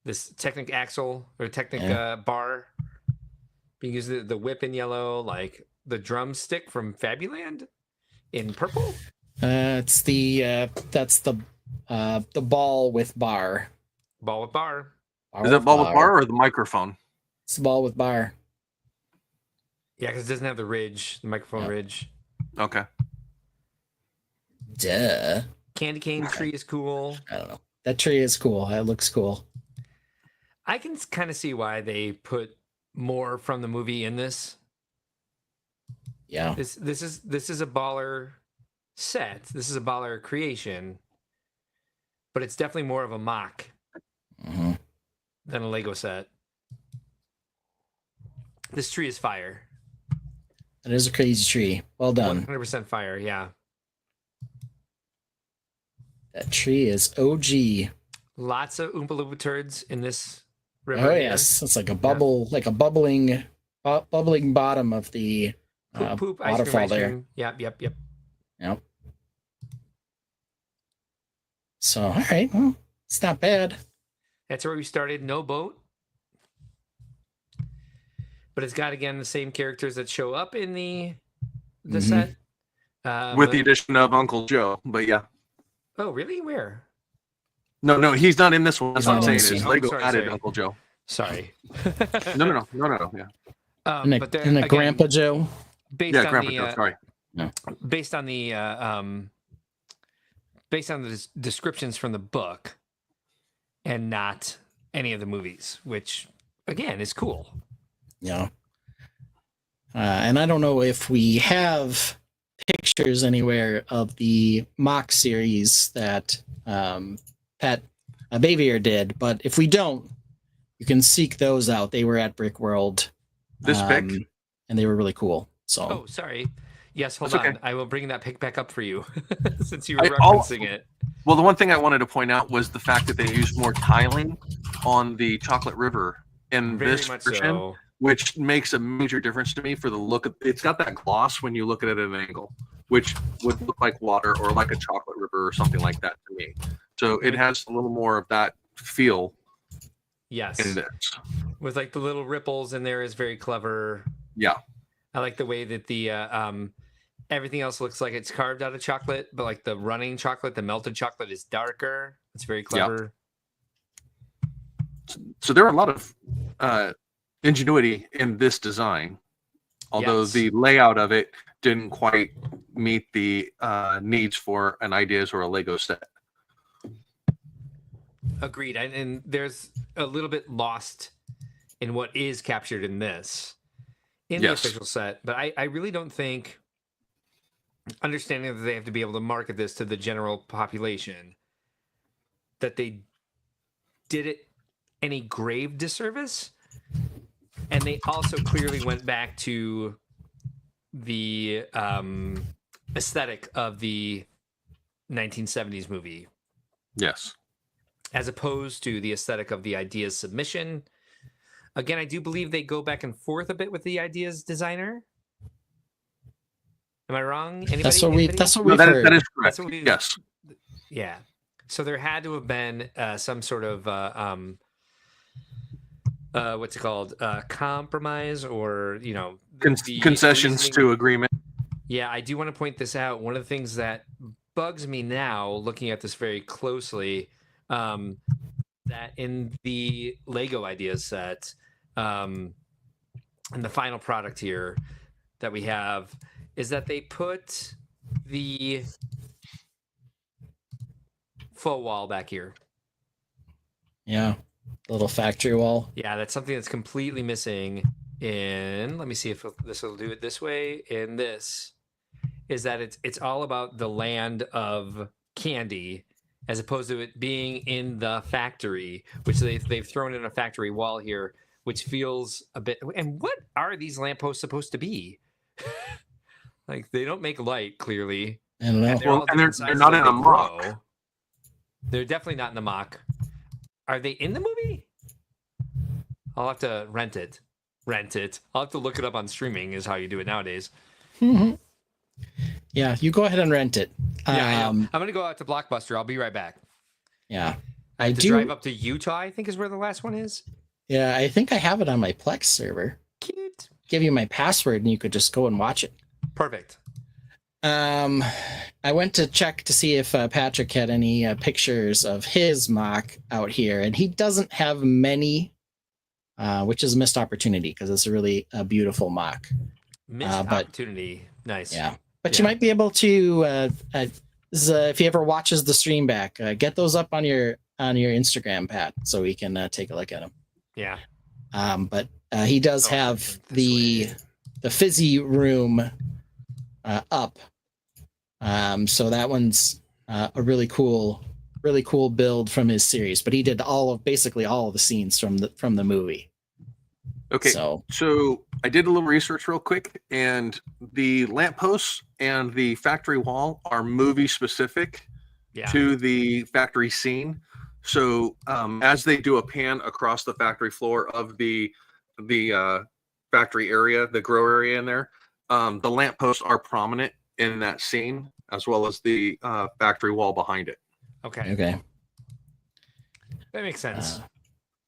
this Technic axle or Technic bar being used, the whip in yellow, like the drumstick from Fabuland in purple. It's the that's the ball with bar. Ball with bar. Is that ball with bar or the microphone? It's the ball with bar. Yeah, because it doesn't have the ridge, the microphone ridge. Okay. Duh. Candy cane tree is cool. I don't know. That tree is cool. That looks cool. I can kind of see why they put more from the movie in this. Yeah. This is a baller set. This is a baller creation, but it's definitely more of a mock than a Lego set. This tree is fire. It is a crazy tree. Well done. 100% fire. Yeah. That tree is OG. Lots of Oompa Loompa turds in this river. Oh yes, it's like a bubble, like a bubbling bottom of the Poop, waterfall ice cream. there. Yep. So all right, well, it's not bad. That's where we started. No boat. But it's got, again, the same characters that show up in the set. With the addition of Uncle Joe, but yeah. Oh, really? Where? No, he's not in this one. That's what I'm saying. Is Lego sorry. added Uncle Joe. Sorry. No. Yeah. And a again, Grandpa Joe. Based Yeah, on Grandpa the, Joe. Sorry. Based on the descriptions from the book, and not any of the movies, which again is cool. Yeah. And I don't know if we have pictures anywhere of the mock series that Pat Bavier did, but if we don't, you can seek those out. They were at Brickworld. This pic? And they were really cool. So. Oh, sorry. Yes, hold That's on. okay. I will bring that pic back up for you since you were referencing it. Well, the one thing I wanted to point out was the fact that they used more tiling on the Chocolate River in Very this much version, so. which makes a major difference to me for the look of it's got that gloss when you look at it at an angle, which would look like water or like a chocolate river or something like that to me. So it has a little more of that feel. Yes. In this. With like the little ripples in there is very clever. Yeah. I like the way that the everything else looks like it's carved out of chocolate, but like the running chocolate, the melted chocolate is darker. It's very clever. So there are a lot of ingenuity in this design, although the layout of it didn't quite meet the needs for an Ideas or a Lego set. Agreed. And there's a little bit lost in what is captured in this, in the official set. But I really don't think, understanding that they have to be able to market this to the general population, that they did it any grave disservice. And they also clearly went back to the aesthetic of the 1970s movie. Yes. As opposed to the aesthetic of the Ideas submission. Again, I do believe they go back and forth a bit with the Ideas designer. Am I wrong? Anybody? That's what we've heard. That is correct. Yes. Yeah. So there had to have been some sort of what's it called? Compromise or, concessions to agreement. Yeah, I do want to point this out. One of the things that bugs me now, looking at this very closely, that in the Lego Ideas set, and the final product here that we have, is that they put the faux wall back here. Yeah, little factory wall. Yeah, that's something that's completely missing in, let me see if this will do it this way, in this, is that it's all about the land of candy as opposed to it being in the factory, which they've thrown in a factory wall here, which feels a bit. And what are these lampposts supposed to be? Like, they don't make light, clearly. I don't know. And they're Well, all and they're different sizes not as in they a mock. grow. They're definitely not in the mock. Are they in the movie? I'll have to rent it. I'll have to look it up on streaming, is how you do it nowadays. Yeah, you go ahead and rent it. Yeah, I'm going to go out to Blockbuster. I'll be right back. Yeah. I have to drive up to Utah, I think is where the last one is. Yeah, I think I have it on my Plex server. Cute. Give you my password and you could just go and watch it. Perfect. I went to check to see if Patrick had any pictures of his mock out here, and he doesn't have many, which is a missed opportunity because it's a really beautiful mock. Missed opportunity. Nice. Yeah. But you might be able to, if he ever watches the stream back, get those up on your Instagram, Pat, so we can take a look at them. Yeah. But he does have the fizzy room up. So that one's a really cool build from his series. But he did basically all of the scenes from the movie. Okay, so I did a little research real quick, and the lampposts and the factory wall are movie specific to the factory scene. So as they do a pan across the factory floor of the factory area, the grow area in there, the lampposts are prominent in that scene, as well as the factory wall behind it. Okay. That makes sense.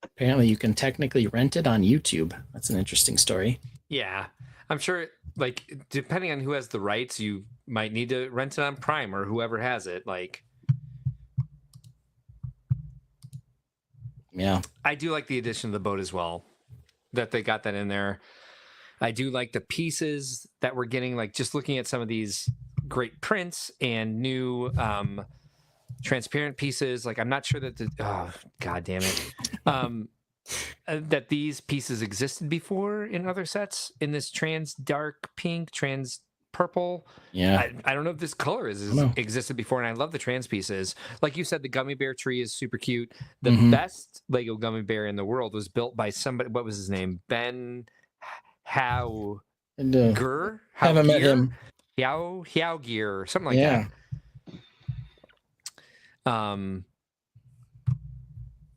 Apparently, you can technically rent it on YouTube. That's an interesting story. Yeah. I'm sure, like, depending on who has the rights, you might need to rent it on Prime or whoever has it. Like, yeah. I do like the addition of the boat as well, that they got that in there. I do like the pieces that we're getting, like, just looking at some of these great prints and new transparent pieces. Like, I'm not sure that god damn it, that these pieces existed before in other sets in this trans dark pink, trans purple. Yeah. I don't know if this color existed before, and I love the trans pieces. Like you said, the gummy bear tree is super cute. The best Lego gummy bear in the world was built by somebody. What was his name? Ben How Gur? Haven't met him. Hiao Gear or something like that.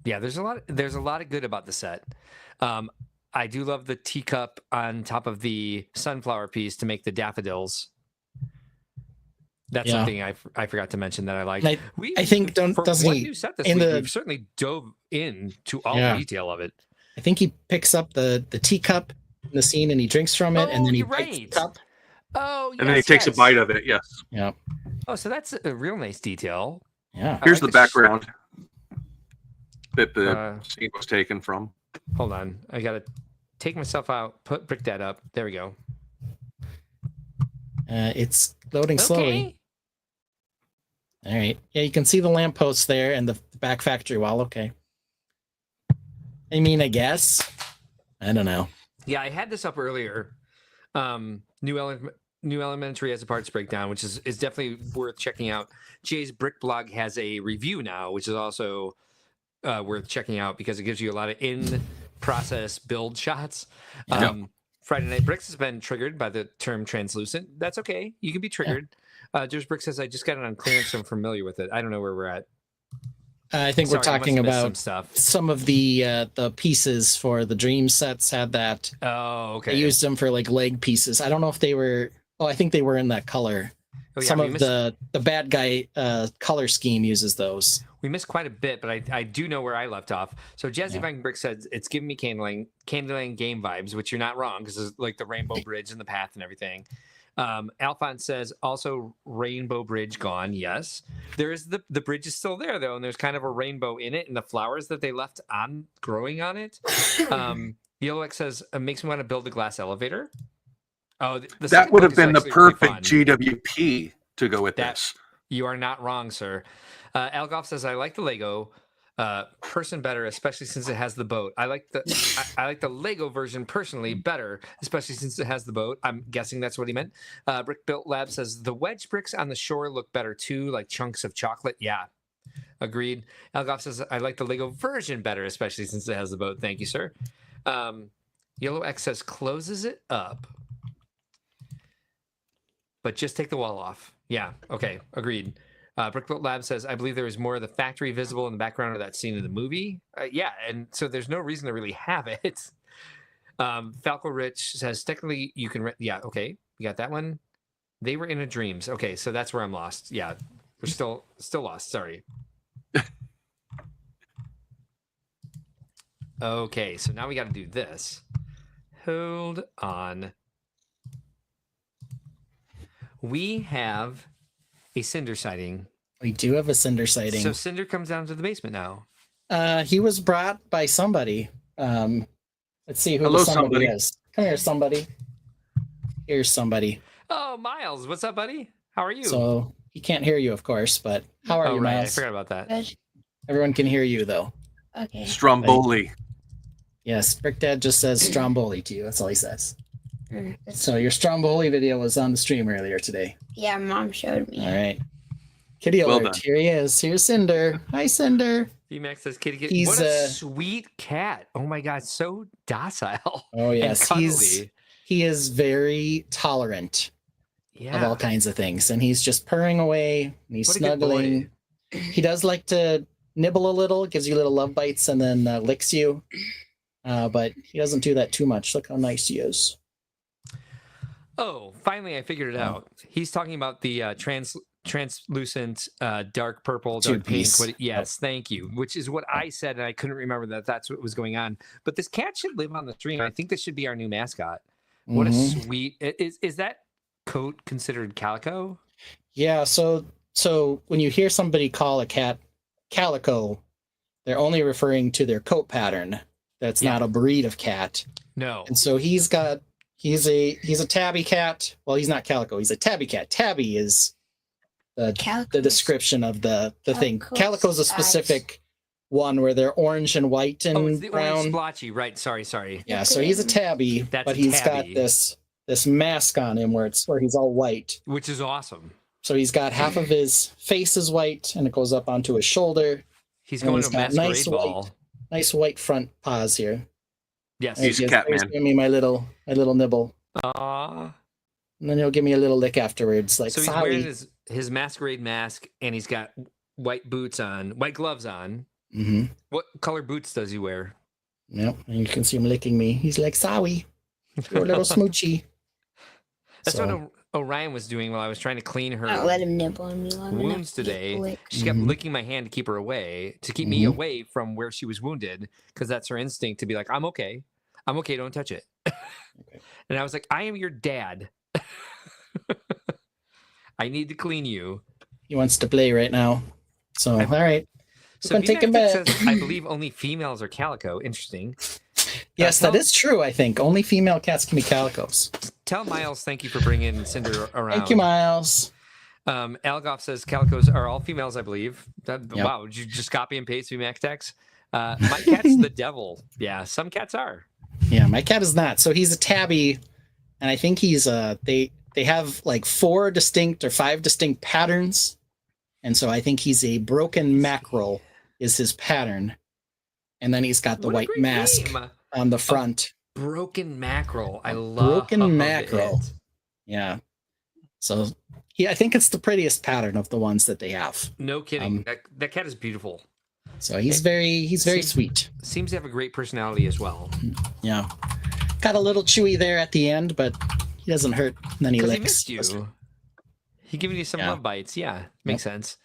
Yeah, there's a lot of good about the set. I do love the teacup on top of the sunflower piece to make the daffodils. That's something I forgot to mention that I like. I think doesn't he? New set this week, we've certainly dove into all the detail of it. I think he picks up the teacup in the scene and he drinks from it, and then he takes the cup. Oh, yes, and then he takes a bite of it. Yes. Yeah. Oh, so that's a real nice detail. Yeah. Here's the background that the scene was taken from. Hold on, I gotta take myself out. Brick that up. There we go. It's loading slowly. All right. Yeah, you can see the lampposts there and the back factory wall. Okay. I mean, I guess. I don't know. Yeah, I had this up earlier. New Elementary has a parts breakdown, which is definitely worth checking out. Jay's Brick Blog has a review now, which is also worth checking out because it gives you a lot of in-process build shots. Friday Night Bricks has been triggered by the term translucent. That's okay. You can be triggered. George Brick says, I just got it on clearance, so I'm familiar with it. I don't know where we're at. I think we're talking about some of the pieces for the Dream sets had that. Oh, okay. They used them for like leg pieces. I don't know if they were. Oh, I think they were in that color. Oh, yeah, some of the bad guy color scheme uses those. We missed quite a bit, but I do know where I left off. So Jazzy Viking Brick says it's giving me Candyland game vibes, which you're not wrong because it's like the Rainbow Bridge and the path and everything. Alphonse says also Rainbow Bridge gone. Yes, there is the bridge is still there though, and there's kind of a rainbow in it, and the flowers that they left on growing on it. Yolox says it makes me want to build a glass elevator. Oh, that would have been the perfect GWP to go with this. You are not wrong, sir. Algoff says I like the Lego person better, especially since it has the boat. I like the Lego version personally better, especially since it has the boat. I'm guessing that's what he meant. Brick Built Lab says the wedge bricks on the shore look better too, like chunks of chocolate. Yeah, Agreed. Elgoff says, I like the Lego version better, especially since it has the boat. Thank you, sir. Yellow X says, closes it up, but just take the wall off. Yeah, okay, agreed. Brickworld Lab says, I believe there is more of the factory visible in the background of that scene in the movie. Yeah, and so there's no reason to really have it. Falco Rich says, technically you can... Yeah, okay, you got that one. They were in a dreams. Okay, so that's where I'm lost. Yeah, we're still lost. Sorry. Okay, so now we got to do this. Hold on. We have a Cinder sighting. We do have a Cinder sighting. So Cinder comes down to the basement now. He was brought by somebody. Let's see who Hello, the somebody somebody. is. Come here, somebody. Here's somebody. Oh, Miles, what's up, buddy? How are you? So he can't hear you, of course, but how are you, right, I Miles? forgot about that. Good. Everyone can hear you, though. Okay. Stromboli. Yes, Brick Dad just says Stromboli to you. That's all he says. That's- So your Stromboli video was on the stream earlier today. Yeah, Mom showed me. All right. Kitty Well alert. done. Here he is. Here's Cinder. Hi, Cinder. VMAX says, kitty, kitty. He's, What a sweet cat. Oh my God, so docile. Oh, yes. And He is very tolerant yeah. of all kinds of things. And he's just purring away. And he's What a good boy. snuggling. He does like to nibble a little, gives you little love bites, and then licks you. But he doesn't do that too much. Look how nice he is. Oh, finally, I figured it out. He's talking about the translucent dark purple, dark pink. Two-piece. Yes, thank you. Which is what I said, and I couldn't remember that that's what was going on. But this cat should live on the stream. I think this should be our new mascot. What a Mhm. sweet... Is that coat considered calico? Yeah, so when you hear somebody call a cat calico, they're only referring to their coat pattern. That's Yeah. not a breed of cat. No. And so he's a tabby cat. Well, he's not calico. He's a tabby cat. Tabby is the description of the thing. Calico's Calico's a specific one where they're orange and white and Oh, it's the brown. orange splotchy. Right, sorry. Yeah, so he's a tabby, That's but a he's tabby. got this mask on him where he's all white. Which is awesome. So he's got half of his face is white and it goes up onto his shoulder. He's And going he's to a got masquerade nice ball. Nice white front paws here. Yes. He's a Yes, cat there's man. Give me my little nibble, Aww. and then he'll give me a little lick afterwards. Like So he's sorry. wearing his masquerade mask, and he's got white gloves on. Mm-hmm. What color boots does he wear? Yep, and you can see him licking me. He's like, sorry, you're a little smoochy. That's So- what Orion was doing while I was trying to clean her Don't let him nibble on me long enough wounds to get today. licked. She kept Mhm. licking my hand to keep her away, to keep me Mhm. away from where she was wounded, because that's her instinct to be like, I'm okay, don't touch it. And I was like, I am your dad. I need to clean you. He wants to play right now. So all right, So can take him VMAX back. says, I believe only females are calico. Interesting. yes, tell- that is true. I think only female cats can be calicos. Tell Miles thank you for bringing Cinder around. Thank you, Miles. Algoff says calicos are all females, I believe. Yep. Wow, did you just copy and paste VMAX text? My cat's the devil. Yeah, some cats are. Yeah, my cat is not. So he's a tabby, and I think he's they have like 4 distinct or 5 distinct patterns, and so I think he's a broken mackerel is his pattern, and then he's got the What a white great mask name. on the front. Broken mackerel. I love Broken mackerel. it. Yeah. So I think it's the prettiest pattern of the ones that they have. No kidding. Um, That cat is beautiful. So he's very Seems- sweet. Seems to have a great personality as well. Yeah. Got a little chewy there at the end, but he doesn't hurt. And then he Because he licks. missed you. He giving you some Yeah. love bites. Yeah, makes sense.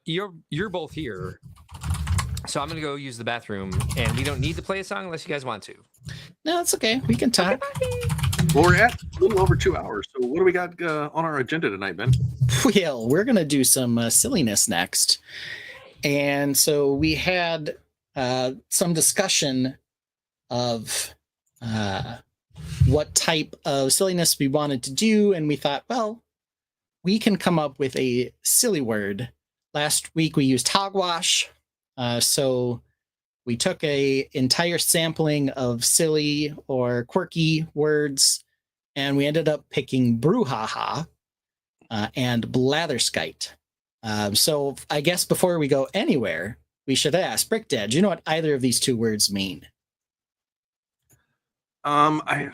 You're both here, so I'm gonna go use the bathroom, and we don't need to play a song unless you guys want to. No, it's okay. We can talk. Well, we're at a little over 2 hours. So what do we got on our agenda tonight, Ben? Well, we're gonna do some silliness next, and so we had some discussion of what type of silliness we wanted to do, and we thought, well, we can come up with a silly word. Last week we used hogwash, so we took a entire sampling of silly or quirky words, and we ended up picking brouhaha and blatherskite. So I guess before we go anywhere, we should ask Brick Dad, do you know what either of these two words mean? I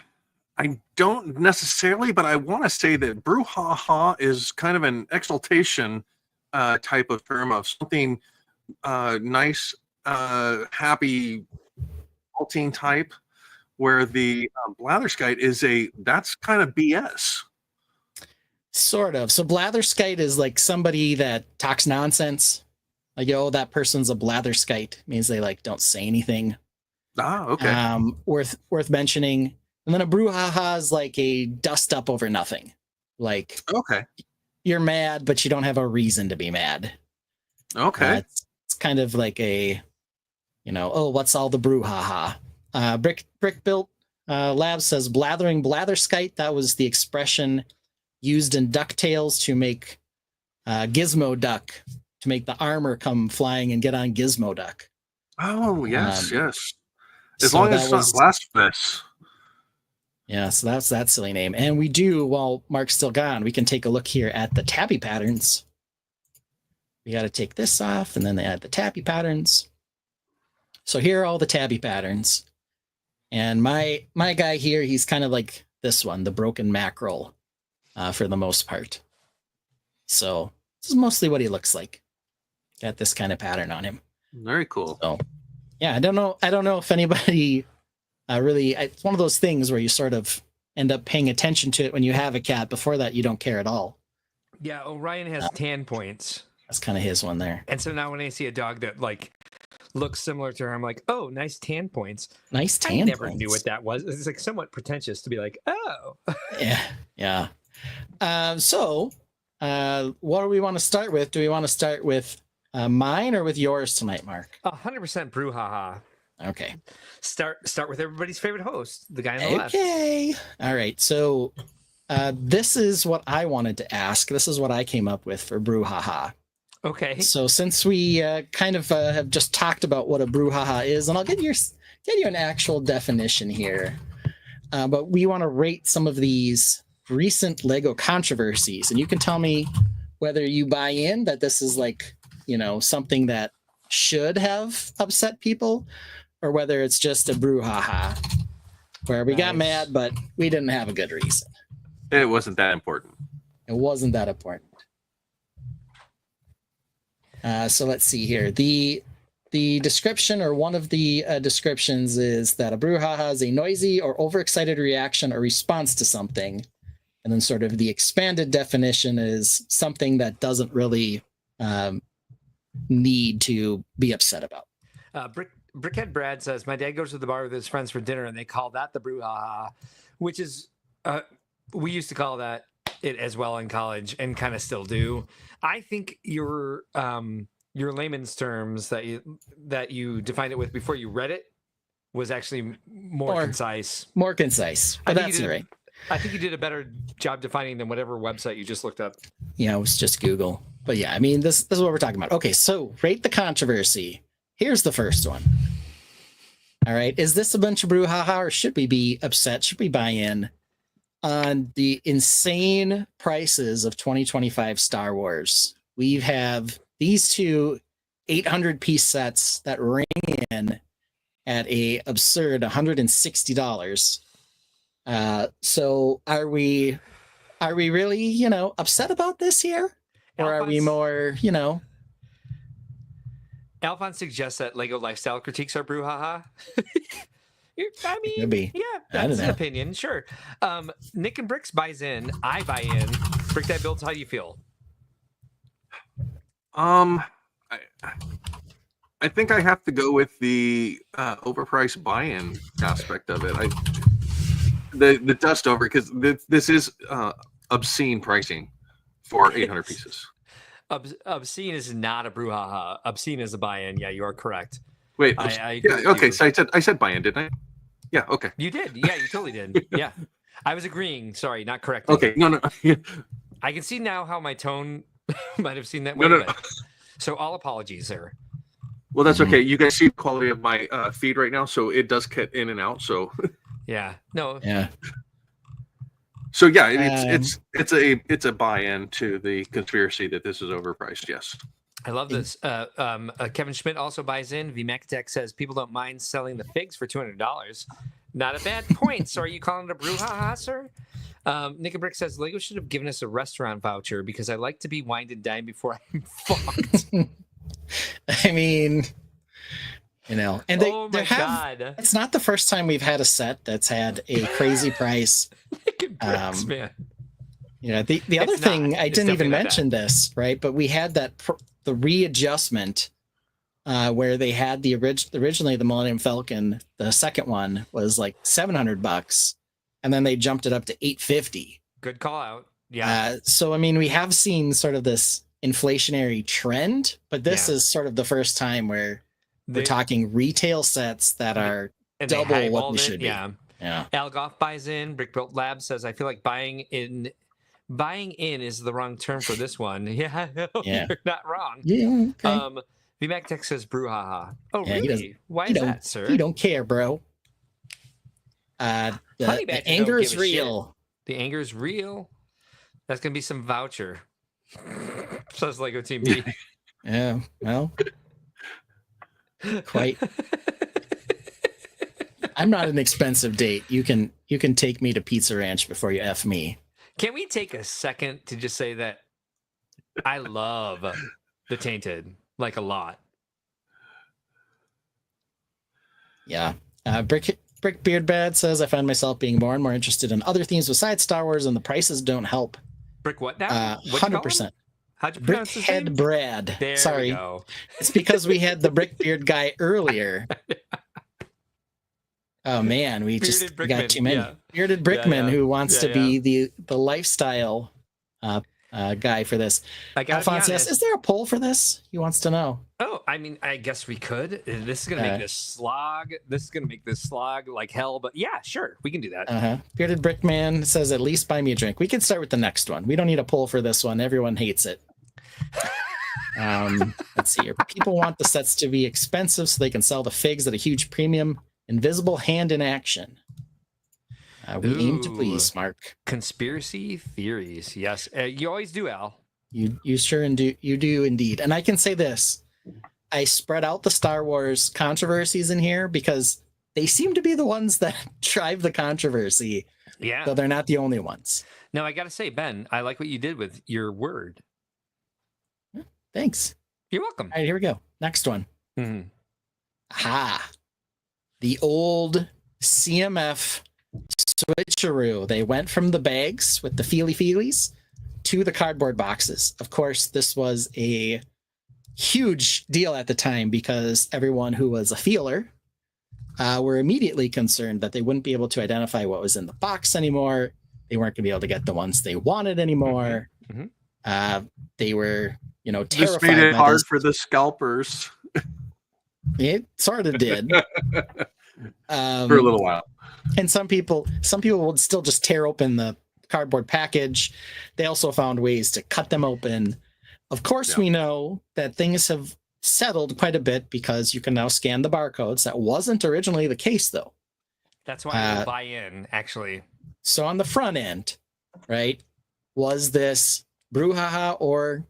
don't necessarily, but I want to say that brouhaha is kind of an exaltation type of term of something nice, happy, halting type, where the blatherskite is that's kind of BS. Sort of. So blatherskite is like somebody that talks nonsense. Like, oh, that person's a blatherskite. Means they like don't say anything. Ah, okay. Worth mentioning. And then a brouhaha is like a dust up over nothing. Like, Okay. you're mad, but you don't have a reason to be mad. Okay. It's kind of like a, oh, what's all the brouhaha? Brick Built Labs says blathering blatherskite. That was the expression used in DuckTales to make Gizmo Duck, to make the armor come flying and get on Gizmo Duck. Oh, yes, yes. As so long as that it's not was- blasphemous. Yeah, so that's that silly name. And we do, while Mark's still gone, we can take a look here at the tabby patterns. We got to take this off, and then they add the tabby patterns. So here are all the tabby patterns. And my guy here, he's kind of like this one, the broken mackerel, for the most part. So this is mostly what he looks like. Got this kind of pattern on him. Very cool. So yeah, I don't know if anybody really, it's one of those things where you sort of end up paying attention to it when you have a cat. Before that, you don't care at all. Yeah, Orion has 10 points. That's kind of his one there. And so now when I see a dog that like looks similar to her, I'm like, oh, nice tan points. Nice tan I never points. knew what that was. It's like somewhat pretentious to be like, oh. Yeah. So what do we want to start with? Do we want to start with mine or with yours tonight, Mark? 100% brouhaha. Okay. Start with everybody's favorite host, the guy on the left. Okay. All right. So this is what I wanted to ask. This is what I came up with for brouhaha. Okay. So since we kind of have just talked about what a brouhaha is, and I'll give you an actual definition here, but we want to rate some of these recent Lego controversies, and you can tell me whether you buy in that this is like, something that should have upset people, or whether it's just a brouhaha where we got mad, but we didn't have a good reason. It wasn't that important. It wasn't that important. So let's see here. The description, or one of the descriptions, is that a brouhaha is a noisy or overexcited reaction or response to something. And then sort of the expanded definition is something that doesn't really need to be upset about. Brickhead Brad says, my dad goes to the bar with his friends for dinner and they call that the brouhaha, which is, we used to call that it as well in college and kind of still do. I think your layman's terms that you defined it with before you read it was actually more concise. More concise. But that's right. I think you did a better job defining than whatever website you just looked up. Yeah, it was just Google. But yeah, I mean, this is what we're talking about. Okay, so rate the controversy. Here's the first one. All right, is this a bunch of brouhaha, or should we be upset? Should we buy in on the insane prices of 2025 Star Wars? We have these two 800-piece sets that ring in at a absurd $160. So are we really, upset about this here? Or are we more, Alphonse suggests that Lego lifestyle critiques are brouhaha. I mean, Could be. yeah, that's an opinion, sure. Nick and Bricks buys in. I buy in. Brick That Builds, how do you feel? I think I have to go with the overpriced buy-in aspect of it. The dust over, because this is obscene pricing for 800 pieces. Obscene is not a brouhaha. Obscene is a buy-in. Yeah, you are correct. Wait, I yeah, okay. So I said buy-in, didn't I? Yeah. Okay. You did. Yeah, you totally did. Yeah, I was agreeing. Sorry, not correcting. Okay. No. I can see now how my tone might have seen that No, way. no. So all apologies there. Well, that's okay. You guys see the quality of my feed right now, so it does cut in and out. So Yeah. No. Yeah. So yeah, it's a buy-in to the conspiracy that this is overpriced. Yes. I love this. Kevin Schmidt also buys in. VMacTech says people don't mind selling the figs for $200. Not a bad point. So are you calling it a brouhaha, sir? Nick Brick says Lego should have given us a restaurant voucher because I like to be wined and dined before I'm fucked. I mean, you know, and they have. God. It's not the first time we've had a set that's had a crazy price. Bricks, man. You know, the other thing I didn't even mention this, right? But we had the readjustment where they had originally the Millennium Falcon. The second one was like $700, and then they jumped it up to $850. Good call out. Yeah. So I mean, we have seen sort of this inflationary trend, but this is sort of the first time where we're talking retail sets that are double what they should be. Yeah. Al Goff buys in. Brickworld Lab says, I feel like buying in is the wrong term for this one. Yeah, you're not wrong. Yeah. Okay. VMacTech says brouhaha. Oh, Yeah, really? Why is that, sir? You don't care, bro. The anger is real. The anger is real. That's gonna be some voucher. Says Lego Team B. Yeah. Well. Quite. I'm not an expensive date. You can take me to Pizza Ranch before you F me. Can we take a second to just say that I love the Tainted like a lot? Yeah. Brick Beardbad says I find myself being more and more interested in other themes besides Star Wars, and the prices don't help. Brick what now? 100%. How'd you pronounce his name? Brickhead Brad. There Sorry. we go. It's because we had the Brickbeard guy earlier. Oh man, we got too many. Yeah. Bearded Brickman who wants to be the lifestyle guy for this. Alphonse asks, is there a poll for this? He wants to know. Oh, I mean, I guess we could. This is gonna make this slog. This is gonna make this slog like hell. But yeah, sure, we can do that. Bearded Brickman says, at least buy me a drink. We can start with the next one. We don't need a poll for this one. Everyone hates it. Let's see here. People want the sets to be expensive so they can sell the figs at a huge premium. Invisible hand in action. We aim to please, Mark. Conspiracy theories. Yes, you always do, Al. You sure do. You do indeed. And I can say this: I spread out the Star Wars controversies in here because they seem to be the ones that drive the controversy. Yeah. So they're not the only ones. No, I got to say, Ben, I like what you did with your word. Thanks. You're welcome. All right, here we go. Next one. Mm-hmm. Aha. The old CMF switcheroo. They went from the bags with the feelies to the cardboard boxes. Of course, this was a huge deal at the time because everyone who was a feeler were immediately concerned that they wouldn't be able to identify what was in the box anymore. They weren't going to be able to get the ones they wanted anymore. Mm-hmm. They were, terrified. This made it hard for the scalpers. It sort of did. For a little while. And some people would still just tear open the cardboard package. They also found ways to cut them open. Of course, we know that things have settled quite a bit because you can now scan the barcodes. That wasn't originally the case, though. That's why we'll buy in, actually. So on the front end, right, was this brouhaha or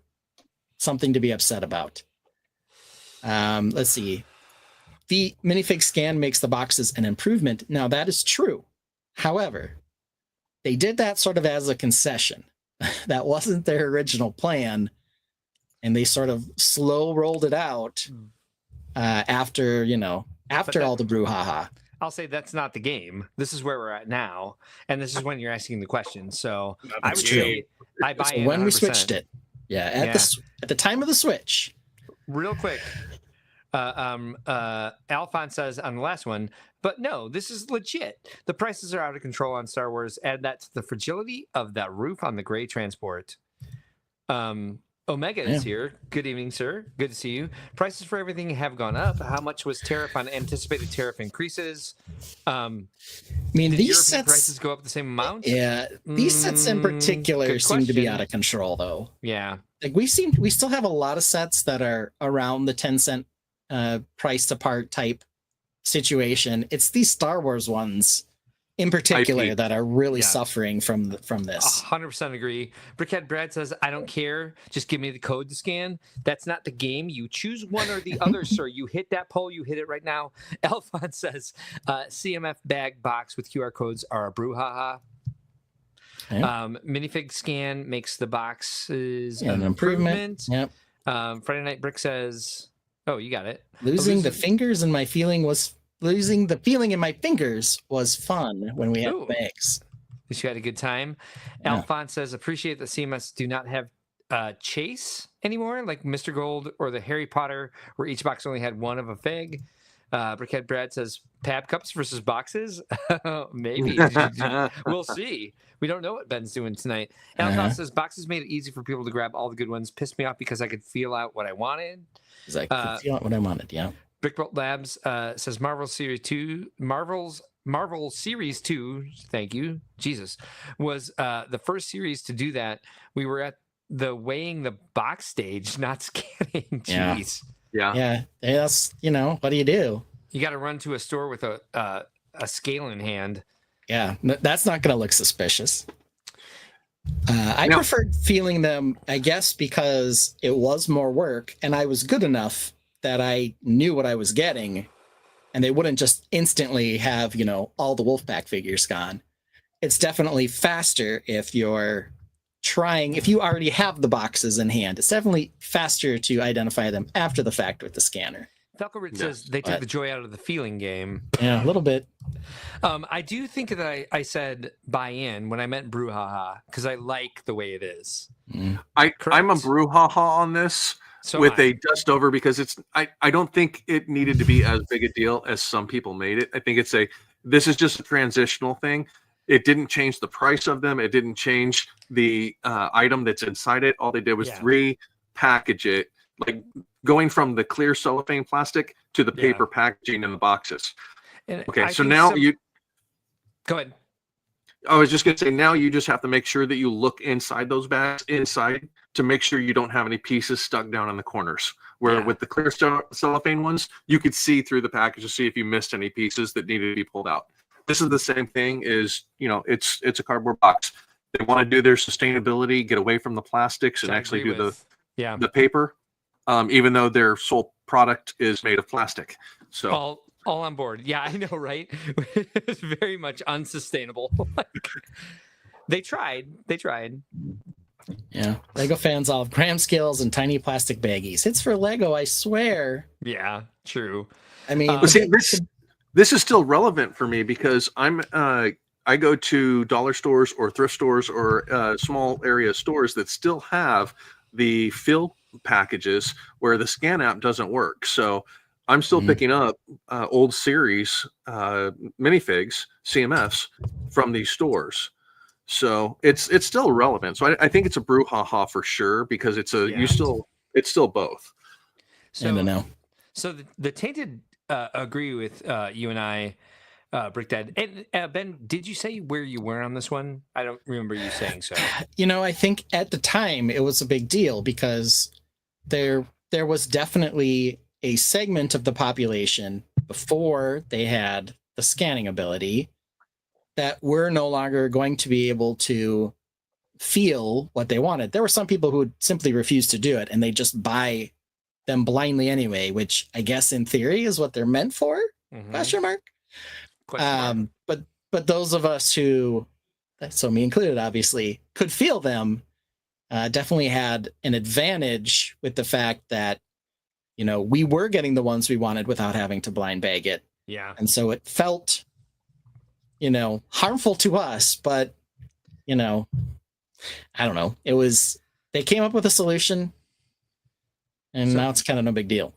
something to be upset about? Let's see. The minifig scan makes the boxes an improvement. Now, that is true. However, they did that sort of as a concession. That wasn't their original plan. And they sort of slow rolled it out after all the brouhaha. I'll say that's not the game. This is where we're at now. And this is when you're asking the question. So I would say I buy in 100%. When we switched it. Yeah, at the time of the switch. Real quick. Alphonse says on the last one, but no, this is legit. The prices are out of control on Star Wars. Add that to the fragility of that roof on the gray transport. Omega is here. Good evening, sir. Good to see you. Prices for everything have gone up. How much was tariff on anticipated tariff increases? These European sets prices go up the same amount. Yeah, these sets in particular seem to be out of control, though. Yeah, like we still have a lot of sets that are around the 10-cent price to part type situation. It's these Star Wars ones in particular IP. that are really Yeah. suffering from this. 100% agree. Brickhead Brad says, I don't care. Just give me the code to scan. That's not the game. You choose one or the other, sir. You hit that poll. You hit it right now. Alphonse says, CMF bag box with QR codes are a brouhaha. Yeah. Minifig scan makes the boxes Yeah, an an improvement. improvement. Yep. Friday Night Brick says, oh, you got it. Losing the fingers in my feeling was losing the feeling in my fingers was fun when we had Ooh. bags. At least you had a good time. Yeah. Alphonse says, appreciate that CMS do not have chase anymore, like Mr. Gold or the Harry Potter, where each box only had one of a fig. Brickhead Brad says, Pab cups versus boxes? Maybe. We'll see. We don't know what Ben's doing tonight. Alphonse says, boxes made it easy for people to grab all the good ones. Pissed me off because I could feel out what I wanted. Because I could feel out what I wanted, yeah. Brickworld Labs says Marvel Series 2, Marvel Series 2, thank you, Jesus, was the first series to do that. We were at the weighing the box stage, not scanning. Jeez. Yeah. Yeah. That's, what do you do? You got to run to a store with a scale in hand. Yeah. That's not going to look suspicious. I preferred feeling them, I guess, because it was more work and I was good enough that I knew what I was getting and they wouldn't just instantly have, all the Wolfpack figures gone. It's definitely faster if you're trying, if you already have the boxes in hand. It's definitely faster to identify them after the fact with the scanner. Falcorit says they took the joy out of the feeling game. Yeah, a little bit. I do think that I said buy in when I meant brouhaha because I like the way it is. I'm a brouhaha on this. So with a dust over because I don't think it needed to be as big a deal as some people made it. I think this is just a transitional thing. It didn't change the price of them. It didn't change the item that's inside it. All they did was repackage it, like going from the clear cellophane plastic to the paper packaging in the boxes. And okay, so now you go ahead. I was just going to say, now you just have to make sure that you look inside those bags to make sure you don't have any pieces stuck down in the corners. Where with the clear cellophane ones, you could see through the package to see if you missed any pieces that needed to be pulled out. This is the same thing as, it's a cardboard box. They want to do their sustainability, get away from the plastics and actually do the paper, even though their sole product is made of plastic. So all on board. Yeah, I know, right? It's very much unsustainable. They tried. Yeah. Lego fans all have gram scales and tiny plastic baggies. It's for Lego, I swear. Yeah, true. I mean, this is still relevant for me because I go to dollar stores or thrift stores or small area stores that still have the fill packages where the scan app doesn't work. So I'm still picking up old series minifigs, CMFs from these stores. So it's still relevant. So I think it's a brouhaha for sure because it's still both. So, I don't know. So the Tainted agree with you and I, Brick Dad. And Ben, did you say where you were on this one? I don't remember you saying so. I think at the time it was a big deal because there was definitely a segment of the population before they had the scanning ability that were no longer going to be able to feel what they wanted. There were some people who would simply refuse to do it and they just buy them blindly anyway, which I guess in theory is what they're meant for. Question mark. But those of us who, so me included, obviously could feel them, definitely had an advantage with the fact that, we were getting the ones we wanted without having to blind bag it. Yeah. And so it felt, harmful to us, but, I don't know. They came up with a solution and now it's kind of no big deal.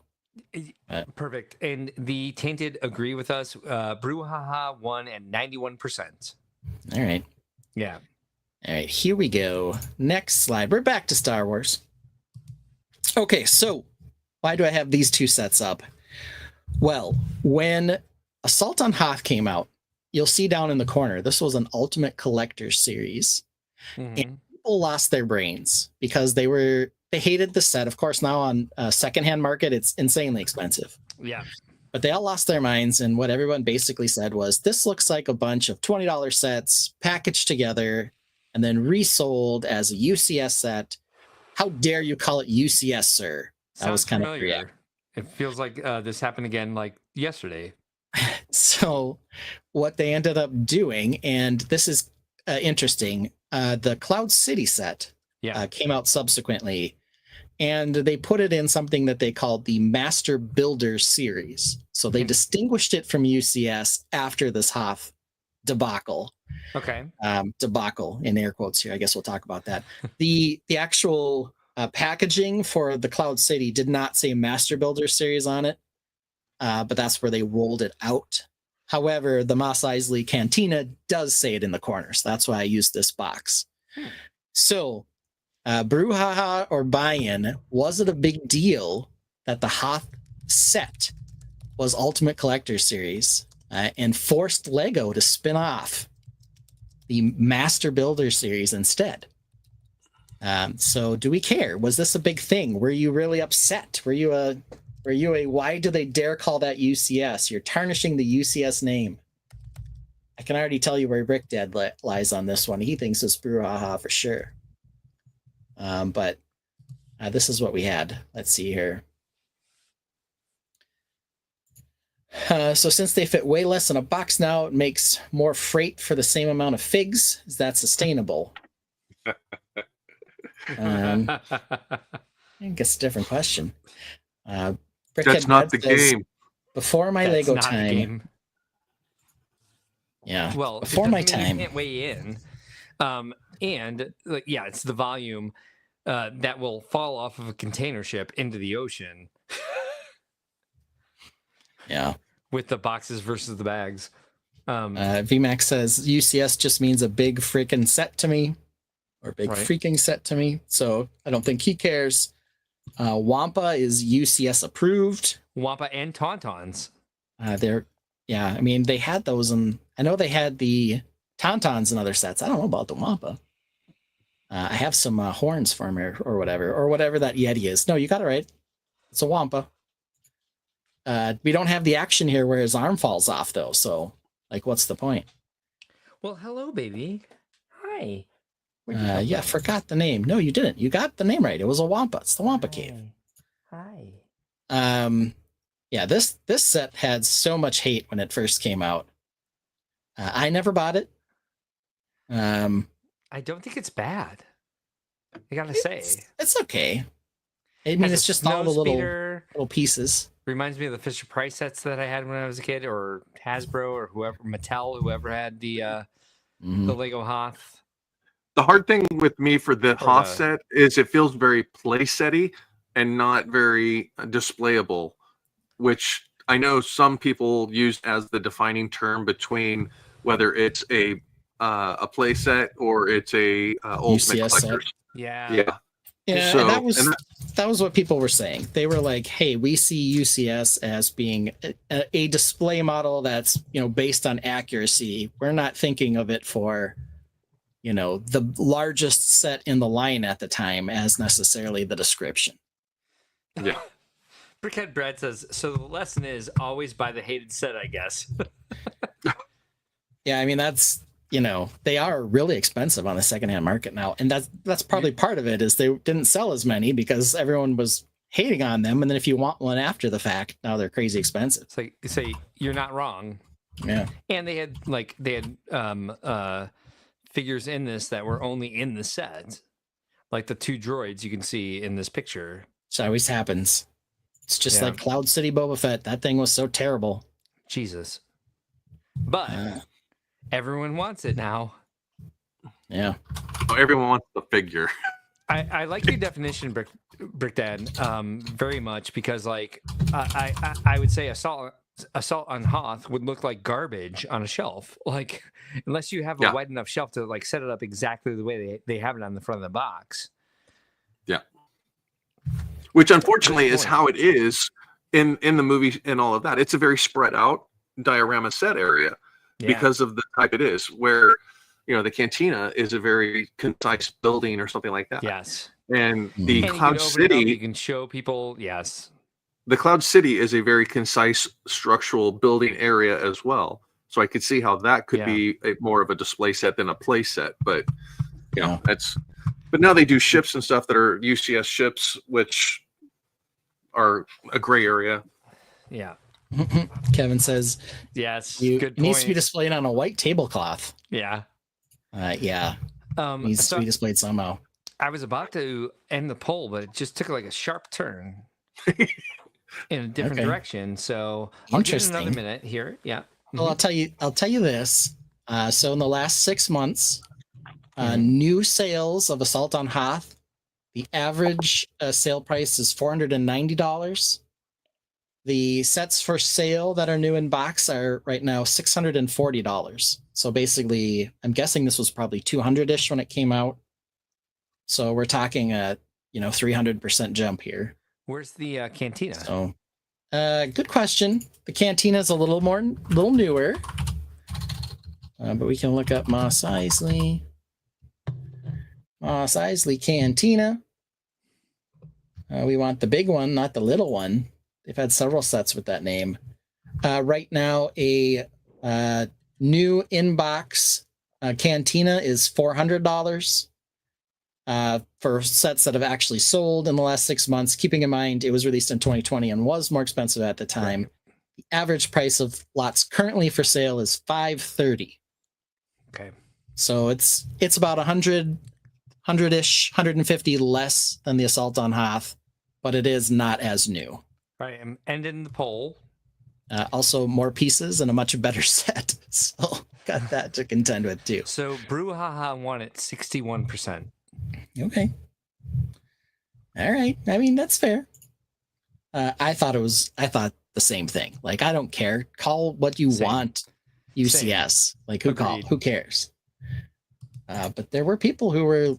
Perfect. And the Tainted agree with us. Brouhaha won at 91%. All right. Yeah. All right, here we go. Next slide. We're back to Star Wars. Okay, so why do I have these two sets up? Well, when Assault on Hoth came out, you'll see down in the corner, this was an Ultimate Collector's series. And people lost their brains because they hated the set. Of course, now on secondhand market, it's insanely expensive. Yeah. But they all lost their minds, and what everyone basically said was, this looks like a bunch of $20 sets packaged together and then resold as a UCS set. How dare you call it UCS, sir? That was kind of familiar. It feels like this happened again like yesterday. So what they ended up doing, and this is interesting, the Cloud City set came out subsequently, and they put it in something that they called the Master Builder series. So they distinguished it from UCS after this Hoth debacle. Okay. Debacle in air quotes here. I guess we'll talk about that. The actual packaging for the Cloud City did not say Master Builder series on it, but that's where they rolled it out. However, the Mos Eisley Cantina does say it in the corner, so that's why I used this box. So, brouhaha or buy-in, was it a big deal that the Hoth set was Ultimate Collector Series and forced Lego to spin off the Master Builder Series instead? So do we care? Was this a big thing? Were you really upset? Were you a why do they dare call that UCS? You're tarnishing the UCS name. I can already tell you where Brick Dad lies on this one. He thinks it's brouhaha for sure. But this is what we had. Let's see here. So since they fit way less in a box now, it makes more freight for the same amount of figs. Is that sustainable? I guess a different question. That's not the game. Before my Lego time. Yeah. Well, before my time. You can't weigh in. And it's the volume that will fall off of a container ship into the ocean. Yeah. With the boxes versus the bags. VMAX says UCS just means a big freaking set to me, or big freaking set to me. So I don't think he cares. Wampa is UCS approved. Wampa and Tauntauns. I mean, they had those, and I know they had the Tauntauns and other sets. I don't know about the Wampa. I have some horns for him or whatever that Yeti is. No, you got it right. It's a Wampa. We don't have the action here where his arm falls off, though. So, what's the point? Well, hello, baby. Hi. Forgot the name. No, you didn't. You got the name right. It was a Wampa. It's the Wampa Cave. Hi. This set had so much hate when it first came out. I never bought it. I don't think it's bad. I gotta say, it's okay. I mean, it's just all the little pieces. Reminds me of the Fisher Price sets that I had when I was a kid, or Hasbro, or whoever had the Lego Hoth. The hard thing with me for the Hoth set is it feels very play-setty and not very displayable, which I know some people use as the defining term between whether it's a play set or it's a Ultimate Collector. Yeah. Yeah, so, that was what people were saying. They were like, "Hey, we see UCS as being a display model that's based on accuracy. We're not thinking of it for the largest set in the line at the time as necessarily the description." Yeah. Brickhead Brad says, so the lesson is always buy the hated set, I guess. Yeah, I mean, that's, they are really expensive on the secondhand market now. And that's probably part of it, is they didn't sell as many because everyone was hating on them. And then if you want one after the fact, now they're crazy expensive. So say you're not wrong. Yeah. And they had figures in this that were only in the set. Like the two droids you can see in this picture. So it always happens. It's just like Cloud City Boba Fett. That thing was so terrible. Jesus. But everyone wants it now. Yeah. Everyone wants the figure. I like your definition, Brick Dad, very much, because I would say Assault on Hoth would look like garbage on a shelf. Unless you have a wide enough shelf to set it up exactly the way they have it on the front of the box. Yeah. Which unfortunately is how it is in the movie and all of that. It's a very spread out diorama set area because of the type it is, where the cantina is a very concise building or something like that. Yes. And the Cloud City, you can show people. Yes. the Cloud City is a very concise structural building area as well. So I could see how that could be more of a display set than a play set. But you know, that's. But now they do ships and stuff that are UCS ships, which are a gray area. Yeah. Kevin says, yes, it needs to be displayed on a white tablecloth. Yeah. Yeah. Needs to be displayed somehow. I was about to end the poll, but it just took like a sharp turn in a different direction. So I'll give it another minute here. Yeah. Well, I'll tell you this. So in the last 6 months, new sales of Assault on Hoth, the average sale price is $490. The sets for sale that are new in box are right now $640. So basically, I'm guessing this was probably 200-ish when it came out. So we're talking a 300% jump here. Where's the cantina? So, good question. The cantina is a little newer, but we can look up Mos Eisley. Mos Eisley Cantina. We want the big one, not the little one. They've had several sets with that name. Right now, a new inbox cantina is $400 for sets that have actually sold in the last 6 months. Keeping in mind, it was released in 2020 and was more expensive at the time. The average price of lots currently for sale is $530. Okay. So it's about 100-ish, 150 less than the Assault on Hoth, but it is not as new. Right, I'm ending the poll. Also, more pieces and a much better set. So got that to contend with too. So Brouhaha won at 61%. Okay. All right. I mean, that's fair. I thought the same thing. Like, I don't care. Call what you want UCS. Same. Like, who cares? But there were people who were,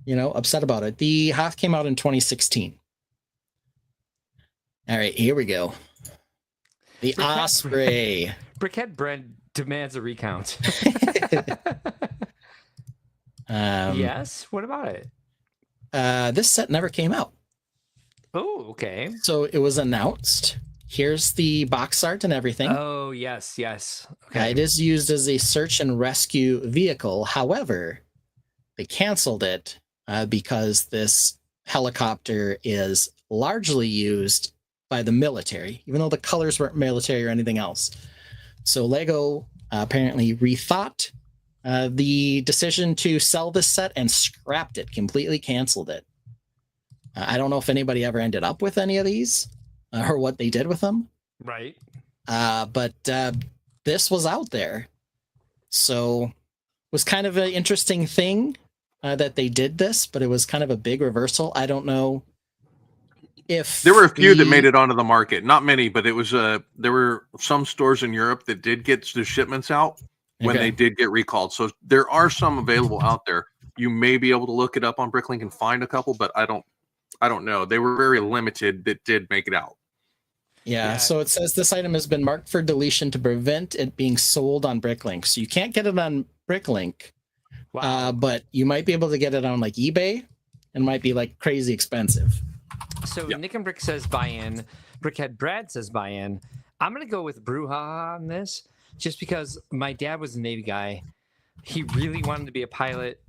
upset about it. The Hoth came out in 2016. All right, here we go. The Osprey. Brickhead Bread demands a recount. Yes. What about it? This set never came out. Oh, okay. So it was announced. Here's the box art and everything. Oh, yes. Okay. It is used as a search and rescue vehicle. However, they canceled it because this helicopter is largely used by the military, even though the colors weren't military or anything else. So Lego apparently rethought the decision to sell this set and scrapped it, completely canceled it. I don't know if anybody ever ended up with any of these or what they did with them. Right. But this was out there. So it was kind of an interesting thing that they did this, but it was kind of a big reversal. I don't know if there were a few that made it onto the market. Not many, but it was there were some stores in Europe that did get the shipments out when they did get recalled. So there are some available out there. You may be able to look it up on Bricklink and find a couple, but I don't know. They were very limited that did make it out. Yeah, so it says this item has been marked for deletion to prevent it being sold on Bricklink. So you can't get it on Bricklink, but you might be able to get it on like eBay, and might be like crazy expensive. So Nick and Brick says buy in. Brickhead Brad says buy in. I'm gonna go with Brouhaha on this, just because my dad was a Navy guy. He really wanted to be a pilot.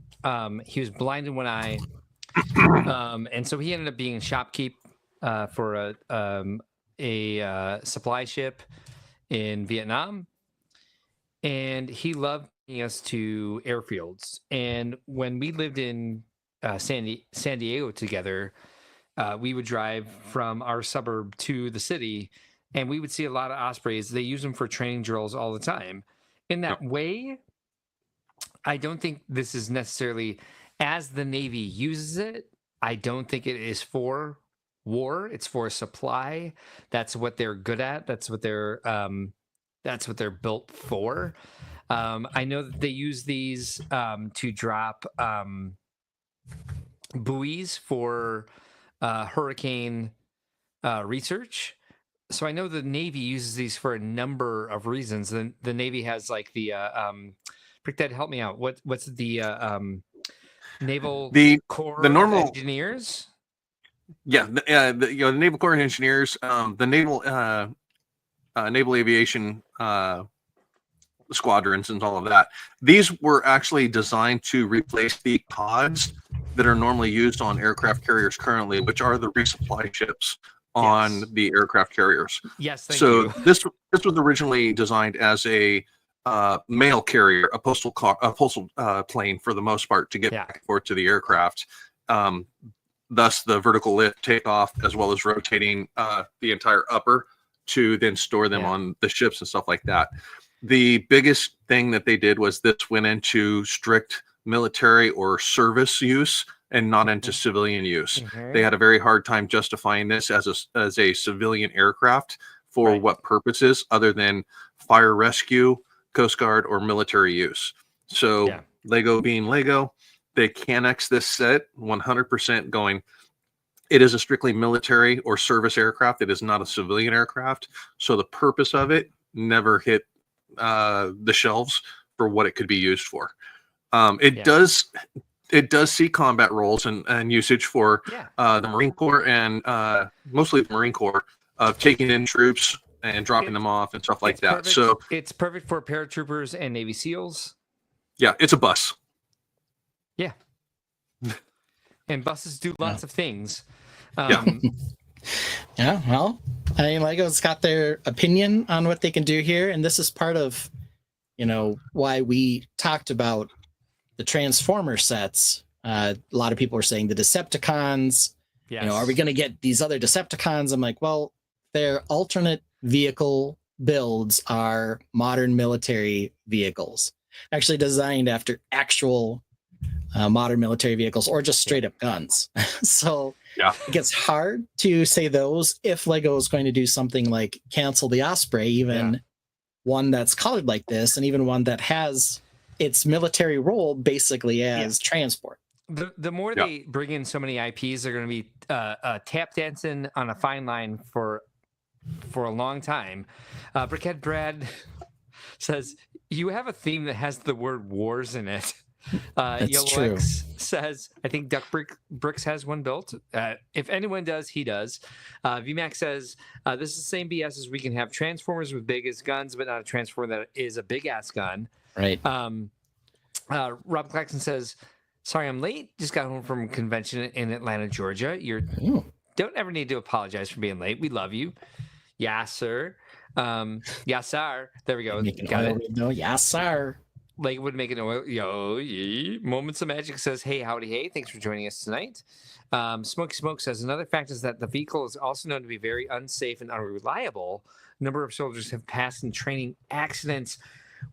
He was blind in one eye, and so he ended up being shopkeep for a supply ship in Vietnam, and he loved taking us to airfields. And when we lived in San Diego together, we would drive from our suburb to the city, and we would see a lot of Ospreys. They use them for training drills all the time. In that way, I don't think this is necessarily, as the Navy uses it, I don't think it is for war. It's for supply. That's what they're good at. That's what they're built for. I know that they use these to drop buoys for hurricane research. So I know the Navy uses these for a number of reasons. The Navy has like the Brickhead, help me out. What's the Naval Corps the normal engineers? Yeah, the Naval Corps engineers, the naval aviation squadrons and all of that. These were actually designed to replace the pods that are normally used on aircraft carriers currently, which are the resupply ships on the aircraft carriers. Yes, thank So you. this was originally designed as a mail carrier, a postal plane for the most part to get back and forth to the aircraft. Thus, the vertical lift takeoff, as well as rotating the entire upper to then store them on the ships and stuff like that. The biggest thing that they did was this went into strict military or service use and not into civilian use. They had a very hard time justifying this as a civilian aircraft for what purposes other than fire rescue, Coast Guard, or military use. So Lego being Lego, they can-X this set 100% going, it is a strictly military or service aircraft. It is not a civilian aircraft. So the purpose of it never hit the shelves for what it could be used for. It does see combat roles and usage for the Marine Corps and mostly the Marine Corps of taking in troops and dropping them off and stuff like that. Perfect. So it's perfect for paratroopers and Navy SEALs. Yeah, it's a bus. Yeah. And buses do lots of things. Yeah, well, I mean, Lego's got their opinion on what they can do here, and this is part of, why we talked about the Transformer sets. A lot of people are saying the Decepticons. Yes. Are we going to get these other Decepticons? I'm like, well, their alternate vehicle builds are modern military vehicles, actually designed after actual modern military vehicles or just straight up guns. So it gets hard to say those if Lego is going to do something like cancel the Osprey, even one that's colored like this, and even one that has its military role basically as transport. The more they bring in so many IPs, they're going to be tap dancing on a fine line for a long time. Brickhead Brad says, you have a theme that has the word wars in it. Yellow X says, I think Duck Bricks has one built. If anyone does, he does. VMAX says, this is the same BS as we can have Transformers with big ass guns, but not a Transformer that is a big ass gun. Right. Rob Claxton says, sorry, I'm late. Just got home from a convention in Atlanta, Georgia. Don't ever need to apologize for being late. We love you. Yeah, sir. Yeah, sir. There we go. Got it. No, yeah, sir. Like would make an oil. Moments of Magic says, hey, howdy, hey. Thanks for joining us tonight. Smokey Smoke says, another fact is that the vehicle is also known to be very unsafe and unreliable. A number of soldiers have passed in training accidents,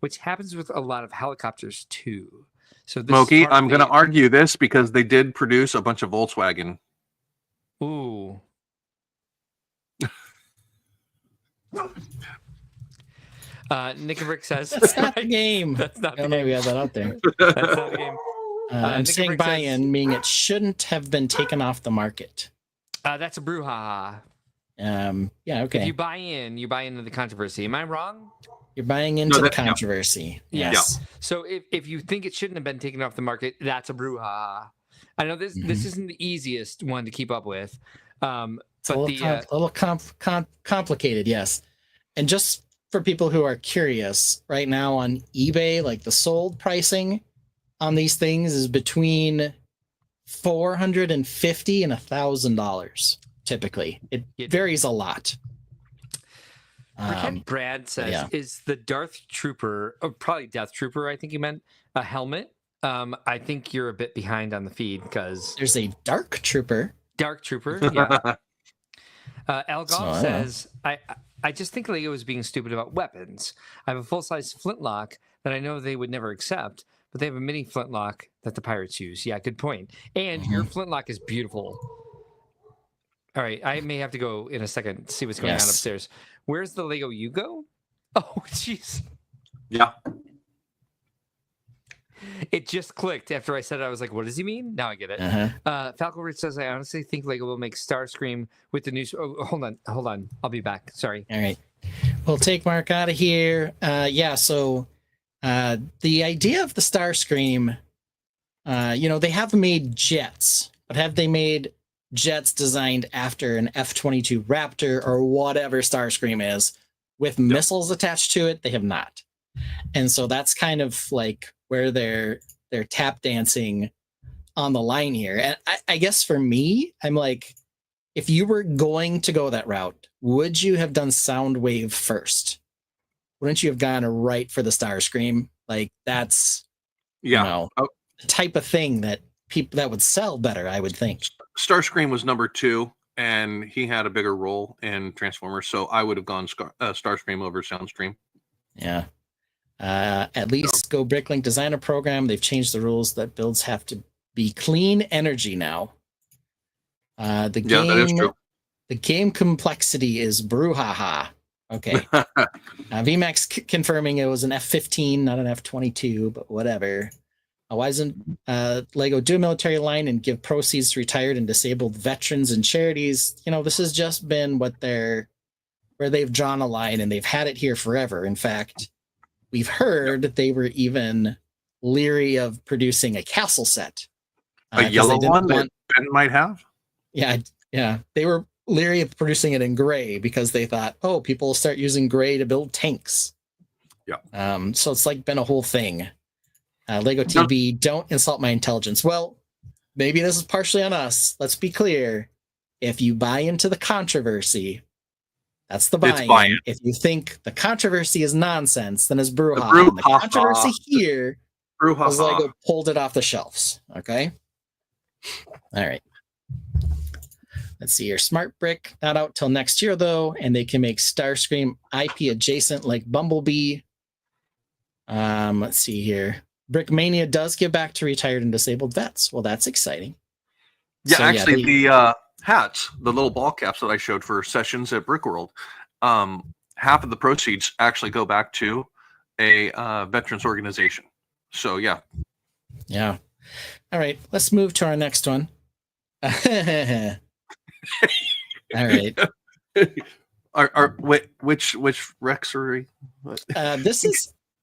which happens with a lot of helicopters too. So this Smokey, I'm going to argue this because they did produce a bunch of Volkswagen. Ooh. Nick and Rick says that's not the game. That's not I don't know we have that out there. That's not the game. I'm saying buy-in, meaning it shouldn't have been taken off the market. That's a brouhaha. Yeah, okay. If you buy into the controversy. Am I wrong? You're buying into the controversy. Yes. Yeah. So if you think it shouldn't have been taken off the market, that's a brouhaha. I know this isn't the easiest one to keep up with. It's a little complicated, yes. And just for people who are curious, right now on eBay, like the sold pricing on these things is between $450 and $1,000 typically. It varies a lot. Brad says, is the Darth Trooper, probably Death Trooper, I think you meant, a helmet? I think you're a bit behind on the feed because there's a Dark Trooper. Dark Trooper, yeah. Al Goff says, I just think Lego is being stupid about weapons. I have a full-size flintlock that I know they would never accept, but they have a mini flintlock that the pirates use. Yeah, good point. And your flintlock is beautiful. All right, I may have to go in a second to see what's going on upstairs. Where's the Lego Yugo? Oh, jeez. Yeah. It just clicked after I said it. I was like, what does he mean? Now I get it. Falco Rich says, I honestly think Lego will make Starscream with the new... Oh, hold on. I'll be back. Sorry. All right. We'll take Mark out of here. So the idea of the Starscream, they have made jets, but have they made jets designed after an F-22 Raptor or whatever Starscream is with missiles attached to it. They have not. And so that's kind of like where they're tap dancing on the line here. And I guess for me, I'm like, if you were going to go that route, would you have done Soundwave first? Wouldn't you have gone right for the Starscream? Like that's, you know, the type of thing that people that would sell better, I would think. Starscream was number 2, and he had a bigger role in Transformers, so I would have gone Starscream over Soundstream. Yeah. At least Go Bricklink Designer Program. They've changed the rules that builds have to be clean energy now. The game, that is true. The game complexity is brouhaha. Okay. VMAX confirming it was an F-15, not an F-22, but whatever. Why doesn't Lego do a military line and give proceeds to retired and disabled veterans and charities? You know, this has just been where they've drawn a line, and they've had it here forever. In fact, we've heard that they were even leery of producing a castle set. A yellow one that Ben might have? Yeah. They were leery of producing it in gray because they thought, oh, people will start using gray to build tanks. Yeah. So it's like been a whole thing. Lego TV, don't insult my intelligence. Well, maybe this is partially on us. Let's be clear. If you buy into the controversy, that's the buy-in. If you think the controversy is nonsense, then it's brouhaha. The controversy here was Lego pulled it off the shelves. Okay. All right. Let's see here. Smart Brick, not out till next year, though, and they can make Starscream IP adjacent like Bumblebee. Let's see here. Brickmania does give back to retired and disabled vets. Well, that's exciting. Yeah, so, actually, the hats, the little ball caps that I showed for sessions at Brickworld, half of the proceeds actually go back to a veterans organization. So, yeah. Yeah. All right, let's move to our next one. All right. Which Rexery?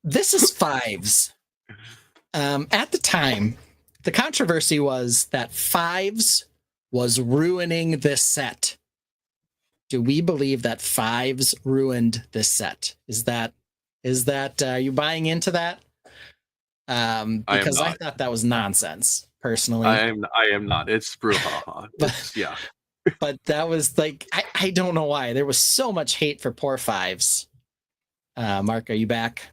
This is Fives. At the time, the controversy was that Fives was ruining this set. Do we believe that Fives ruined this set? Is that are you buying into that? Because I thought that was nonsense, personally. I am not. It's brouhaha. Yeah. But that was like, I don't know why. There was so much hate for poor Fives. Mark, are you back?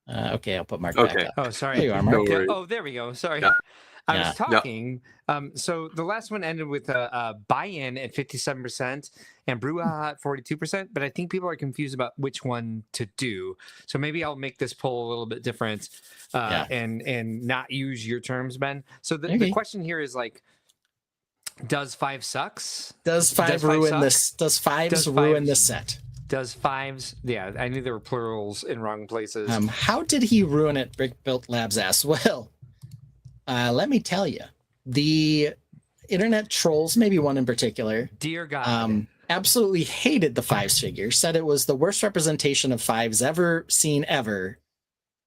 Okay, I'll put Mark back up. Oh, sorry. There you are, Mark. Oh, there we go. Sorry. Yeah. I was talking. So the last one ended with a buy-in at 57% and brouhaha at 42%, but I think people are confused about which one to do. So maybe I'll make this poll a little bit different and not use your terms, Ben. So the question here is like, does Five sucks? Does Fives ruin this? Does Fives ruin this set? Does Fives? Yeah, I knew there were plurals in wrong places. How did he ruin it? Brick Built Labs ass. Well, let me tell you, the internet trolls, maybe one in particular, dear God, absolutely hated the Fives figure. Said it was the worst representation of Fives ever seen ever.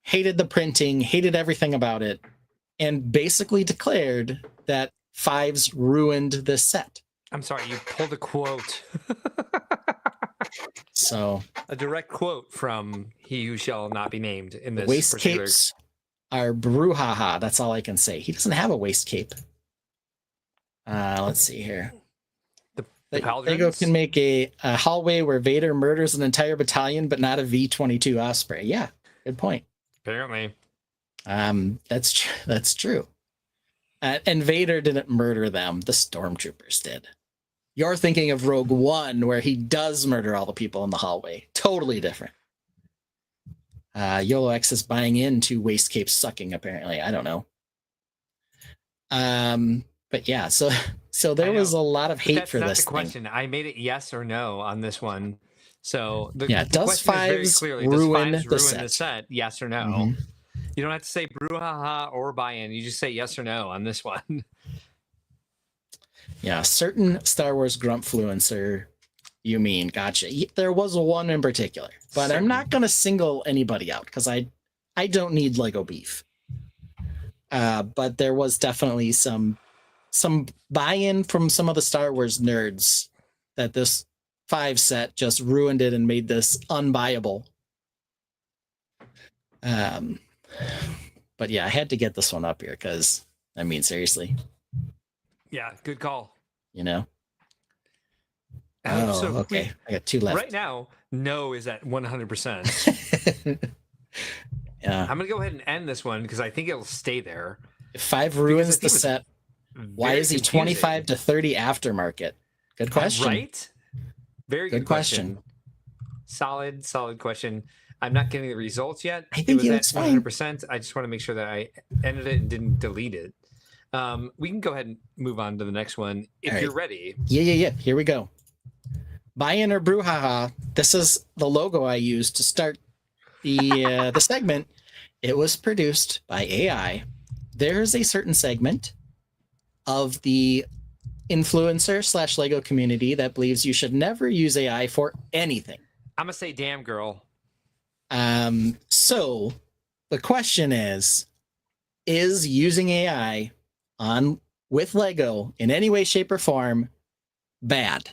Hated the printing, hated everything about it, and basically declared that Fives ruined this set. I'm sorry, you pulled a quote. So a direct quote from He Who Shall Not Be Named in this. Waist capes are brouhaha. That's all I can say. He doesn't have a waist cape. Let's see here. Lego can make a hallway where Vader murders an entire battalion, but not a V-22 Osprey. Yeah, good point. Apparently, that's true. And Vader didn't murder them. The stormtroopers did. You're thinking of Rogue One, where he does murder all the people in the hallway. Totally different. YOLO X is buying into waist cape sucking, apparently. I don't know. But yeah, so there was a lot of hate for this. That's not the question. I made it yes or no on this one. So the does Fives ruin the set? Yes or no? Mm-hmm. You don't have to say brouhaha or buy-in. You just say yes or no on this one. Yeah, certain Star Wars Grumpfluencer, you mean. Gotcha. There was one in particular, but I'm not going to single anybody out because I don't need Lego beef. But there was definitely some some buy-in from some of the Star Wars nerds that this 5 set just ruined it and made this unbuyable. But yeah, I had to get this one up here because, I mean, seriously, Yeah, good call. you know. So Okay. I got 2 left. Right now, no is at 100%. Yeah. I'm gonna go ahead and end this one because I think it'll stay there. If 5 I ruins think the it was set, why Very is he confusing. 25 to 30 aftermarket? Good question. Right? Very good, Good question. Solid question. I'm not getting the results yet. I think it he was looks at fine. 100%. I just want to make sure that I ended it and didn't delete it. We can go ahead and move on to the next one if All right. you're ready. Yeah. Here we go. Buy-in or brouhaha. This is the logo I used to start the segment. It was produced by AI. There's a certain segment of the influencer / Lego community that believes you should never use AI for anything. I'm gonna say, damn girl. So the question is using AI with Lego in any way, shape, or form bad?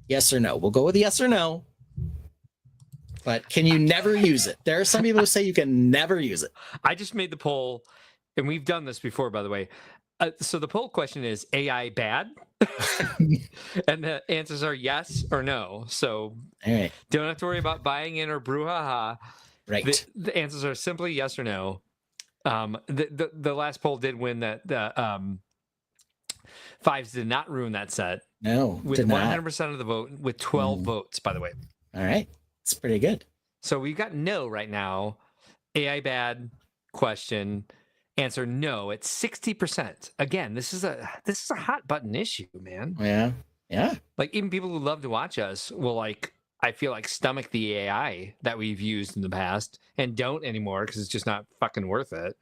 Yes or no? We'll go with yes or no. But can you never use it? There are some people who say you can never use it. I just made the poll, and we've done this before, by the way. So the poll question is AI bad? And the answers are yes or no. So All right. don't have to worry about buying in or brouhaha. Right. The answers are simply yes or no. The last poll did win that the 5s did not ruin that set No, with did not. 100% of the vote with 12 votes, by the way. All right. It's pretty good. So we've got no right now. AI bad question. Answer no at 60%. Again, this is a hot button issue, man. Yeah. Like even people who love to watch us will I feel like stomach the AI that we've used in the past and don't anymore because it's just not fucking worth it.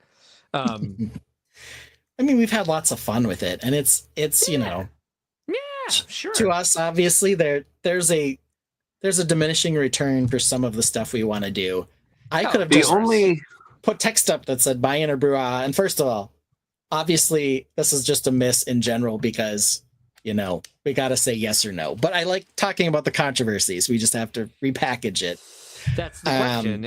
I mean, we've had lots of fun with it, and it's you know, Yeah, sure. to us, obviously there's a diminishing return for some of the stuff we want to do. I could have just put text up that said buy in or brouhaha. And first of all, obviously this is just a miss in general because, you know, we got to say yes or no. But I like talking about the controversies. We just have to repackage it. That's the question.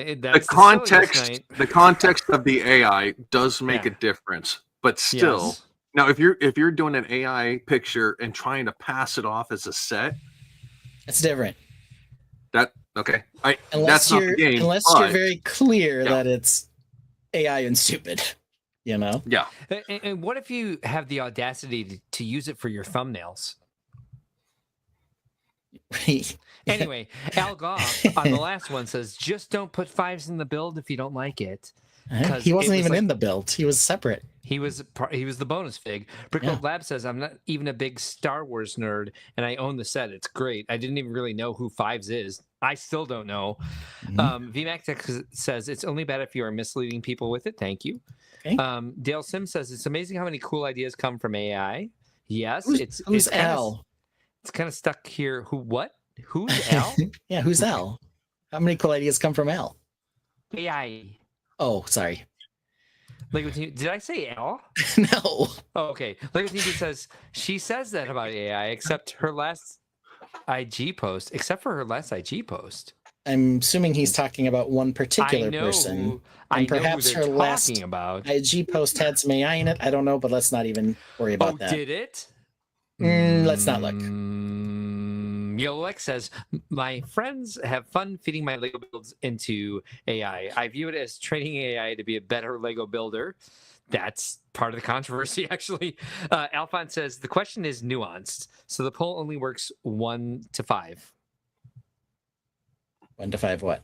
The context of the AI does make a difference, but still. Yes. Now, if you're doing an AI picture and trying to pass it off as a set, it's different. Okay. Unless that's not the game. Unless you're very clear that it's AI and stupid, you know? Yeah. And what if you have the audacity to use it for your thumbnails? Anyway, Al Goff on the last one says, just don't put 5s in the build if you don't like it. He wasn't even in the build. He was separate. He was the bonus fig. Brickworld Lab says, I'm not even a big Star Wars nerd, and I own the set. It's great. I didn't even really know who 5s is. I still don't know. VMAX says, it's only bad if you are misleading people with it. Thank you. Okay. Dale Sim says, it's amazing how many cool ideas come from AI. Yes. Who's Al? It's kind of stuck here. Who's Al? Yeah, who's Al? How many cool ideas come from Al? AI. Oh, sorry. Did I say Al? No. Oh, okay. Lego TV says she says that about AI, except for her last IG post. I'm assuming he's talking about one particular person. And perhaps her last IG post had some AI in it. I don't know, but let's not even worry about that. Did it? Let's not look. Yolex says, my friends have fun feeding my Lego builds into AI. I view it as training AI to be a better Lego builder. That's part of the controversy, actually. Alphonse says, the question is nuanced. So the poll only works 1 to 5. 1 to 5 what?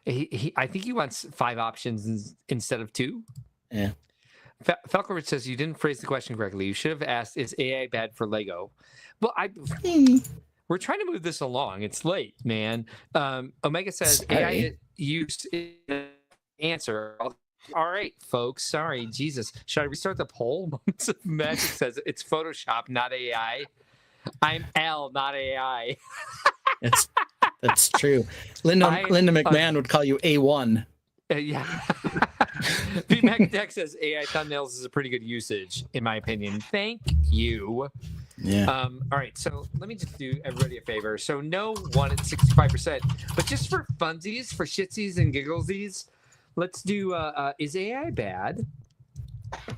I think he wants 5 options instead of 2. Yeah. Falkovich says, you didn't phrase the question correctly. You should have asked, is AI bad for Lego? Well, we're trying to move this along. It's late, man. Omega says, AI use answer. All right, folks. Sorry, Jesus. Should I restart the poll? Magic says, it's Photoshop, not AI. I'm L, not AI. That's true. Linda McMahon would call you A1. Yeah. Pete McIntyre says AI thumbnails is a pretty good usage, in my opinion. Thank you. Yeah. All right, so let me just do everybody a favor. So no one at 65%, but just for funsies, for shitsies and gigglesies, let's do is AI bad?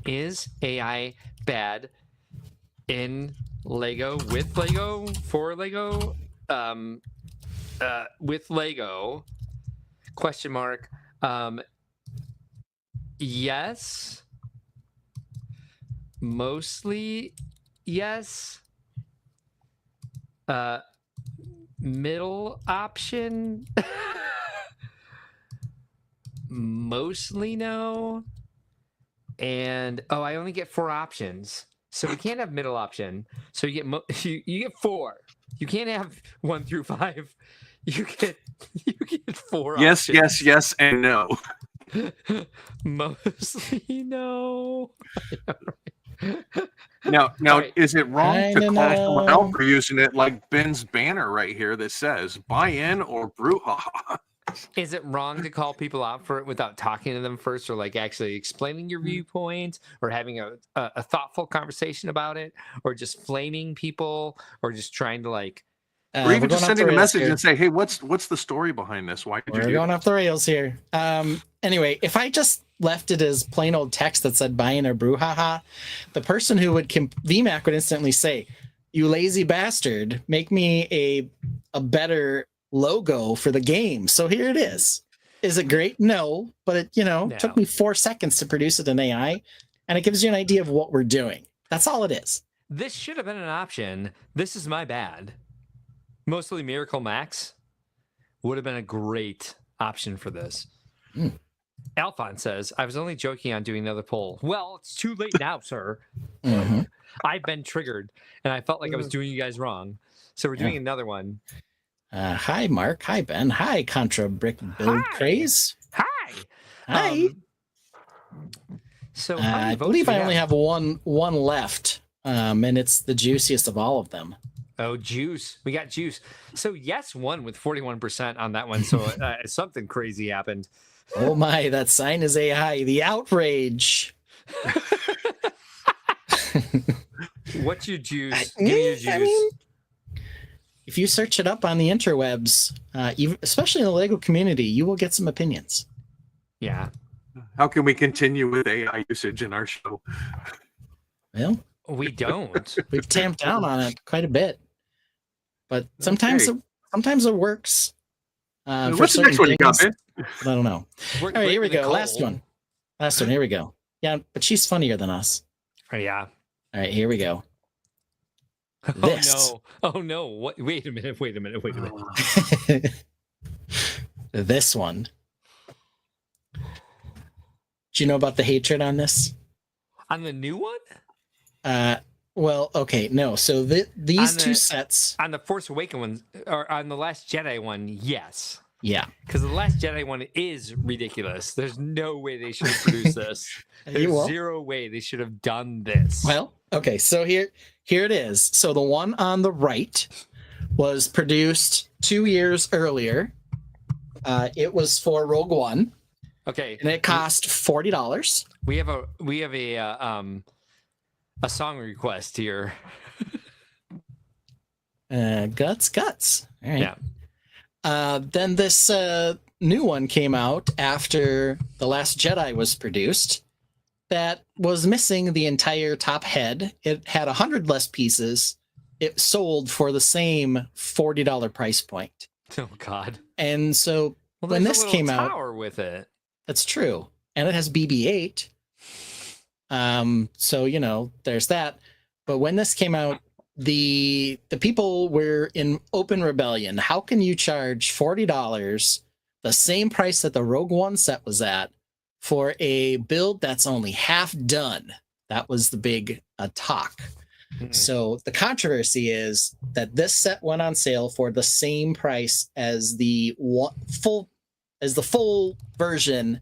Is AI bad in Lego, with Lego, for Lego, with Lego? Question mark. Yes. Mostly yes. Middle option. Mostly no. And I only get 4 options. So we can't have middle option. So you get you get 4. You can't have 1 through 5. You get 4 Yes, options. yes, yes, and no. Mostly no. Now, right. is it wrong to Kinda call someone no. out for using it like Ben's banner right here that says "buy in" or "brouhaha"? Is it wrong to call people out for it without talking to them first, or like actually explaining your viewpoint, or having a thoughtful conversation about it, or just flaming people, or just trying to like Or even we're just going off the sending a rails message here. and say, "Hey, what's the story behind this? Why did you We're do going that?" off the rails here. Anyway, if I just left it as plain old text that said "buy in" or "brouhaha," the person who would VMAC would instantly say, "You lazy bastard! Make me a better logo for the game." So here it is. Is it great? No, but it No. took me 4 seconds to produce it in AI, and it gives you an idea of what we're doing. That's all it is. This should have been an option. This is my bad. Mostly Miracle Max would have been a great option for this. Alphonse says, I was only joking on doing another poll. Well, it's too late now, sir. Mhm. I've been triggered, and I felt like I was doing you guys wrong. So we're doing Yeah. another one. Hi, Mark. Hi, Ben. Hi, Contra Brick Build Hi. Craze. Hi. Hi. So how many I votes believe do we I only have one left, and it's the juiciest of all of them. Oh, juice. We got juice. So yes won with 41% on that one. So something crazy happened. Oh my, that sign is AI. The outrage. What's your juice? Give me your juice. I mean, if you search it up on the interwebs, especially in the Lego community, you will get some opinions. Yeah. How can we continue with AI usage in our show? Well, We don't. we've tamped down on it quite a bit, but sometimes it works. For What's the next certain one you got, things, Ben? but I don't know. We're All right, here we great with go. Last Nicole. one. Here we go. Yeah, but she's funnier than us. Oh, yeah. All right, here we go. Oh This. no. Oh no. What? Wait a minute. This one. Do you know about the hatred on this? On the new one? Well, okay, no. So these On two the- sets. On the Force Awakens one, or on the Last Jedi one, yes. Yeah. Because the Last Jedi one is ridiculous. There's no way they should have produced this. There's will. zero way they should have done this. Well, okay, so here it is. So the one on the right was produced 2 years earlier. It was for Rogue One, okay. and it cost $40. We have a song request here. Guts. All right. Yeah. Then this new one came out after The Last Jedi was produced that was missing the entire top head. It had 100 less pieces. It sold for the same $40 price point. Oh God. And so Well, when there's this a little came out, tower with it. that's true. And it has BB-8. So, there's that. But when this came out, the people were in open rebellion. How can you charge $40, the same price that the Rogue One set was at, for a build that's only half done? That was the big talk. So the controversy is that this set went on sale for the same price as the full version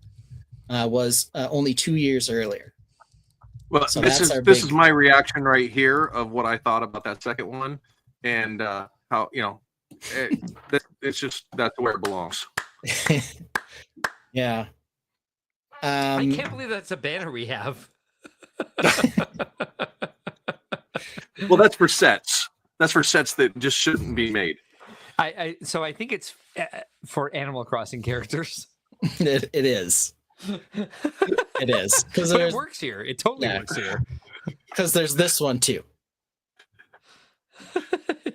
was only 2 years earlier. Well, So this that's our is big- my reaction right here of what I thought about that second one, and how it's just that's where it belongs. Yeah. I can't believe that's a banner we have. Well, that's for sets. That's for sets that just shouldn't be made. So I think it's for Animal Crossing characters. It is. It is. Because But it works here. It totally works here. Because there's this one too.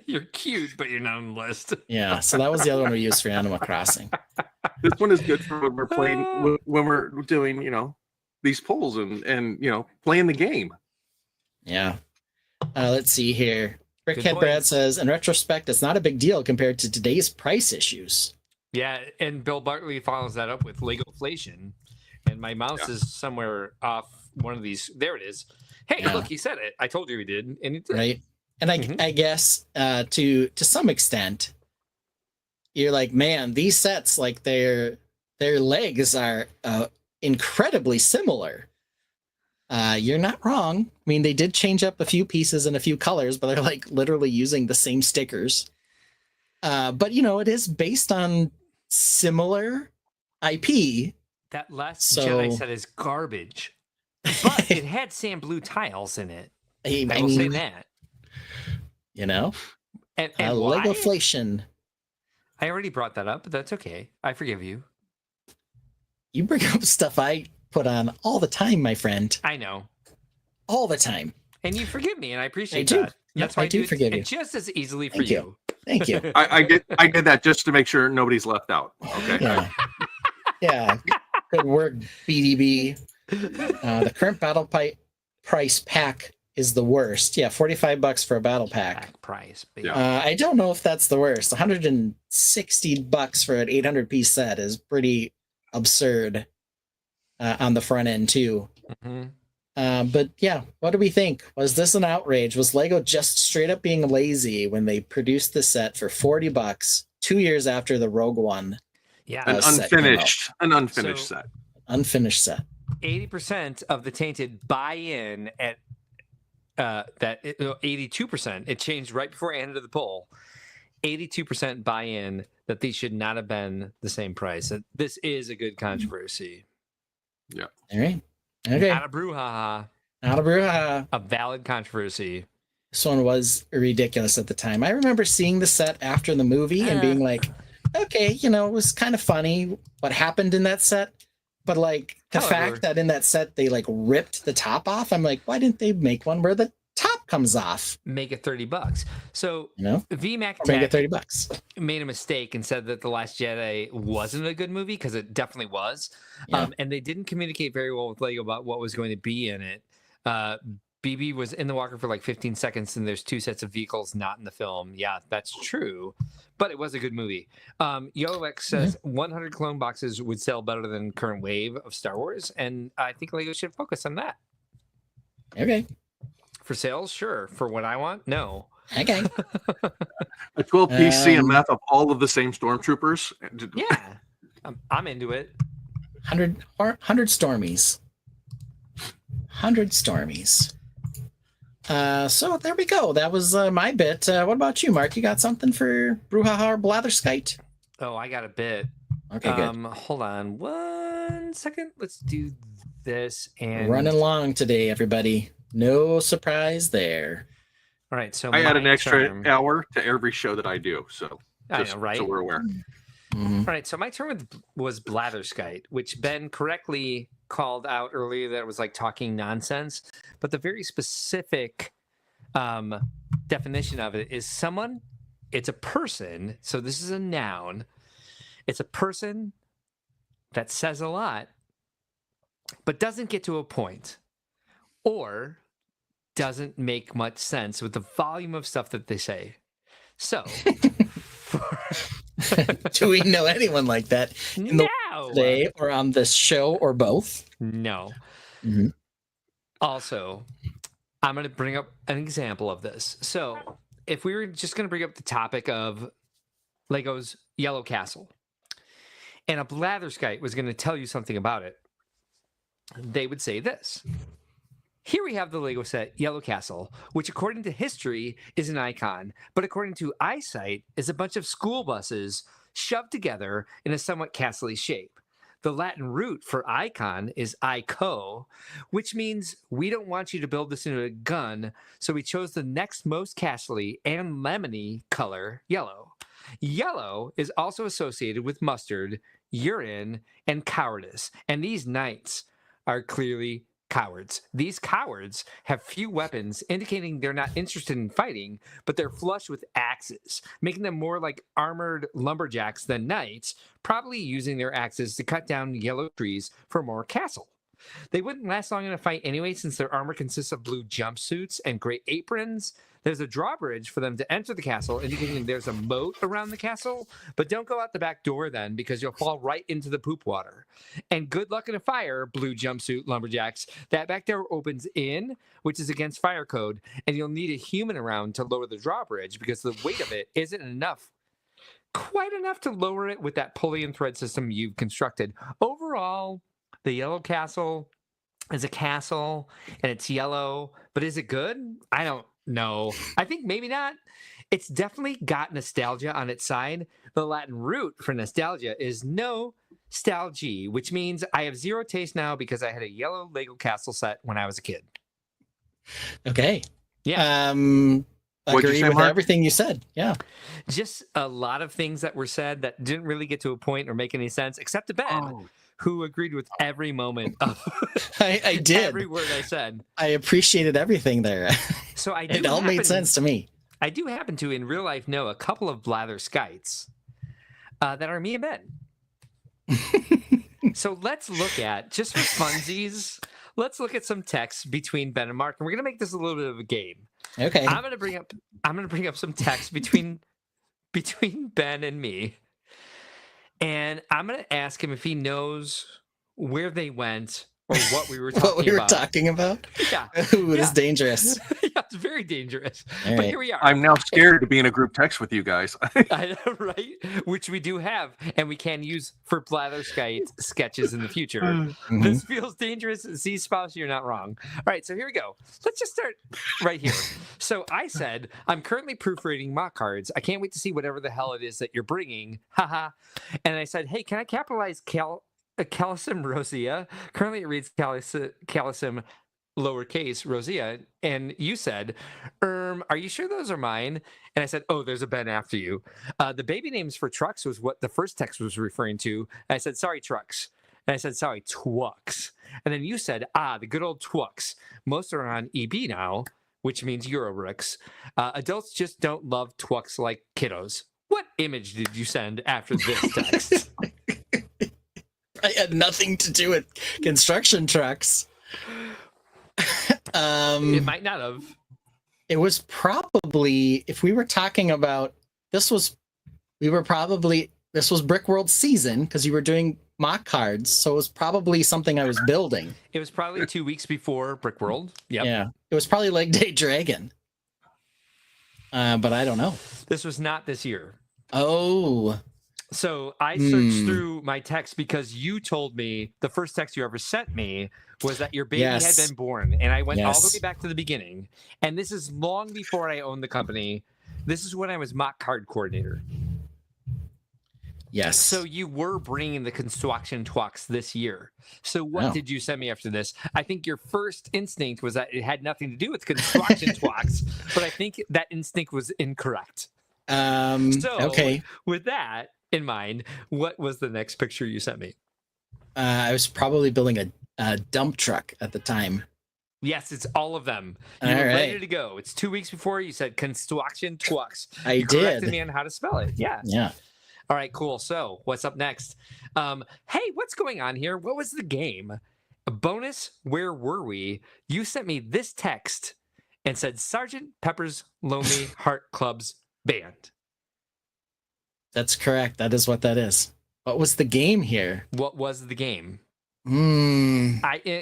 You're cute, but you're not on the list. Yeah. So that was the other one we used for Animal Crossing. This one is good for when we're playing, when we're doing, these polls and playing the game. Yeah. Let's see here. Good Brickhead Brad points. says, in retrospect, it's not a big deal compared to today's price issues. Yeah, and Bill Bartley follows that up with Legoflation, and my mouse is somewhere off one of these. There it is. Hey, Yeah. look, he said it. I told you he did, and he did. Right. And I guess to some extent, you're like, man, these sets, like their legs are incredibly similar. You're not wrong. I mean, they did change up a few pieces and a few colors, but they're like literally using the same stickers. But it is based on similar IP. That last So- Jedi set is garbage, but it had sand blue tiles in it. I will say that. And And why? Legoflation. I already brought that up, but that's okay. I forgive you. You bring up stuff I put on all the time, my friend. I know, All the time. and you forgive me, and I appreciate I do. that. Yep, That's why I do it forgive you. just as easily for Thank you. you. Thank you. I did that just to make sure nobody's left out. Okay. Yeah. Yeah. Good work, BDB. The current battle price pack is the worst. Yeah, $45 for a battle pack. Back price. Baby. Yeah. I don't know if that's the worst. $160 for an 800-piece set is pretty absurd on the front end too. Mhm. But yeah, what do we think? Was this an outrage? Was Lego just straight up being lazy when they produced the set for $40 2 years after the Rogue One Yeah. An set came unfinished So- set. unfinished set? 80% of the Tainted buy-in at 82%. It changed right before I ended the poll. 82% buy-in that these should not have been the same price. This is a good controversy. All right. Okay. Not a brouhaha. Not a brouhaha. A valid controversy. This one was ridiculous at the time. I remember seeing the set after the movie and being like, okay, it was kind of funny what happened in that set. But like the However- fact that in that set they like ripped the top off, I'm like, why didn't they make one where the top comes off? Make it $30. So VMAC Or make it Tech $30. made a mistake and said that The Last Jedi wasn't a good movie, because it definitely was. Yeah. And they didn't communicate very well with Lego about what was going to be in it. BB was in the walker for like 15 seconds, and there's 2 sets of vehicles not in the film. Yeah, that's true, but it was a good movie. YoX says 100 clone boxes would sell better than current wave of Star Wars, and I think Lego should focus on that. Okay. For sales, sure. For what I want, no. Okay. A 12 piece Um, CMF of all of the same stormtroopers. Yeah, I'm into it. 100 Stormies. 100 Stormies. So there we go. That was my bit. What about you, Mark? You got something for Brouhaha or Blatherskite? Oh, I got a bit. Okay, good. Hold on 1 second. Let's do this and Running long today, everybody. No surprise there. All right, so I add an my extra term- hour to every show that I do. So, I just know, right? so we're aware. Mhm. All right, so my term was blatherskite, which Ben correctly called out earlier that it was like talking nonsense, but the very specific definition of it is someone. It's a person, so this is a noun. It's a person that says a lot, but doesn't get to a point, or doesn't make much sense with the volume of stuff that they say. So, Do we know anyone like that in the no, today or on this show or both? no. Mhm. Also, I'm going to bring up an example of this. So, if we were just going to bring up the topic of Lego's Yellow Castle, and a blatherskite was going to tell you something about it, they would say this. Here we have the Lego set Yellow Castle, which according to history is an icon, but according to eyesight is a bunch of school buses shoved together in a somewhat castle-y shape. The Latin root for icon is ico, which means we don't want you to build this into a gun, so we chose the next most castly and lemony color, yellow. Yellow is also associated with mustard, urine, and cowardice, and these knights are clearly cowards. These cowards have few weapons, indicating they're not interested in fighting, but they're flush with axes, making them more like armored lumberjacks than knights, probably using their axes to cut down yellow trees for more castle. They wouldn't last long in a fight anyway, since their armor consists of blue jumpsuits and gray aprons. There's a drawbridge for them to enter the castle, indicating there's a moat around the castle, but don't go out the back door then, because you'll fall right into the poop water. And good luck in a fire, blue jumpsuit lumberjacks. That back door opens in, which is against fire code, and you'll need a human around to lower the drawbridge because the weight of it isn't enough. Quite enough to lower it with that pulley and thread system you've constructed. Overall, the yellow castle is a castle, and it's yellow, but is it good? I don't know. I think maybe not. It's definitely got nostalgia on its side. The Latin root for nostalgia is nostalgia, which means I have zero taste now because I had a yellow Lego castle set when I was a kid. Okay. Yeah. What'd you Agree say, with Mark? everything you said. Yeah. Just a lot of things that were said that didn't really get to a point or make any sense, except to Ben, who agreed with every moment of I did. every word I said. I appreciated everything there. So I do It all made sense to me. I do happen to, in real life, know a couple of Blather Skites that are me and Ben. So let's look at, just for funsies, let's look at some text between Ben and Mark, and we're gonna make this a little bit of a game. Okay. I'm gonna bring up some text between Ben and me, and I'm gonna ask him if he knows where they went or what we were talking about. What we were talking about? Yeah. Ooh, it is dangerous. Yeah, it's very dangerous. All But right. here we are. I'm now scared to be in a group text with you guys. I know, right? Which we do have, and we can use for Blatherskite sketches in the future. Mhm. This feels dangerous. Z spouse, you're not wrong. All right, so here we go. Let's just start right here. So I said, I'm currently proofreading mock cards. I can't wait to see whatever the hell it is that you're bringing. Haha. And I said, hey, can I capitalize Calisym Rosea? Currently it reads Calisym lowercase Rosea, and you said, are you sure those are mine? And I said, oh, there's a Ben after you. The baby names for trucks was what the first text was referring to. And I said, sorry, trucks. And I said, sorry, twucks. And then you said, the good old twucks. Most are on EB now, which means Euroricks. Adults just don't love twucks like kiddos. What image did you send after this text? I had nothing to do with construction trucks. It might not have. It was probably, if we were talking about this was Brickworld season because you were doing mock cards, so it was probably something I was building. It was probably 2 weeks before Brickworld. Yep. Yeah, it was probably like Day Dragon. But I don't know. This was not this year. Oh. So I searched through my text because you told me the first text you ever sent me was that your baby had been born. And I went all the way back to the beginning. And this is long before I owned the company. This is when I was mock card coordinator. Yes. So you were bringing the construction twucks this year. So what did you send me after this? I think your first instinct was that it had nothing to do with construction twucks, but I think that instinct was incorrect. Okay. With that in mind, what was the next picture you sent me? I was probably building a dump truck at the time. Yes, it's all of them. You All were right. ready to go. It's 2 weeks before you said construction twucks. I corrected did. me on how to spell it. Yeah. Yeah. All right, cool. So what's up next? Hey, what's going on here? What was the game? A bonus, where were we? You sent me this text and said Sergeant Pepper's Lonely Heart Club's Band. That's correct. That is what that is. What was the game here? What was the game? And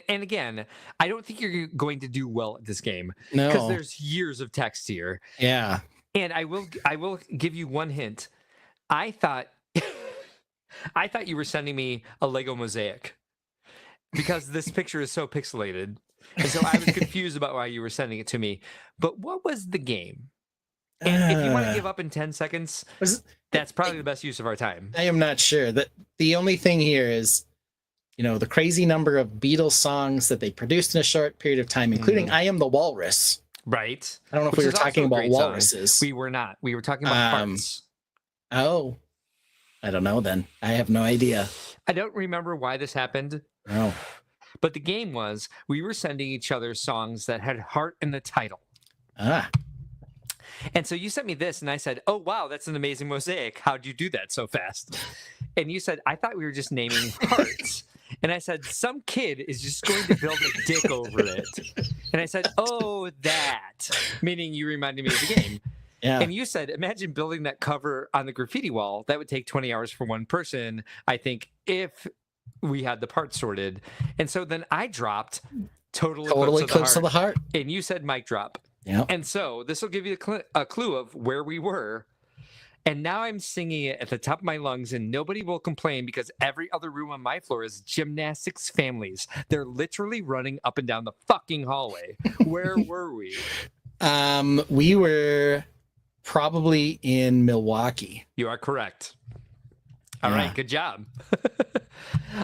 again, I don't think you're going to do well at this game no. because there's years of text here. Yeah. And I will give you one hint. I thought you were sending me a Lego mosaic because this picture is so pixelated. And so I was confused about why you were sending it to me. But what was the game? And if you want to give up in 10 seconds, that's probably the best use of our time. I am not sure. That the only thing here is the crazy number of Beatles songs that they produced in a short period of time, including "I Am the Walrus." Right. I don't know if we were talking about walruses. We were not. We were talking about hearts. Oh, I don't know then. I have no idea. I don't remember why this happened. Oh. But the game was we were sending each other songs that had heart in the title. Ah. And so you sent me this and I said, "Oh, wow, that's an amazing mosaic. How'd you do that so fast?" And you said, "I thought we were just naming hearts." And I said, "Some kid is just going to build a dick over it." And I said, "Oh, that," meaning you reminded me of the game. Yeah. And you said, "Imagine building that cover on the graffiti wall. That would take 20 hours for one person, I think, if we had the parts sorted." And so then I dropped Total Eclipse of the Heart. And you said mic drop. Yeah. And so this will give you a clue of where we were. And now I'm singing it at the top of my lungs, and nobody will complain because every other room on my floor is gymnastics families. They're literally running up and down the fucking hallway. Where were we? We were probably in Milwaukee. You are correct. All right, good job.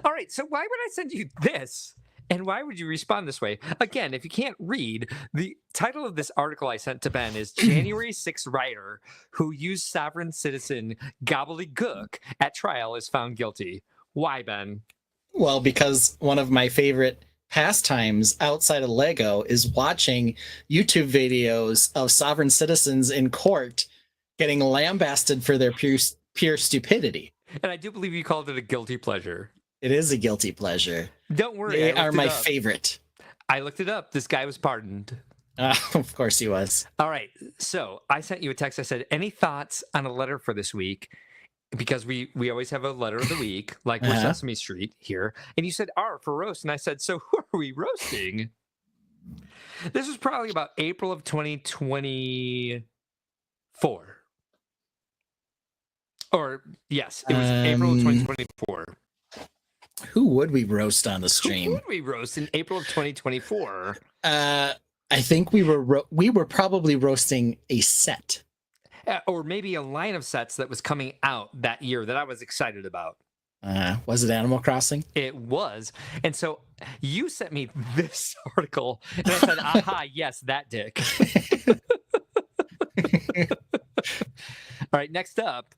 All right, so why would I send you this? And why would you respond this way? Again, if you can't read, the title of this article I sent to Ben is January 6th writer who used sovereign citizen gobbledygook at trial is found guilty. Why, Ben? Well, because one of my favorite pastimes outside of Lego is watching YouTube videos of sovereign citizens in court getting lambasted for their pure stupidity. And I do believe you called it a guilty pleasure. It is a guilty pleasure. Don't worry. They are my favorite. I looked it up. This guy was pardoned. Of course he was. All right. So I sent you a text. I said, "Any thoughts on a letter for this week?" Because we always have a letter of the week, like we're Sesame Street here. And you said, "R for roast." And I said, "So who are we roasting?" This was probably about April of 2024. Or, yes, it was April of 2024. Who would we roast on the stream? Who would we roast in April of 2024? I think we were probably roasting a set. Or maybe a line of sets that was coming out that year that I was excited about. Was it Animal Crossing? It was. And so you sent me this article, and I said, "Aha, yes, that dick." All right, next up.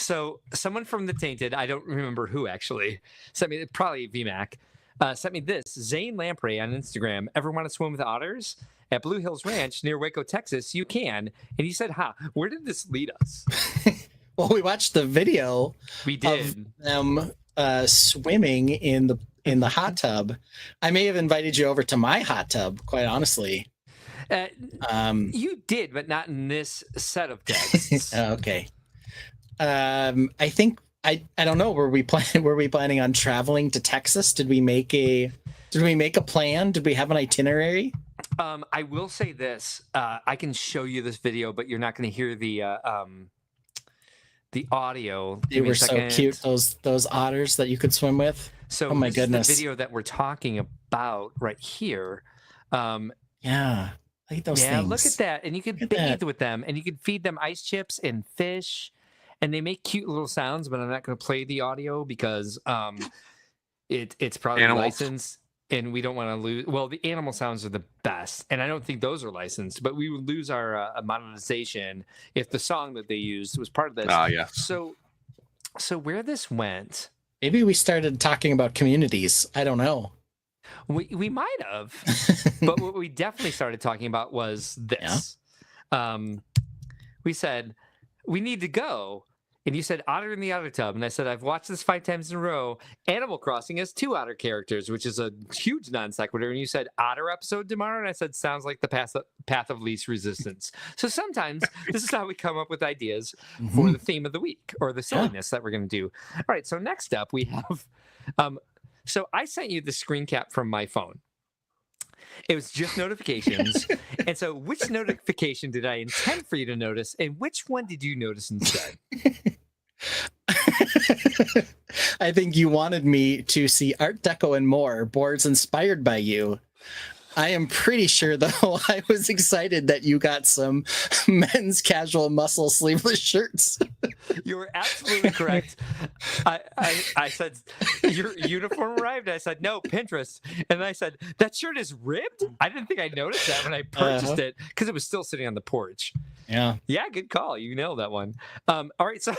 So someone from the Tainted, I don't remember who actually, sent me, probably VMAC, sent me this. Zane Lamprey on Instagram. "Ever want to swim with otters? At Blue Hills Ranch near Waco, Texas, you can." And he said, where did this lead us? Well, we watched the video. We did. Of them swimming in the hot tub. I may have invited you over to my hot tub, quite honestly. You did, but not in this set of texts. Okay. I think I don't know. Were we planning on traveling to Texas? Did we make a plan? Did we have an itinerary? I will say this. I can show you this video, but you're not going to hear the audio. They were so cute. Those otters that you could swim with. So oh my goodness, is the video that we're talking about right here. Yeah. Look at those things. Look at that. And you can bathe with them, and you can feed them ice chips and fish, and they make cute little sounds, but I'm not going to play the audio because it's probably licensed, and we don't want to lose. Well, the animal sounds are the best, and I don't think those are licensed, but we would lose our monetization if the song that they used was part of this. Yeah. So where this went. Maybe we started talking about communities. I don't know. We might have, but what we definitely started talking about was this. Yeah. We said, "We need to go." And you said, "Otter in the Otter Tub." And I said, "I've watched this 5 times in a row. Animal Crossing has 2 otter characters," which is a huge non sequitur. And you said, "Otter episode tomorrow." And I said, "Sounds like the path of least resistance." So sometimes this is how we come up with ideas for the theme of the week or the silliness that we're going to do. All right. So next up we have, so I sent you the screen cap from my phone. It was just notifications. And so which notification did I intend for you to notice, and which one did you notice instead? I think you wanted me to see Art Deco and more boards inspired by you. I am pretty sure, though, I was excited that you got some men's casual muscle sleeveless shirts. You were absolutely correct. I said, your uniform arrived. I said, no, Pinterest. And I said, that shirt is ripped? I didn't think I noticed that when I purchased it because it was still sitting on the porch. Yeah. Yeah, good call. You nailed that one. All right, so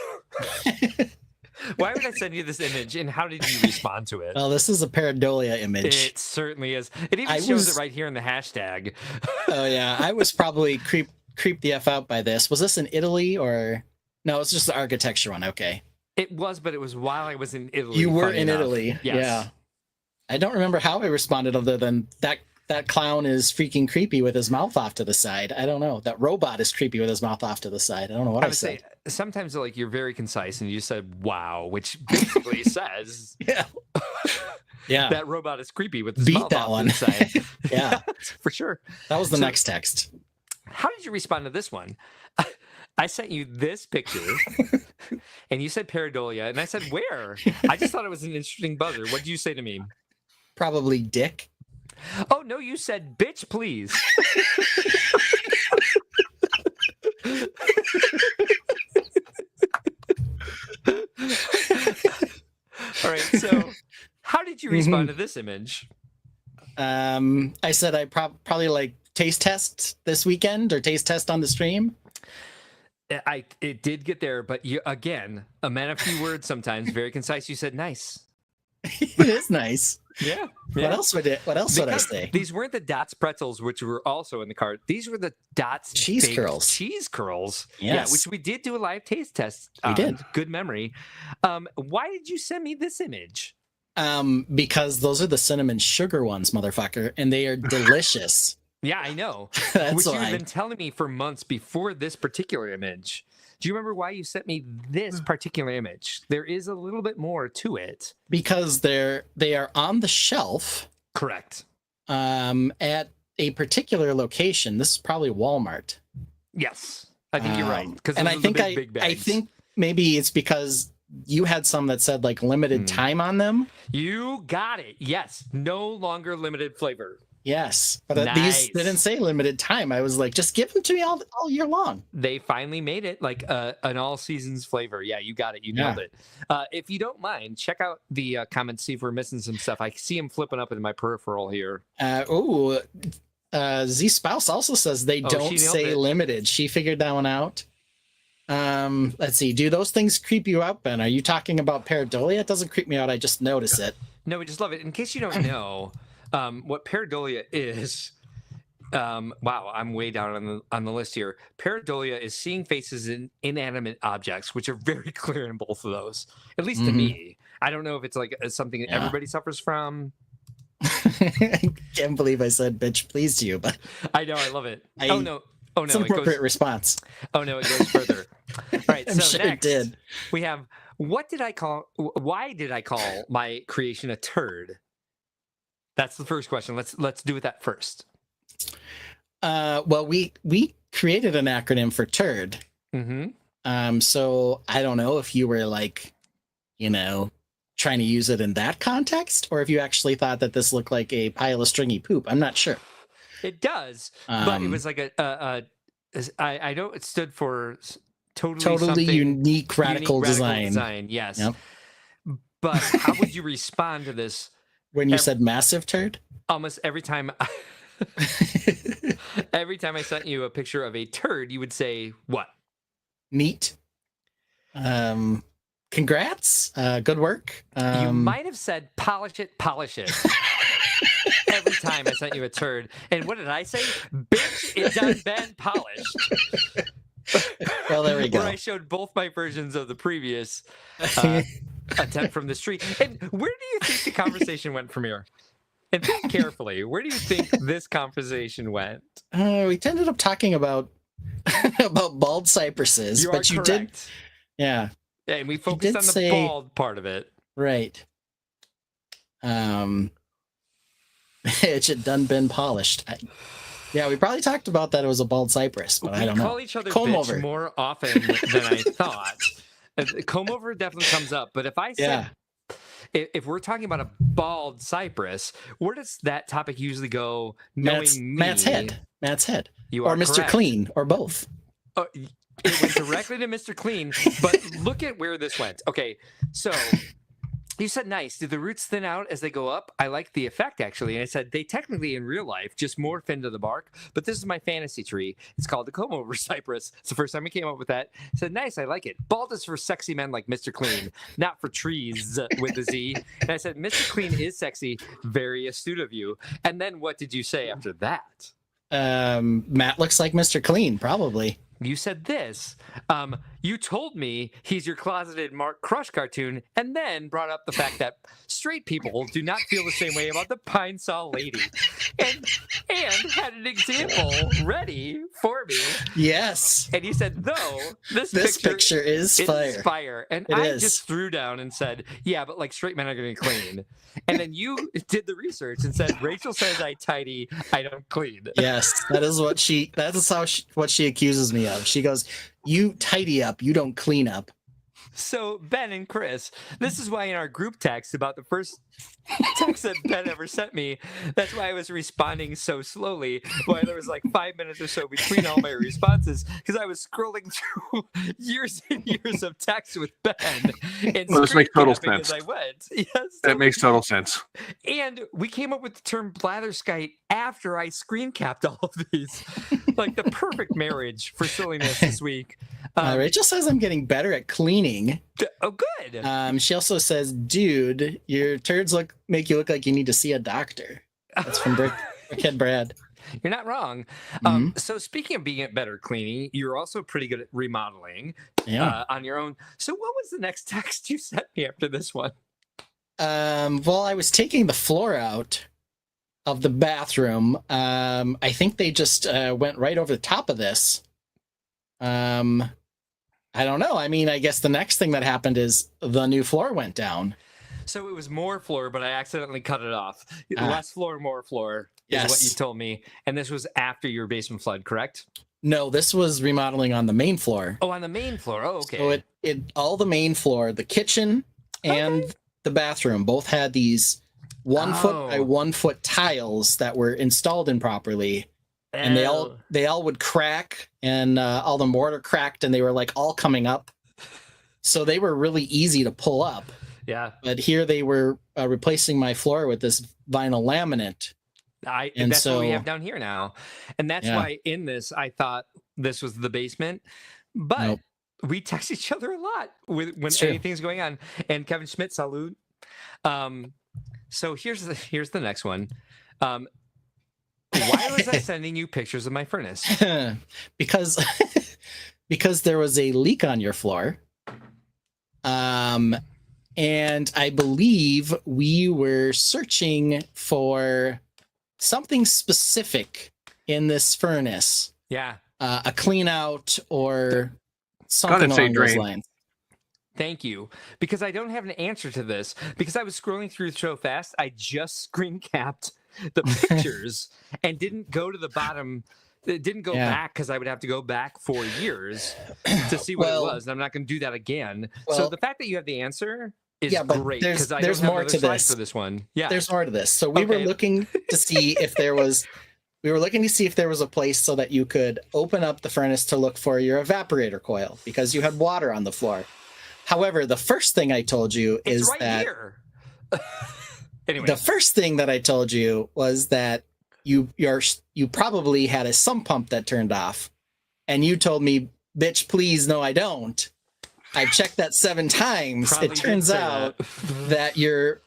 why would I send you this image and how did you respond to it? Well, this is a pareidolia image. It certainly is. It even shows it right here in the hashtag. Oh, yeah. I was probably creeped the F out by this. Was this in Italy or... No, it's just the architecture one. Okay. It was, but it was while I was in Italy. You were funny in enough. Italy. Yes. Yeah. I don't remember how I responded other than that clown is freaking creepy with his mouth off to the side. I don't know. That robot is creepy with his mouth off to the side. I don't know what I would said. say sometimes like you're very concise and you said wow, which basically says Yeah. Yeah. that robot is creepy with his Beat mouth that off one. to the side. Yeah. For sure. That was the So- next text. How did you respond to this one? I sent you this picture and you said pareidolia and I said where? I just thought it was an interesting buzzer. What did you say to me? Probably Dick. Oh no, you said bitch please. All right, so how did you respond to this image? I said I probably like taste test this weekend or taste test on the stream. It did get there, but you again, a man of few words sometimes, very concise. You said nice. It is nice. Yeah. What else would I say? These weren't the Dots pretzels, which were also in the cart. These were the Dots Cheese baked curls. Cheese curls. Yes. Yeah, which we did do a live taste test. We did. Good memory. Why did you send me this image? Because those are the cinnamon sugar ones, motherfucker, and they are delicious. Yeah, I know. That's which why. you've been telling me for months before this particular image. Do you remember why you sent me this particular image? There is a little bit more to it. Because they are on the shelf. Correct. At a particular location. This is probably Walmart. Yes, I think you're right. Because And I think big I think maybe it's because you had some that said like limited time on them. You got it. Yes, no longer limited flavor. Yes, but Nice. these didn't say limited time. I was like, just give them to me all year long. They finally made it like an all seasons flavor. Yeah, you got it. You nailed it. If you don't mind, check out the comments, see if we're missing some stuff. I see them flipping up in my peripheral here. Z Spouse also says they She don't nailed say it. limited. She figured that one out. Let's see. Do those things creep you out, Ben? Are you talking about pareidolia? It doesn't creep me out. I just notice it. No, we just love it. In case you don't know, what pareidolia is. Wow, I'm way down on the list here. Pareidolia is seeing faces in inanimate objects, which are very clear in both of those. At least to me. I don't know if it's like something that everybody suffers from. I can't believe I said bitch please to you, but I know, I love it. Oh no, it's an appropriate response. Oh no, it goes further. All right, I'm so sure next it did. we have why did I call my creation a turd? That's the first question. Let's do with that first. Well, we created an acronym for turd. Mm-hmm. So I don't know if you were like, trying to use it in that context, or if you actually thought that this looked like a pile of stringy poop. I'm not sure. It does, but it was like I know it stood for totally unique radical design. Yes. Yep. But how would you respond to this? When you said massive turd? Almost every time. Every time I sent you a picture of a turd, you would say what? Neat. Congrats. Good work. You might have said polish it. Every time I sent you a turd. And what did I say? Bitch, it done been polished. Well, there we go. Where I showed both my versions of the previous attempt from the street. And where do you think the conversation went from here? And think carefully. Where do you think this conversation went? We ended up talking about bald cypresses, You but are you correct. did. Yeah. And we focused on the say- bald part of it. Right. It should done been polished. Yeah, we probably talked about that it was a bald cypress, but I don't know. We call each other Comb bitch over. more often than I thought. Comb over definitely comes up, but if I said, if we're talking about a bald cypress, where does that topic usually go? Knowing Matt's head. You Or are Mr. correct. Clean, or both. It went directly to Mr. Clean, but look at where this went. Okay, so you said nice. Did the roots thin out as they go up? I like the effect, actually. And I said they technically, in real life, just morph into the bark, but this is my fantasy tree. It's called the comb-over cypress. It's the first time we came up with that. I said, nice, I like it. Bald is for sexy men like Mr. Clean, not for trees with a Z. And I said, Mr. Clean is sexy. Very astute of you. And then what did you say after that? Matt looks like Mr. Clean, probably. You said this. You told me he's your closeted Mark Crush cartoon, and then brought up the fact that straight people do not feel the same way about the Pine Saw Lady, and had an example ready for me. Yes. And you said, though, this picture is fire. And It I is. just threw down and said, yeah, but like straight men are going to clean. And then you did the research and said, Rachel says I tidy, I don't clean. Yes, that is what what she accuses me of. She goes, "You tidy up, you don't clean up." So Ben and Chris, this is why in our group text about the first text that Ben ever sent me, that's why I was responding so slowly. Why there was like 5 minutes or so between all my responses, because I was scrolling through years and years of text with Ben. And Well, this makes total screen capping sense. as I went. Yes, That makes total sense. And we came up with the term blatherskite after I screen capped all of these. Like the perfect marriage for silliness this week. Rachel says I'm getting better at cleaning. Oh, good. She also says, "Dude, your turds make you look like you need to see a doctor." That's from Brickhead Brad. You're not wrong. Mm-hmm. So speaking of being better at cleaning, you're also pretty good at remodeling on your own. So what was the next text you sent me after this one? Well, I was taking the floor out of the bathroom. I think they just went right over the top of this. I don't know. I mean, I guess the next thing that happened is the new floor went down. So it was more floor, but I accidentally cut it off. Less floor, more floor is what you told me. And this was after your basement flood, correct? No, this was remodeling on the main floor. Oh, on the main floor. Oh, okay. So it all the main floor, the kitchen and the bathroom both had these 1 foot by 1 foot tiles that were installed improperly. And they all would crack, and all the mortar cracked, and they were like all coming up. So they were really easy to pull up. Yeah. But here they were replacing my floor with this vinyl laminate. And that's what we have down here now. And that's why in this, I thought this was the basement. But we text each other a lot when anything's going on. And Kevin Schmidt, salute. So here's the next one. Why was I sending you pictures of my furnace? because there was a leak on your floor. And I believe we were searching for something specific in this furnace. Yeah. A clean out or something along those lines. Thank you. Because I don't have an answer to this. Because I was scrolling through so fast, I just screen capped the pictures and didn't go to the bottom. It didn't go back because I would have to go back 4 years to see what it was. And I'm not going to do that again. So the fact that you have the answer is great. Because there's more to this for this one. Yeah, there's more to this. So we were looking to see if there was. We were looking to see if there was a place so that you could open up the furnace to look for your evaporator coil because you had water on the floor. However, the first thing I told you is that anyway, the first thing that I told you was that you probably had a sump pump that turned off, and you told me, "Bitch, please, no, I don't." I checked that 7 times. Probably it turns out that your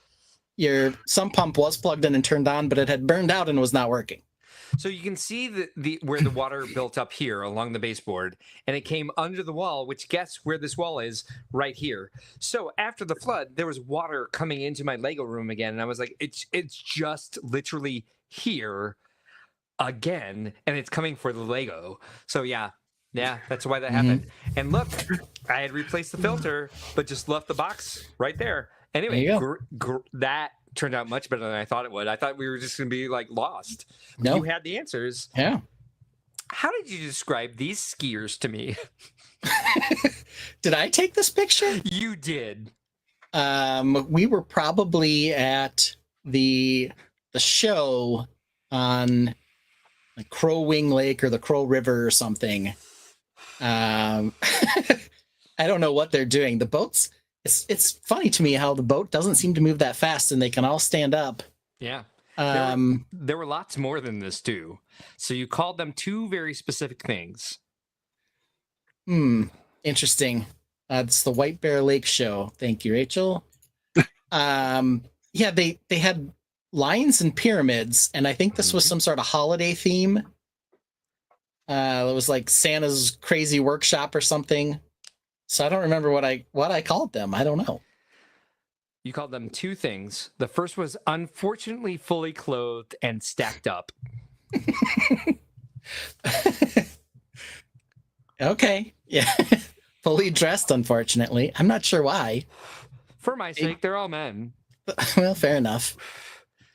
sump pump was plugged in and turned on, but it had burned out and was not working. So you can see the where the water built up here along the baseboard, and it came under the wall, which guess where this wall is? Right here. So after the flood, there was water coming into my Lego room again, and I was like, it's just literally here again, and it's coming for the Lego. So yeah, that's why that happened. And look, I had replaced the filter, but just left the box right there. Anyway, that turned out much better than I thought it would. I thought we were just going to be like lost. No. You had the answers. Yeah. How did you describe these skiers to me? Did I take this picture? You did. We were probably at the show on like Crow Wing Lake or the Crow River or something. I don't know what they're doing. The boats. It's funny to me how the boat doesn't seem to move that fast, and they can all stand up. Yeah. Um, There were lots more than this too. So you called them two very specific things. Interesting. It's the White Bear Lake show. Thank you, Rachel. Yeah, they had lions and pyramids, and I think this was some sort of holiday theme. It was like Santa's crazy workshop or something. So I don't remember what I called them. I don't know. You called them two things. The first was unfortunately fully clothed and stacked up. Okay. Yeah. Fully dressed, unfortunately. I'm not sure why. For my sake, they're all men. Well, fair enough.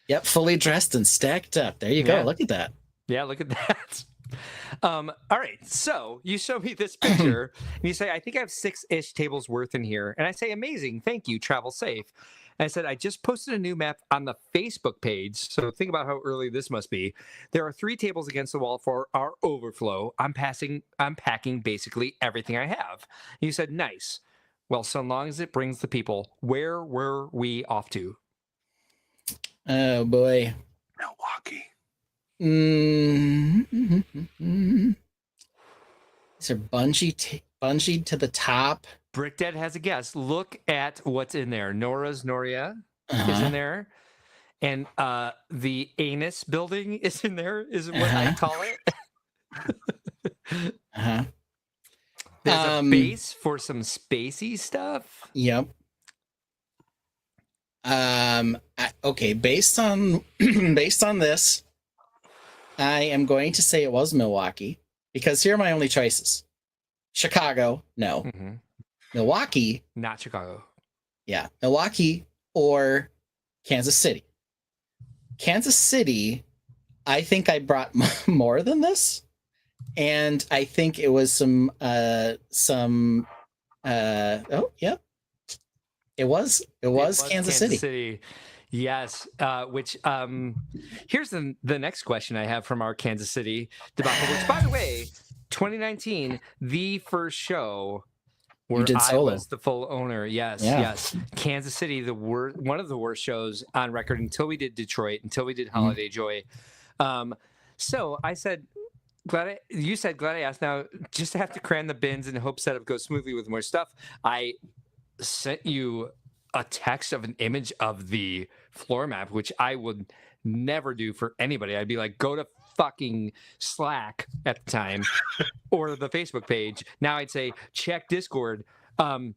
Yep, fully dressed and stacked up. There you go. Yeah. Look at that. Yeah, look at that. All right, so you show me this picture and you say, I think I have 6-ish tables worth in here. And I say, amazing, thank you, travel safe. And I said, I just posted a new map on the Facebook page. So think about how early this must be. There are 3 tables against the wall for our overflow. I'm packing basically everything I have. And you said, nice. Well, so long as it brings the people, where were we off to? Oh, boy. Milwaukee. These are bungee to the top. Brickdead has a guess. Look at what's in there. Noria is in there. And the anus building is in there, is what I call it. There's a base for some spacey stuff. Yep. Okay, based on this, I am going to say it was Milwaukee, because here are my only choices. Chicago, no. Mm-hmm. Milwaukee, Not Chicago. yeah. Milwaukee or Kansas City. Kansas City, I think I brought more than this. And I think it was oh, yep. It was Kansas City. Yes, which here's the next question I have from our Kansas City debacle, which, by the way, 2019, the first show where I was the full owner. Yes. Kansas City, one of the worst shows on record until we did Detroit, until we did Holiday Joy. So I said, glad I asked. Now, just to have to cram the bins and hope setup goes smoothly with more stuff, I sent you a text of an image of the floor map, which I would never do for anybody. I'd be like, go to fucking Slack at the time or the Facebook page. Now I'd say, check Discord. I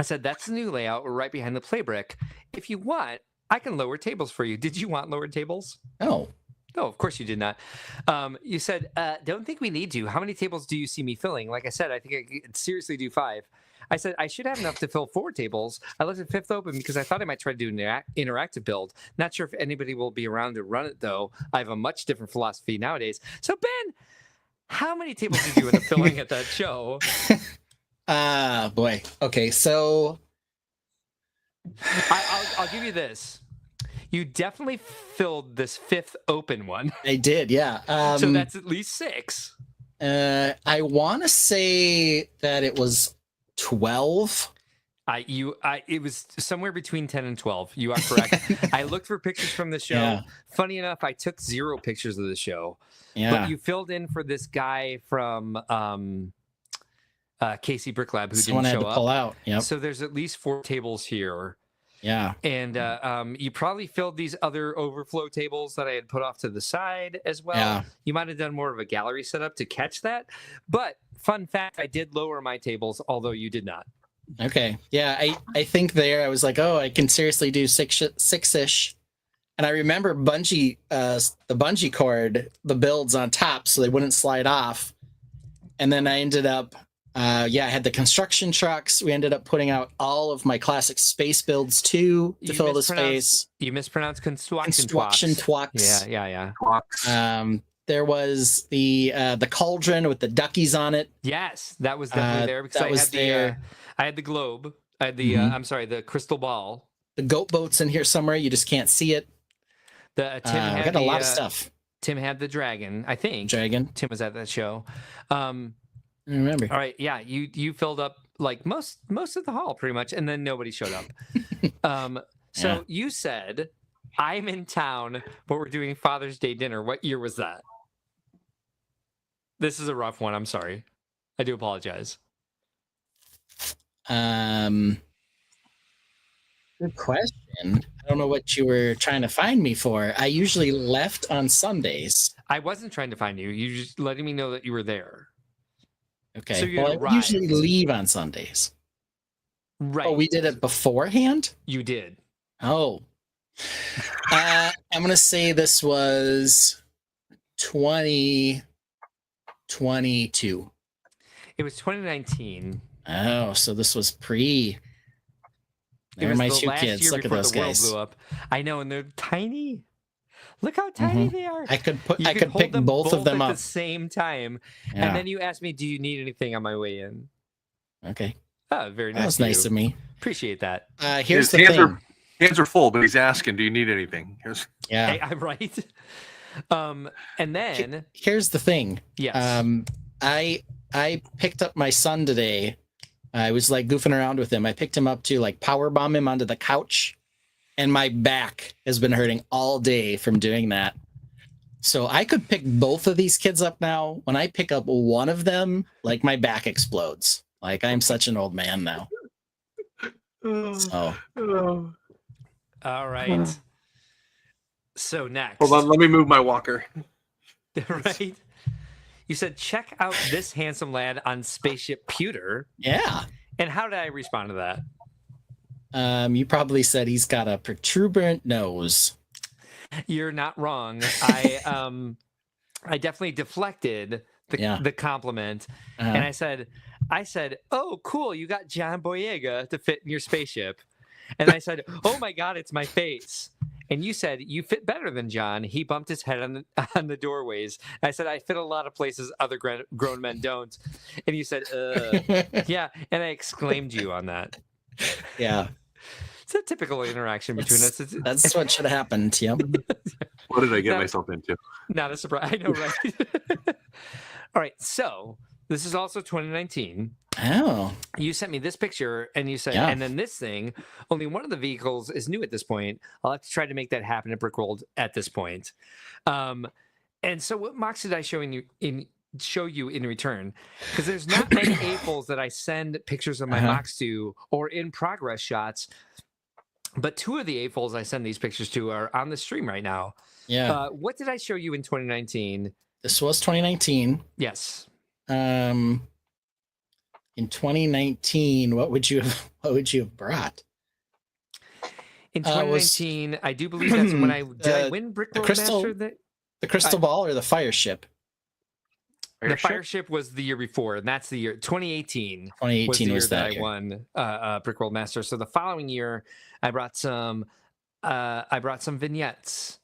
said, that's the new layout. We're right behind the play brick. If you want, I can lower tables for you. Did you want lowered tables? No, of course you did not. You said, don't think we need to. How many tables do you see me filling? Like I said, I think I could seriously do 5. I said, I should have enough to fill 4 tables. I left the 5th open because I thought I might try to do an interactive build. Not sure if anybody will be around to run it, though. I have a much different philosophy nowadays. So, Ben, how many tables did you end up filling at that show? Boy. Okay, so I'll give you this. You definitely filled this 5th open one. I did, yeah. So that's at least 6. I want to say that it was 12. It was somewhere between 10 and 12. You are correct. I looked for pictures from the show. Yeah. Funny enough, I took 0 pictures of the show. Yeah. But you filled in for this guy from Casey Brick Lab who Someone didn't had show to pull up. out. Yep. So there's at least 4 tables here. Yeah. And you probably filled these other overflow tables that I had put off to the side as well. Yeah. You might have done more of a gallery setup to catch that. But fun fact, I did lower my tables, although you did not. Okay. Yeah, I think there I was like, oh, I can seriously do 6-ish. And I remember the bungee cord, the builds on top so they wouldn't slide off. And then I ended up I had the construction trucks. We ended up putting out all of my classic space builds too to fill the space. You mispronounced construction twacks. Yeah. There was the cauldron with the duckies on it. Yes, that was definitely there because I had the globe. I had the the crystal ball. The goat boat's in here somewhere. You just can't see it. Tim had I got a lot of stuff. Tim had the dragon. I think Dragon. Tim was at that show. I remember. All right, yeah, you filled up like most of the hall pretty much, and then nobody showed up. So Yeah. you said, "I'm in town, but we're doing Father's Day dinner." What year was that? This is a rough one. I'm sorry. I do apologize. Good question. I don't know what you were trying to find me for. I usually left on Sundays. I wasn't trying to find you. You just letting me know that you were there. Okay. So you well, I would usually arrived. leave on Sundays. Right. Oh, we did it beforehand? You did. Oh. I'm going to say this was 2022. It was 2019. Oh, so this was pre. It There are was my the two last kids. year Look at before those the world guys. blew up. I know, and they're tiny. Look how tiny they are. I could You pick hold them both of them at up. the same time. Yeah. And then you asked me, "Do you need anything on my way in?" Okay. Oh, very nice. That was nice of me. Appreciate that. Here's His the thing. hands are full, but he's asking, "Do you need anything?" Yeah. Hey, I'm right. And then Here's the thing. yes, I picked up my son today. I was like goofing around with him. I picked him up to like power bomb him onto the couch, and my back has been hurting all day from doing that. So I could pick both of these kids up now. When I pick up one of them, like my back explodes. Like I'm such an old man now. So all right. So next, Hold on, let me move my walker. right? You said, "Check out this handsome lad on Spaceship Pewter." yeah. And how did I respond to that? You probably said he's got a protuberant nose. You're not wrong. I definitely deflected the compliment, Uh-huh. and I said, "Oh, cool! You got John Boyega to fit in your spaceship." And I said, "Oh my God, it's my face." And you said, "You fit better than John. He bumped his head on the doorways." I said, "I fit a lot of places other grown men don't." And you said, "Yeah." And I exclaimed you on that. Yeah. It's a typical interaction between us. That's what should have happened. Yep. What did I get No. myself into? Not a surprise. I know, right? All right. So this is also 2019. Oh. You sent me this picture and you said, Yeah. and then this thing, only one of the vehicles is new at this point. I'll have to try to make that happen at Brickworld at this point. And so what MOCs did I show you in return? Because there's not many AFOLs that I send pictures of my MOCs to or in progress shots. But two of the AFOLs I send these pictures to are on the stream right now. Yeah. What did I show you in 2019? This was 2019. Yes. In 2019, what would you have brought? In 2019, I do believe that's when I win Brickworld Master. The crystal ball or the fire ship? The fire ship was the year before, and that's the year 2018. 2018 was the year was that I year. won Brickworld Master. So the following year, I brought some vignettes.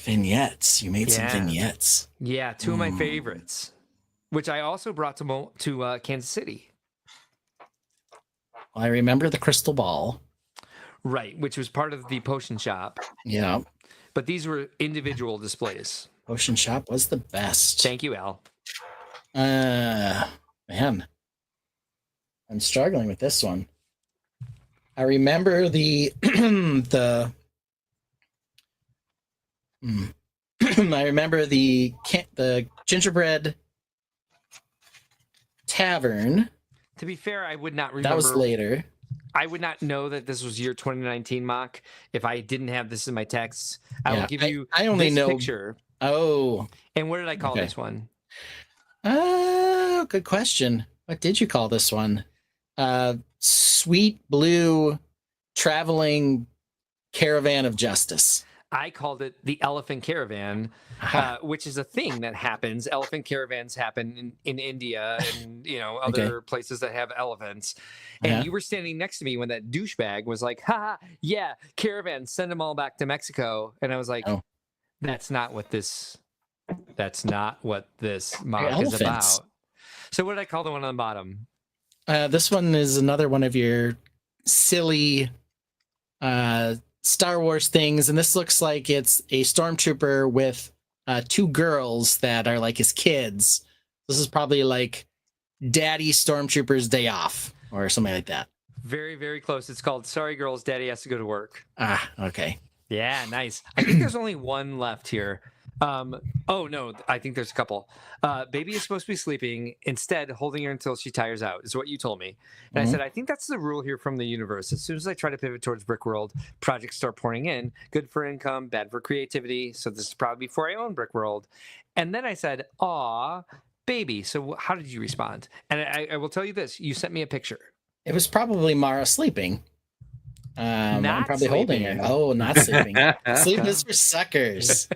Vignettes. You made some vignettes. Yeah, two of my favorites, which I also brought to Kansas City. Well, I remember the crystal ball. Right, which was part of the potion shop. Yeah. But these were individual displays. Potion shop was the best. Thank you, Al. Man, I'm struggling with this one. I remember the I remember the gingerbread tavern. To be fair, I would not remember. That was later. I would not know that this was year 2019 mock if I didn't have this in my texts. I will give you I only this know picture. Oh. And what did I call Okay. this one? Oh, good question. What did you call this one? Sweet Blue Traveling Caravan of Justice. I called it the Elephant Caravan, which is a thing that happens. Elephant caravans happen in India and other places that have elephants. And you were standing next to me when that douchebag was like, "Ha, yeah, caravans, send them all back to Mexico." And I was like, "That's not what this mock is about." So what did I call the one on the bottom? This one is another one of your silly Star Wars things, and this looks like it's a stormtrooper with two girls that are like his kids This is probably like Daddy Stormtrooper's Day Off or something like that. Very, very close. It's called Sorry Girls, Daddy Has to Go to Work. Ah, okay. Yeah, nice. I think there's only one left here. Oh no, I think there's a couple. Baby is supposed to be sleeping, instead holding her until she tires out, is what you told me. And I said, I think that's the rule here from the universe. As soon as I try to pivot towards Brickworld, projects start pouring in. Good for income, bad for creativity. So this is probably before I own Brickworld. And then I said, aw, baby. So how did you respond? And I will tell you this, you sent me a picture. It was probably Mara sleeping. I'm Not probably holding her. sleeping. Oh, not sleeping. Sleep is for suckers.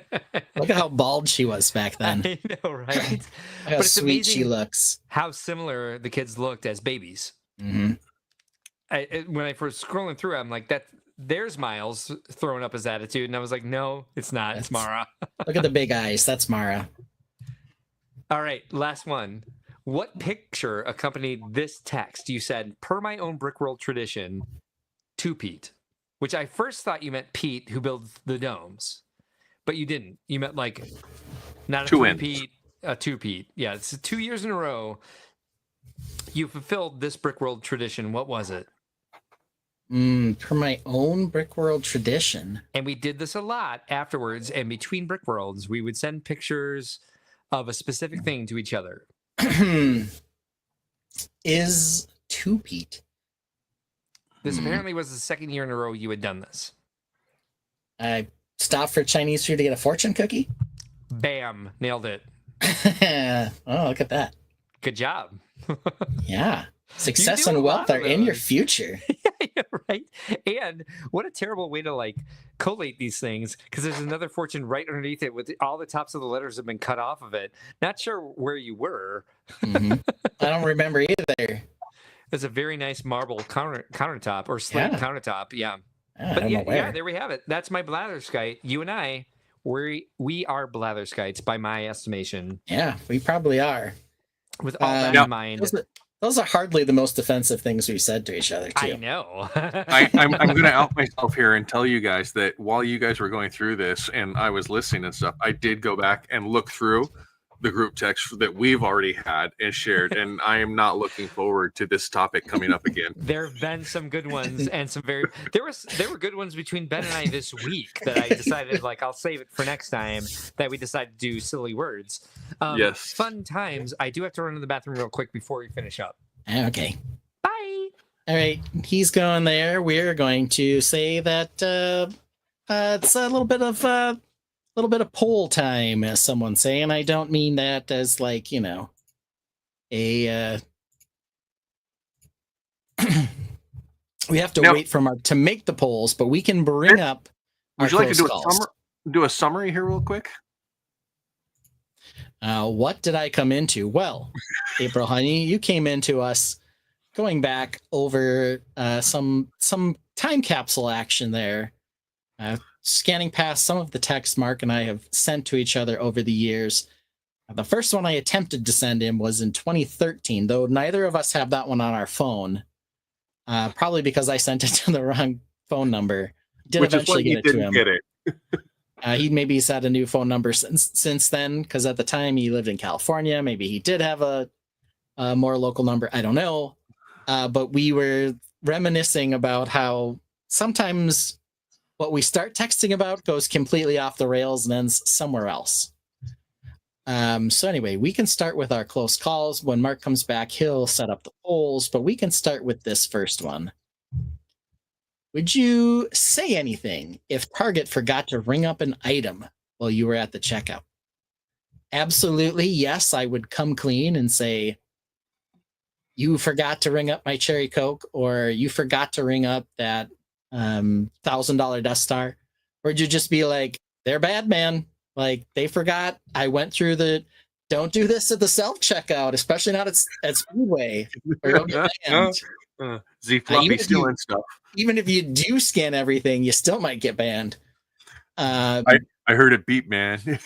Look at how bald she was back then. I know, right? Look how But it's sweet she amazing looks. how similar the kids looked as babies. Hmm. When I first scrolling through, I'm like, there's Miles throwing up his attitude, and I was like, no, it's not. It's Mara. Look at the big eyes. That's Mara. All right, last one. What picture accompanied this text? You said, per my own Brickworld tradition, to Pete, which I first thought you meant Pete, who builds the domes, but you didn't. You meant like not a Two Pete, a two Pete. Yeah, it's 2 years in a row. You fulfilled this Brickworld tradition. What was it? Per my own Brickworld tradition. And we did this a lot afterwards. And between Brickworlds, we would send pictures of a specific thing to each other. Is to Pete. This apparently was the second year in a row you had done this. I stopped for Chinese food to get a fortune cookie. Bam, nailed it. Oh, look at that. Good job. Yeah. Success do a and wealth lot are of in your those. future. Yeah, right. And what a terrible way to like collate these things, because there's another fortune right underneath it with all the tops of the letters have been cut off of it. Not sure where you were. I don't remember either. It's a very nice marble countertop or slate countertop. Yeah. But I'm yeah, aware. there we have it. That's my blatherskite. You and I, we are blatherskites by my estimation. Yeah, we probably are. With all that Now- in mind. Those are hardly the most offensive things we said to each other, too. I know. I'm going to out myself here and tell you guys that while you guys were going through this and I was listening and stuff, I did go back and look through the group text that we've already had and shared, and I am not looking forward to this topic coming up again. There have been some good ones and some there were good ones between Ben and I this week that I decided like I'll save it for next time, that we decided to do silly words. Yes. Fun times. I do have to run to the bathroom real quick before we finish up. Okay. Bye. All right. He's going there. We're going to say that it's a little bit of poll time, as someone say, and I don't mean that as like, you know, a we have to wait for Mark to make the polls, but we can bring up Would our you like to close do a summary here real quick? What did I come into? Well, April Honey, you came into us going back over some time capsule action there, scanning past some of the text Mark and I have sent to each other over the years. The first one I attempted to send him was in 2013, though neither of us have that one on our phone, probably because I sent it to the wrong phone number. Did Which eventually is why get it to him. Get it. He maybe he's had a new phone number since then, because at the time he lived in California. Maybe he did have a more local number. I don't know. But we were reminiscing about how sometimes what we start texting about goes completely off the rails and ends somewhere else. So anyway, we can start with our close calls. When Mark comes back, he'll set up the polls, but we can start with this first one. Would you say anything if Target forgot to ring up an item while you were at the checkout? Absolutely, yes, I would come clean and say, you forgot to ring up my Cherry Coke, or you forgot to ring up that $1,000 Death Star. Or would you just be like, they're bad, man. Like, they forgot. I went through don't do this at the self-checkout, especially not at Speedway. Or you'll get banned. Z Floppy stealing stuff. Even if you do scan everything, you still might get banned. I heard it beep, man.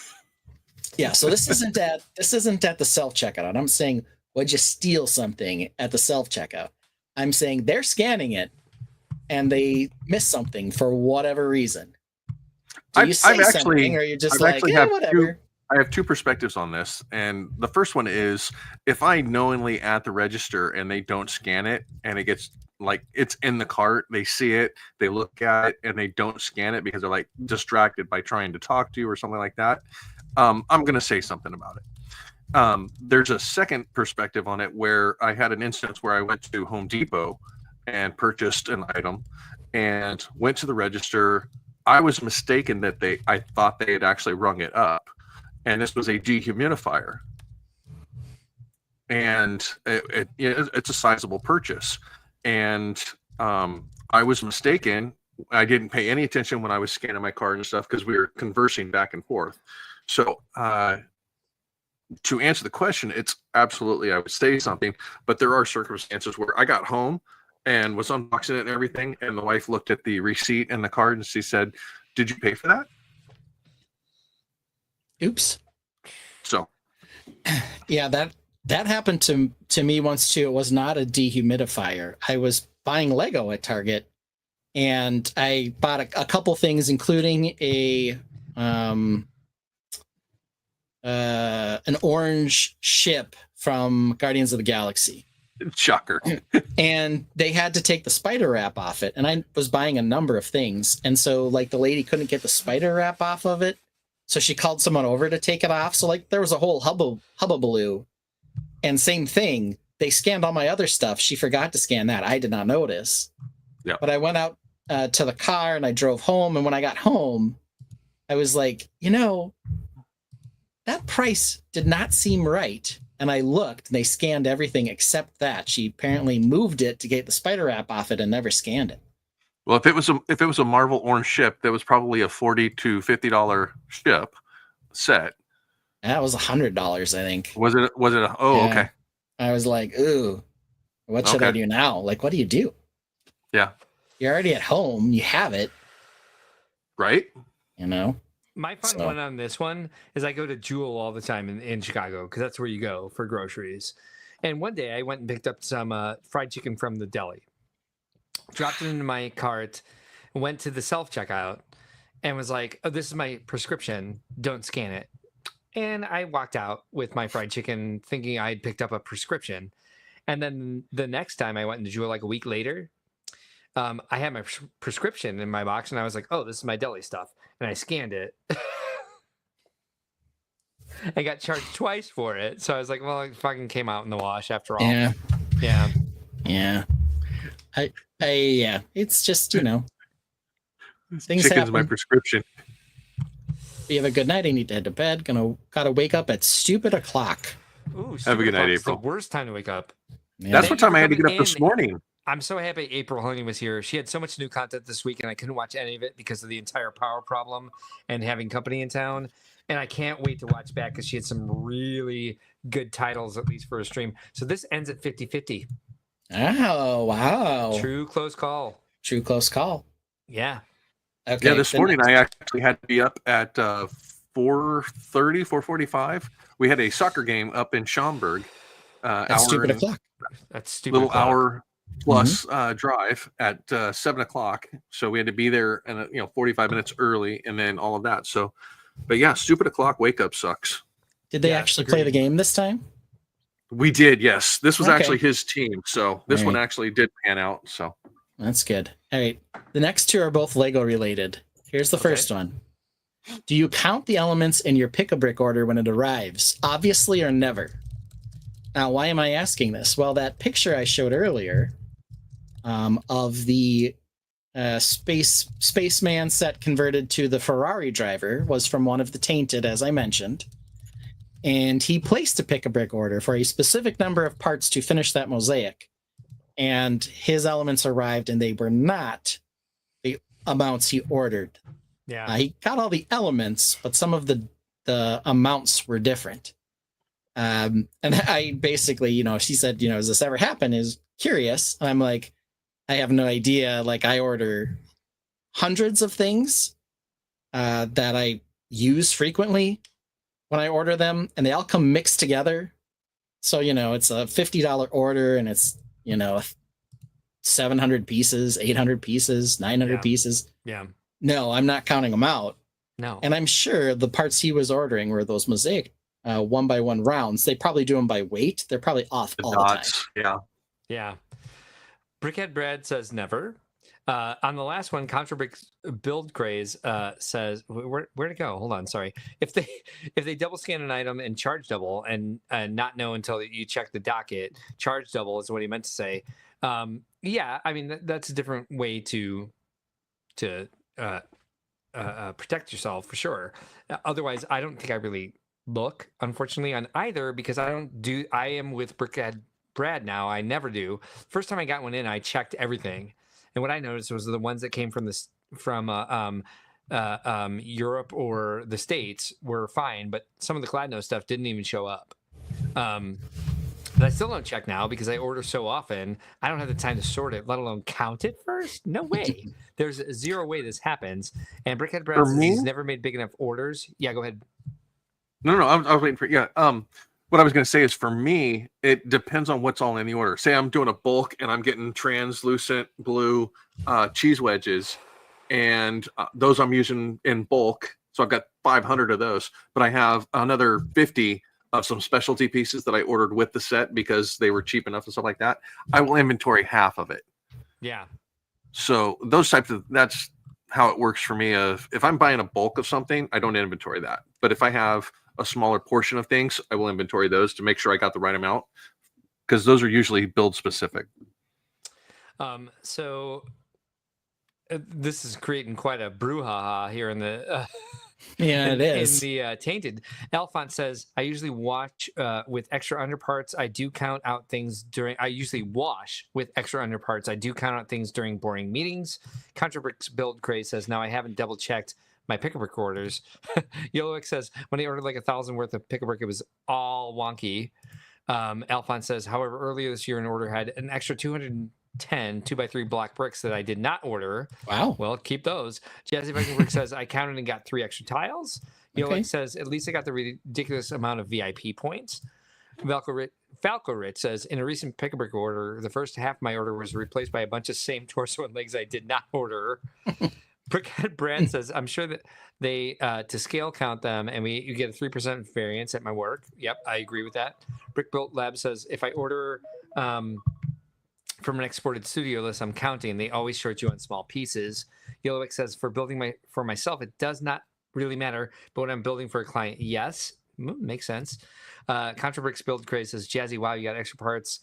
Yeah, so this isn't at the self-checkout. I'm saying, would you steal something at the self-checkout? I'm saying they're scanning it and they miss something for whatever reason. Do you say something, or you're just like, yeah, whatever? I have two perspectives on this, and the first one is if I knowingly at the register and they don't scan it, and it gets like it's in the cart, they see it, they look at it, and they don't scan it because they're like distracted by trying to talk to you or something like that. I'm going to say something about it. There's a second perspective on it where I had an instance where I went to Home Depot and purchased an item and went to the register. I was mistaken that I thought they had actually rung it up, and this was a dehumidifier, and it's a sizable purchase, and I was mistaken. I didn't pay any attention when I was scanning my card and stuff because we were conversing back and forth. So to answer the question, it's absolutely I would say something, but there are circumstances where I got home and was unboxing it and everything, and the wife looked at the receipt and the card and she said, "Did you pay for that?" Oops. So yeah, that happened to me once too. It was not a dehumidifier. I was buying Lego at Target, and I bought a couple things, including an orange ship from Guardians of the Galaxy. Shocker. And they had to take the spider wrap off it, and I was buying a number of things, and so like the lady couldn't get the spider wrap off of it, so she called someone over to take it off. So like there was a whole hubbubaloo. And same thing, they scanned all my other stuff. She forgot to scan that. I did not notice. Yeah. But I went out to the car and I drove home, and when I got home, I was like, that price did not seem right. And I looked, and they scanned everything except that. She apparently moved it to get the spider wrap off it and never scanned it. Well, if it was a Marvel orange ship, that was probably a $40 to $50 ship set. That was $100, I think. Was it? Yeah. Okay. I was like, ooh, what should I do now? Like, what do you do? Yeah. You're already at home. You have it. Right. My fun one on this one is I go to Jewel all the time in Chicago because that's where you go for groceries. And one day I went and picked up some fried chicken from the deli, dropped it into my cart, went to the self-checkout, and was like, "Oh, this is my prescription. Don't scan it." And I walked out with my fried chicken thinking I had picked up a prescription. And then the next time I went into Jewel, like a week later, I had my prescription in my box, and I was like, "Oh, this is my deli stuff." And I scanned it. I got charged twice for it. So I was like, well, it fucking came out in the wash after all. Yeah. It's just, things Chicken's happen. my prescription. You have a good night. I need to head to bed. Gotta wake up at stupid o'clock. Ooh, have a good night, It's April. the worst time to wake up. Yeah. That's what time I had to get up this morning. I'm so happy April Honey was here. She had so much new content this week, and I couldn't watch any of it because of the entire power problem and having company in town. And I can't wait to watch back because she had some really good titles, at least for a stream. So this ends at 50-50. Oh, wow. True close call. True close call. Yeah. Okay. Yeah, this morning I actually had to be up at 4:30, 4:45. We had a soccer game up in Schaumburg. That's stupid o'clock. That's stupid. Little o'clock. hour plus drive at 7 o'clock. So we had to be there and 45 minutes early, and then all of that. So, but yeah, stupid o'clock wake up sucks. Did they actually play the game this time? We did, yes. This was Okay. actually his team, so this All one right. actually did pan out. So That's good. All right. The next two are both Lego related. Here's the first one. Do you count the elements in your pick-a-brick order when it arrives? Obviously or never? Now, why am I asking this? Well, that picture I showed earlier of the spaceman set converted to the Ferrari driver was from one of the Tainted, as I mentioned. And he placed a pick-a-brick order for a specific number of parts to finish that mosaic. And his elements arrived, and they were not the amounts he ordered. Yeah. He got all the elements, but some of the amounts were different. And I basically, she said, has this ever happened? Is curious. And I'm like, I have no idea. Like, I order hundreds of things that I use frequently when I order them, and they all come mixed together. So, it's a $50 order, and it's, 700 pieces, 800 pieces, 900 pieces. Yeah. No, I'm not counting them out. No. And I'm sure the parts he was ordering were those mosaic 1x1 rounds. They probably do them by weight. They're probably off all the time. Dots. Yeah. Yeah. Brickhead Brad says never. On the last one, Contrabrick's build craze says where'd it go? Hold on, sorry. If they double scan an item and charge double and not know until you check the docket, charge double is what he meant to say. Yeah, I mean that's a different way to protect yourself for sure. Otherwise, I don't think I really look, unfortunately, on either because I am with Brickhead Brad now. I never do. First time I got one in, I checked everything. And what I noticed was the ones that came from Europe or the States were fine, but some of the Kladno stuff didn't even show up. But I still don't check now because I order so often. I don't have the time to sort it, let alone count it first. No way. There's zero way this happens. And Brickhead Brad says he's never made big enough orders. Yeah, go ahead. No, I was waiting for what I was going to say is for me, it depends on what's all in the order. Say I'm doing a bulk and I'm getting translucent blue cheese wedges, and those I'm using in bulk. So I've got 500 of those, but I have another 50 of some specialty pieces that I ordered with the set because they were cheap enough and stuff like that. I will inventory half of it. Yeah. So those types of, that's how it works for me. If I'm buying a bulk of something, I don't inventory that. But if I have a smaller portion of things, I will inventory those to make sure I got the right amount, because those are usually build specific. So this is creating quite a brouhaha here in the it is in the Tainted. Alphonse says, I usually watch with extra underparts. I do count out things I usually wash with extra underparts. I do count out things during boring meetings. Contrabrick's build craze says, now I haven't double checked my pick-a-brick orders. Yellowix says, when he ordered like 1,000 worth of pick-a-brick, it was all wonky. Alphonse says, however, earlier this year an order had an extra 210 2x3 block bricks that I did not order. Wow. Well, keep those. Jazzy Viking Brick says, I counted and got 3 extra tiles. Yellowix says, at least I got the ridiculous amount of VIP points. Falco Rich says, in a recent pick-a-brick order, the first half of my order was replaced by a bunch of same torso and legs I did not order. Brickhead Brand says, I'm sure that they to scale count them and you get a 3% variance at my work. Yep, I agree with that. Brick Built Lab says, if I order from an exported studio list, I'm counting. They always short you on small pieces. Yellowwick says, for building for myself, it does not really matter. But when I'm building for a client, yes. Makes sense. Contrabrick's Build Craze says, Jazzy, wow, you got extra parts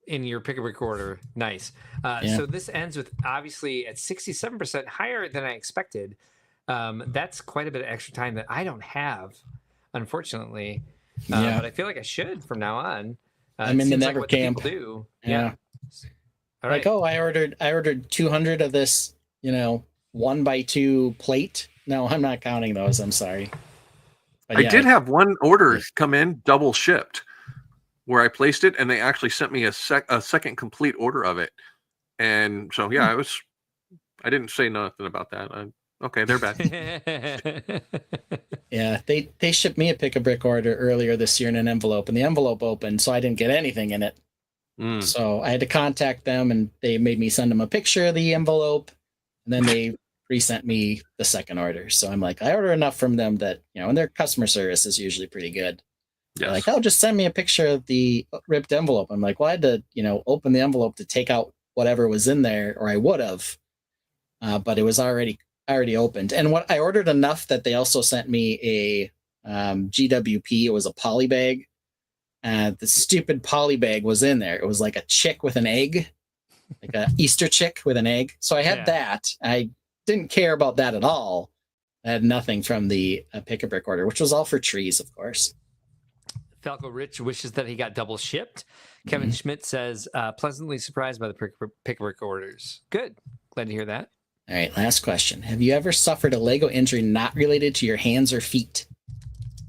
in your pick-a-brick order. Nice. So this ends with obviously at 67%, higher than I expected. That's quite a bit of extra time that I don't have, unfortunately. But I feel like I should from now on. I'm in the never like camp. Do. Yeah. All right. Like, I ordered 200 of this, 1x2 plate. No, I'm not counting those. I'm sorry. But I did have one order come in double shipped, where I placed it, and they actually sent me a second complete order of it. And so, I didn't say nothing about that. Okay, they're bad. Yeah, they shipped me a pick-a-brick order earlier this year in an envelope, and the envelope opened, so I didn't get anything in it. So I had to contact them, and they made me send them a picture of the envelope, and then they resent me the second order. So I'm like, I order enough from them that, and their customer service is usually pretty good. They're like, oh, just send me a picture of the ripped envelope. I'm like, well, I had to, open the envelope to take out whatever was in there, or I would have, but it was already opened. And what I ordered enough that they also sent me a GWP. It was a poly bag. The stupid poly bag was in there. It was like a chick with an egg, like a Easter chick with an egg. So I had that. I didn't care about that at all. I had nothing from the pick-a-brick order, which was all for trees, of course. Falco Rich wishes that he got double shipped. Kevin Schmidt says, pleasantly surprised by the pick-a-brick orders. Good. Glad to hear that. All right, last question. Have you ever suffered a Lego injury not related to your hands or feet?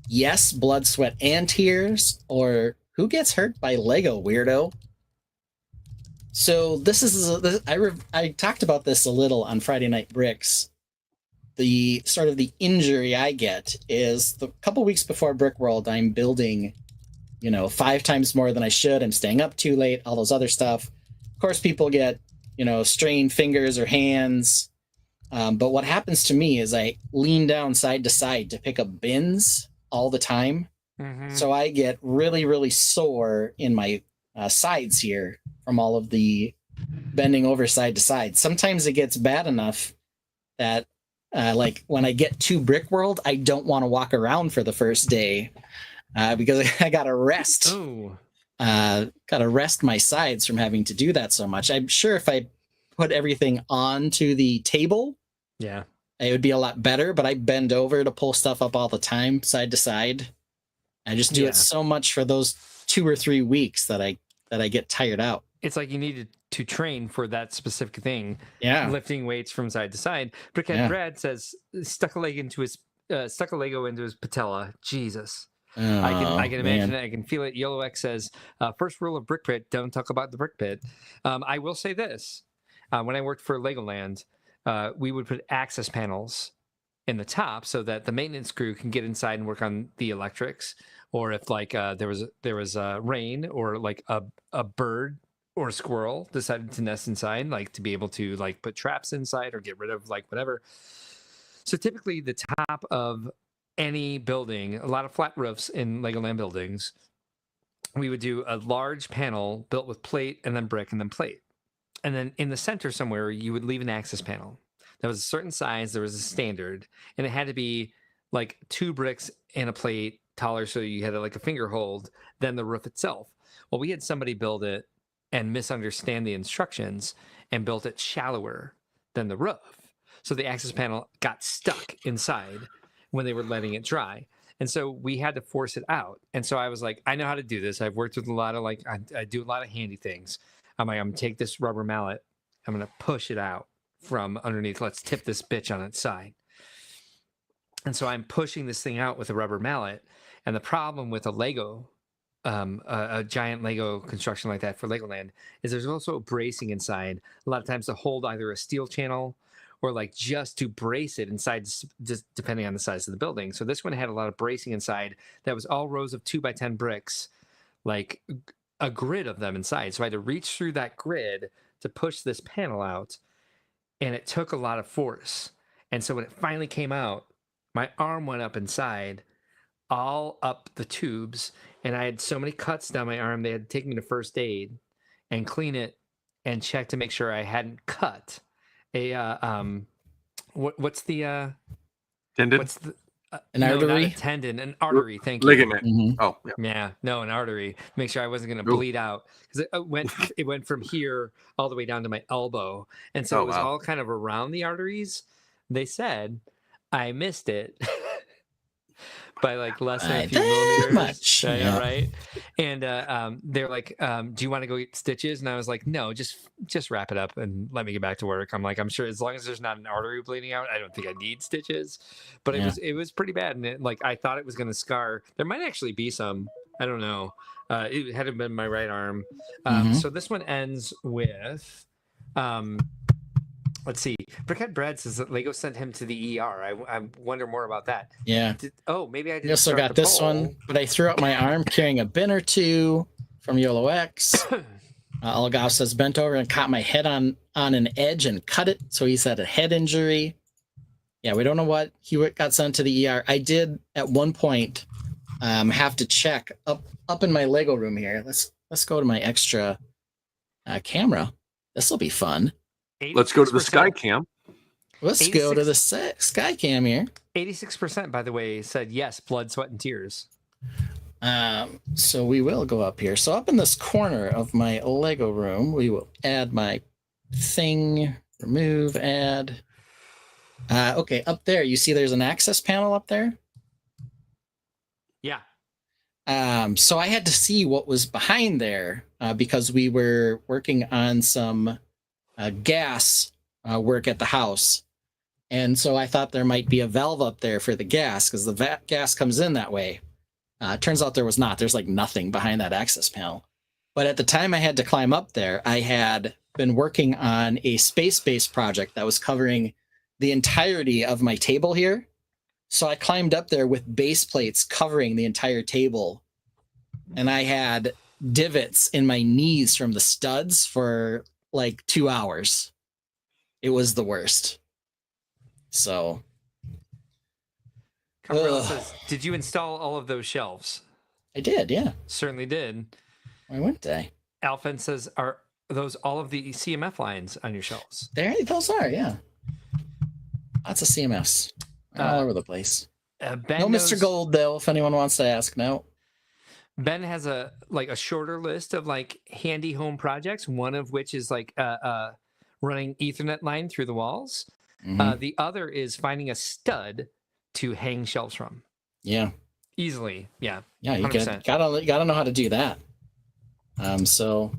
Yes, blood, sweat, and tears, or who gets hurt by Lego, weirdo? So this is I talked about this a little on Friday Night Bricks. The sort of the injury I get is the couple weeks before Brickworld, I'm building, 5 times more than I should. I'm staying up too late, all those other stuff. Of course, people get, strained fingers or hands. But what happens to me is I lean down side to side to pick up bins all the time. Mhm. So I get really, really sore in my sides here from all of the bending over side to side. Sometimes it gets bad enough that like when I get to Brickworld, I don't want to walk around for the first day because I gotta rest. Oh. Gotta rest my sides from having to do that so much. I'm sure if I put everything onto the table, Yeah. it would be a lot better, but I bend over to pull stuff up all the time, side to side. I just do Yeah. it so much for those 2 or 3 weeks that I get tired out. It's like you needed to train for that specific thing. Yeah. Lifting weights from side to side. Brickhead Yeah. Brad says stuck a Lego into his patella. Jesus. Oh, I can imagine man. it. I can feel it. Yellow X says, first rule of Brick Pit, don't talk about the Brick Pit. I will say this. When I worked for Legoland, we would put access panels in the top so that the maintenance crew can get inside and work on the electrics. Or if like there was rain or like a bird or a squirrel decided to nest inside, like to be able to like put traps inside or get rid of like whatever. So typically the top of any building, a lot of flat roofs in Legoland buildings, we would do a large panel built with plate and then brick and then plate. And then in the center somewhere, you would leave an access panel. That was a certain size, there was a standard, and it had to be like 2 bricks and a plate taller so you had like a finger hold than the roof itself. Well, we had somebody build it and misunderstand the instructions and built it shallower than the roof. So the access panel got stuck inside when they were letting it dry. And so we had to force it out. And so I was like, I know how to do this. I've worked with a lot of like, I do a lot of handy things. I'm like, I'm going to take this rubber mallet. I'm going to push it out from underneath. Let's tip this bitch on its side. And so I'm pushing this thing out with a rubber mallet. And the problem with a Lego, a giant Lego construction like that for Legoland, is there's also a bracing inside. A lot of times to hold either a steel channel or like just to brace it inside, just depending on the size of the building. So this one had a lot of bracing inside that was all rows of 2x10 bricks, like a grid of them inside. So I had to reach through that grid to push this panel out, and it took a lot of force. And so when it finally came out, my arm went up inside, all up the tubes, and I had so many cuts down my arm, they had to take me to first aid and clean it and check to make sure I hadn't cut a what's the Tendon? what's the An no, not artery? a tendon, an artery. Thank you. Ligament. Mhm. Oh, yeah. Yeah, no, an artery. Make sure I wasn't going to Ooh. bleed out because it went from here all the way down to my elbow, and so Oh, it was wow. all kind of around the arteries. They said I missed it by like less than a few That millimeters. much, I know, yeah. right? And they're like, "Do you want to go get stitches?" And I was like, "No, just wrap it up and let me get back to work." I'm like, "I'm sure as long as there's not an artery bleeding out, I don't think I need stitches." But Yeah. it was pretty bad, and like I thought it was going to scar. There might actually be some. I don't know. It had been my right arm. Mhm. So this one ends with. Let's see. Brickhead Brad says that Lego sent him to the ER. I wonder more about that. Yeah. Maybe I didn't. I also start got the this poll. one, but I threw out my arm carrying a bin or two from Yolo X. Algav says bent over and caught my head on an edge and cut it, so he's had a head injury. Yeah, we don't know what he got sent to the ER. I did at one point have to check up in my Lego room here. Let's go to my extra camera. This will be fun. Let's go to the 86%. sky cam. Let's go to the sky cam here. 86%, by the way, said yes, blood, sweat, and tears. So we will go up here. So up in this corner of my Lego room, we will add my thing, remove, add. Okay, up there, you see there's an access panel up there? Yeah. So I had to see what was behind there because we were working on some gas work at the house. And so I thought there might be a valve up there for the gas because the gas comes in that way. Turns out there was not. There's like nothing behind that access panel. But at the time I had to climb up there, I had been working on a space-based project that was covering the entirety of my table here. So I climbed up there with base plates covering the entire table. And I had divots in my knees from the studs for like 2 hours. It was the worst. So Cumberland Ugh. says, "Did you install all of those shelves?" I did, yeah. Certainly did. Why wouldn't I? Alphen says, "Are those all of the CMF lines on your shelves?" Those are, yeah. Lots of CMFs all over the place. Ben No knows- Mr. Gold though, if anyone wants to ask. No. Ben has a shorter list of like handy home projects. One of which is like running Ethernet line through the walls. Mhm. The other is finding a stud to hang shelves from. Yeah. Easily, yeah. Yeah, you 100%. gotta know how to do that. So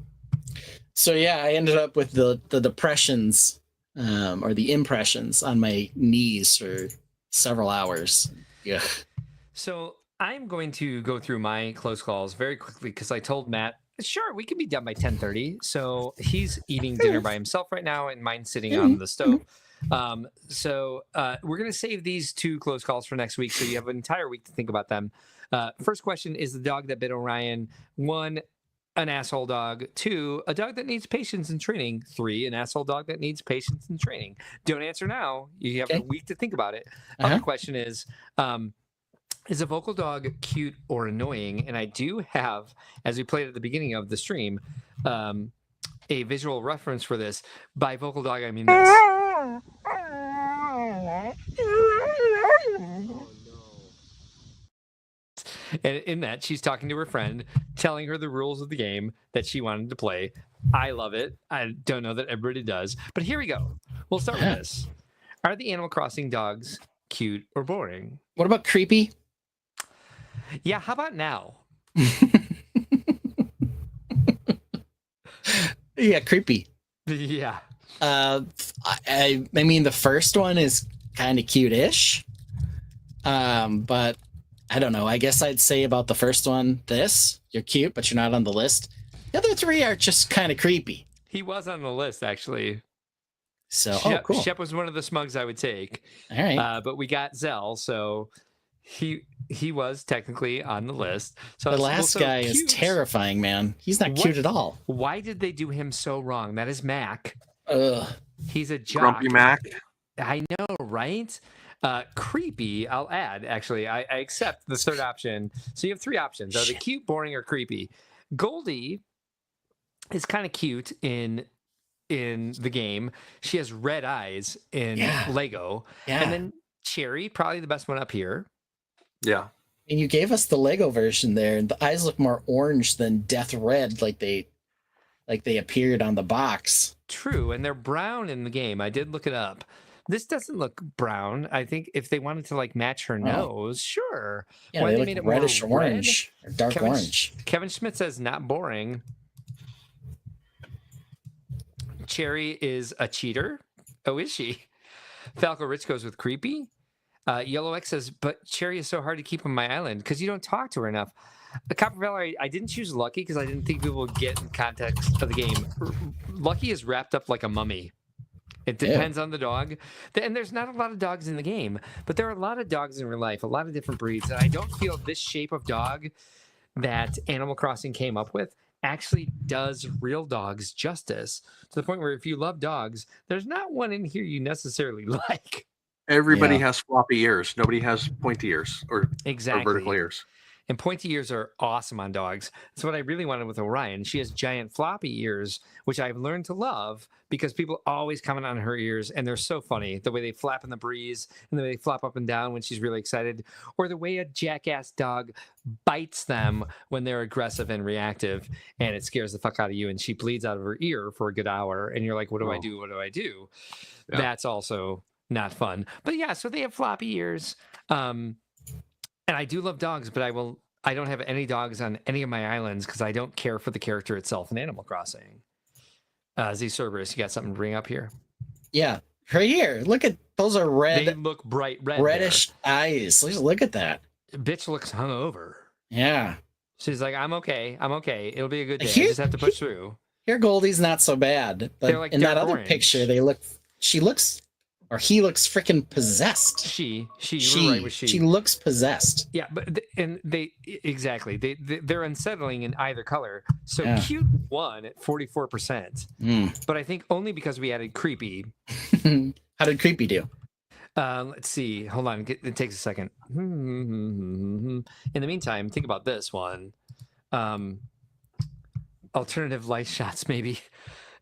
yeah, I ended up with the depressions or the impressions on my knees for several hours. Yeah. So I'm going to go through my close calls very quickly because I told Matt, sure, we can be done by 10:30. So he's eating dinner by himself right now, and mine's sitting on the stove. So we're going to save these 2 close calls for next week, so you have an entire week to think about them. First question is the dog that bit Orion. 1, an asshole dog. 2, a dog that needs patience and training. 3, an asshole dog that needs patience and training. Don't answer now. You have a week to think about it. Other question is a vocal dog cute or annoying? And I do have, as we played at the beginning of the stream, a visual reference for this. By vocal dog, I mean this. And in that, she's talking to her friend, telling her the rules of the game that she wanted to play. I love it. I don't know that everybody does. But here we go. We'll start with this. Are the Animal Crossing dogs cute or boring? What about creepy? Yeah, how about now? Yeah, creepy. Yeah. I mean, the first one is kind of cute-ish. But I don't know. I guess I'd say about the first one, you're cute, but you're not on the list. The other 3 are just kind of creepy. He was on the list, actually. So, Shep, cool. Shep was one of the smugs I would take. All right. But we got Zell, so he was technically on the list. So The last guy is cute. terrifying, man. He's not cute at all. Why did they do him so wrong? That is Mac. Ugh. He's a jock. Grumpy Mac. I know, right? Creepy, I'll add, actually. I accept the third option. So you have 3 options. Are they cute, boring, or creepy? Goldie is kind of cute in the game. She has red eyes in Lego. Yeah. And then Cherry, probably the best one up here. Yeah. And you gave us the Lego version there, and the eyes look more orange than death red, like they appeared on the box. True, and they're brown in the game. I did look it up. This doesn't look brown. I think if they wanted to like match her nose, sure. Yeah, Why they made look it more reddish red? orange or dark orange. Kevin Schmidt says not boring. Cherry is a cheater. Oh, is she? Falco Rich goes with creepy. Yellow X says, but Cherry is so hard to keep on my island because you don't talk to her enough. Copper Valerie, I didn't choose Lucky because I didn't think people would get in context of the game. Lucky is wrapped up like a mummy. It depends on the dog. And there's not a lot of dogs in the game, but there are a lot of dogs in real life, a lot of different breeds. And I don't feel this shape of dog that Animal Crossing came up with actually does real dogs justice to the point where if you love dogs, there's not one in here you necessarily like. Everybody has floppy ears. Nobody has pointy ears or vertical ears. And pointy ears are awesome on dogs. That's what I really wanted with Orion. She has giant floppy ears, which I've learned to love because people always comment on her ears, and they're so funny. The way they flap in the breeze and the way they flap up and down when she's really excited, or the way a jackass dog bites them when they're aggressive and reactive, and it scares the fuck out of you, and she bleeds out of her ear for a good hour, and you're like, what do I do? What do I do? Yeah. That's also not fun. But yeah, so they have floppy ears. And I do love dogs, but I don't have any dogs on any of my islands because I don't care for the character itself in Animal Crossing. Z Cerberus, you got something to bring up here? Yeah, right here. Look at those are red. They look bright red. Reddish eyes. Look at that. Bitch looks hungover. Yeah. She's like, I'm okay. It'll be a good day. I just have to push through. Here, Goldie's not so bad, but like in that other orange. picture, he looks freaking possessed. She looks possessed. Yeah, but exactly. They're unsettling in either color. So cute won at 44%. But I think only because we added creepy. How did creepy do? Let's see. Hold on. It takes a second. In the meantime, think about this one. Alternative light shots, maybe,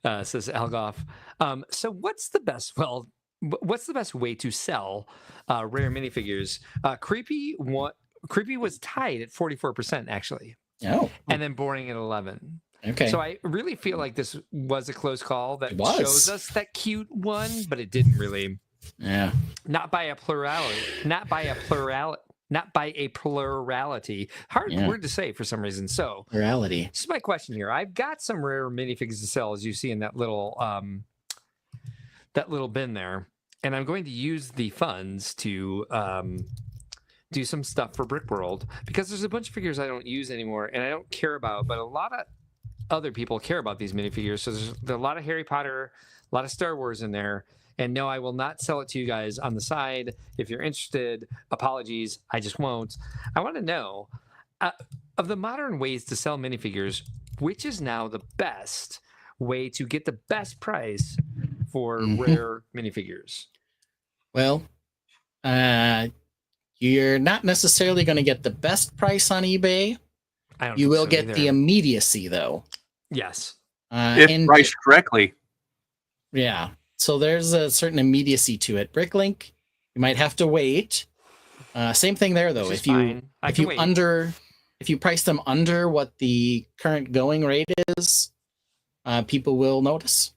says Algoff. So what's the best? Well, what's the best way to sell rare minifigures? Creepy was tied at 44% actually. Oh, and then boring at 11. Okay. So I really feel like this was a close call that It was. shows us that cute one, but it didn't really. Yeah. Not by a plurality. Hard word to say for some reason. So Plurality. this is my question here. I've got some rare minifigs to sell, as you see in that little bin there, and I'm going to use the funds to do some stuff for Brickworld because there's a bunch of figures I don't use anymore and I don't care about, but a lot of other people care about these minifigures. So there's a lot of Harry Potter, a lot of Star Wars in there. And no, I will not sell it to you guys on the side. If you're interested, apologies, I just won't. I want to know, of the modern ways to sell minifigures, which is now the best way to get the best price for rare minifigures? Well, you're not necessarily going to get the best price on eBay. You will get the immediacy, though. Yes. If priced correctly. Yeah. So there's a certain immediacy to it. Bricklink, you might have to wait. Same thing there, though. If you price them under what the current going rate is, people will notice.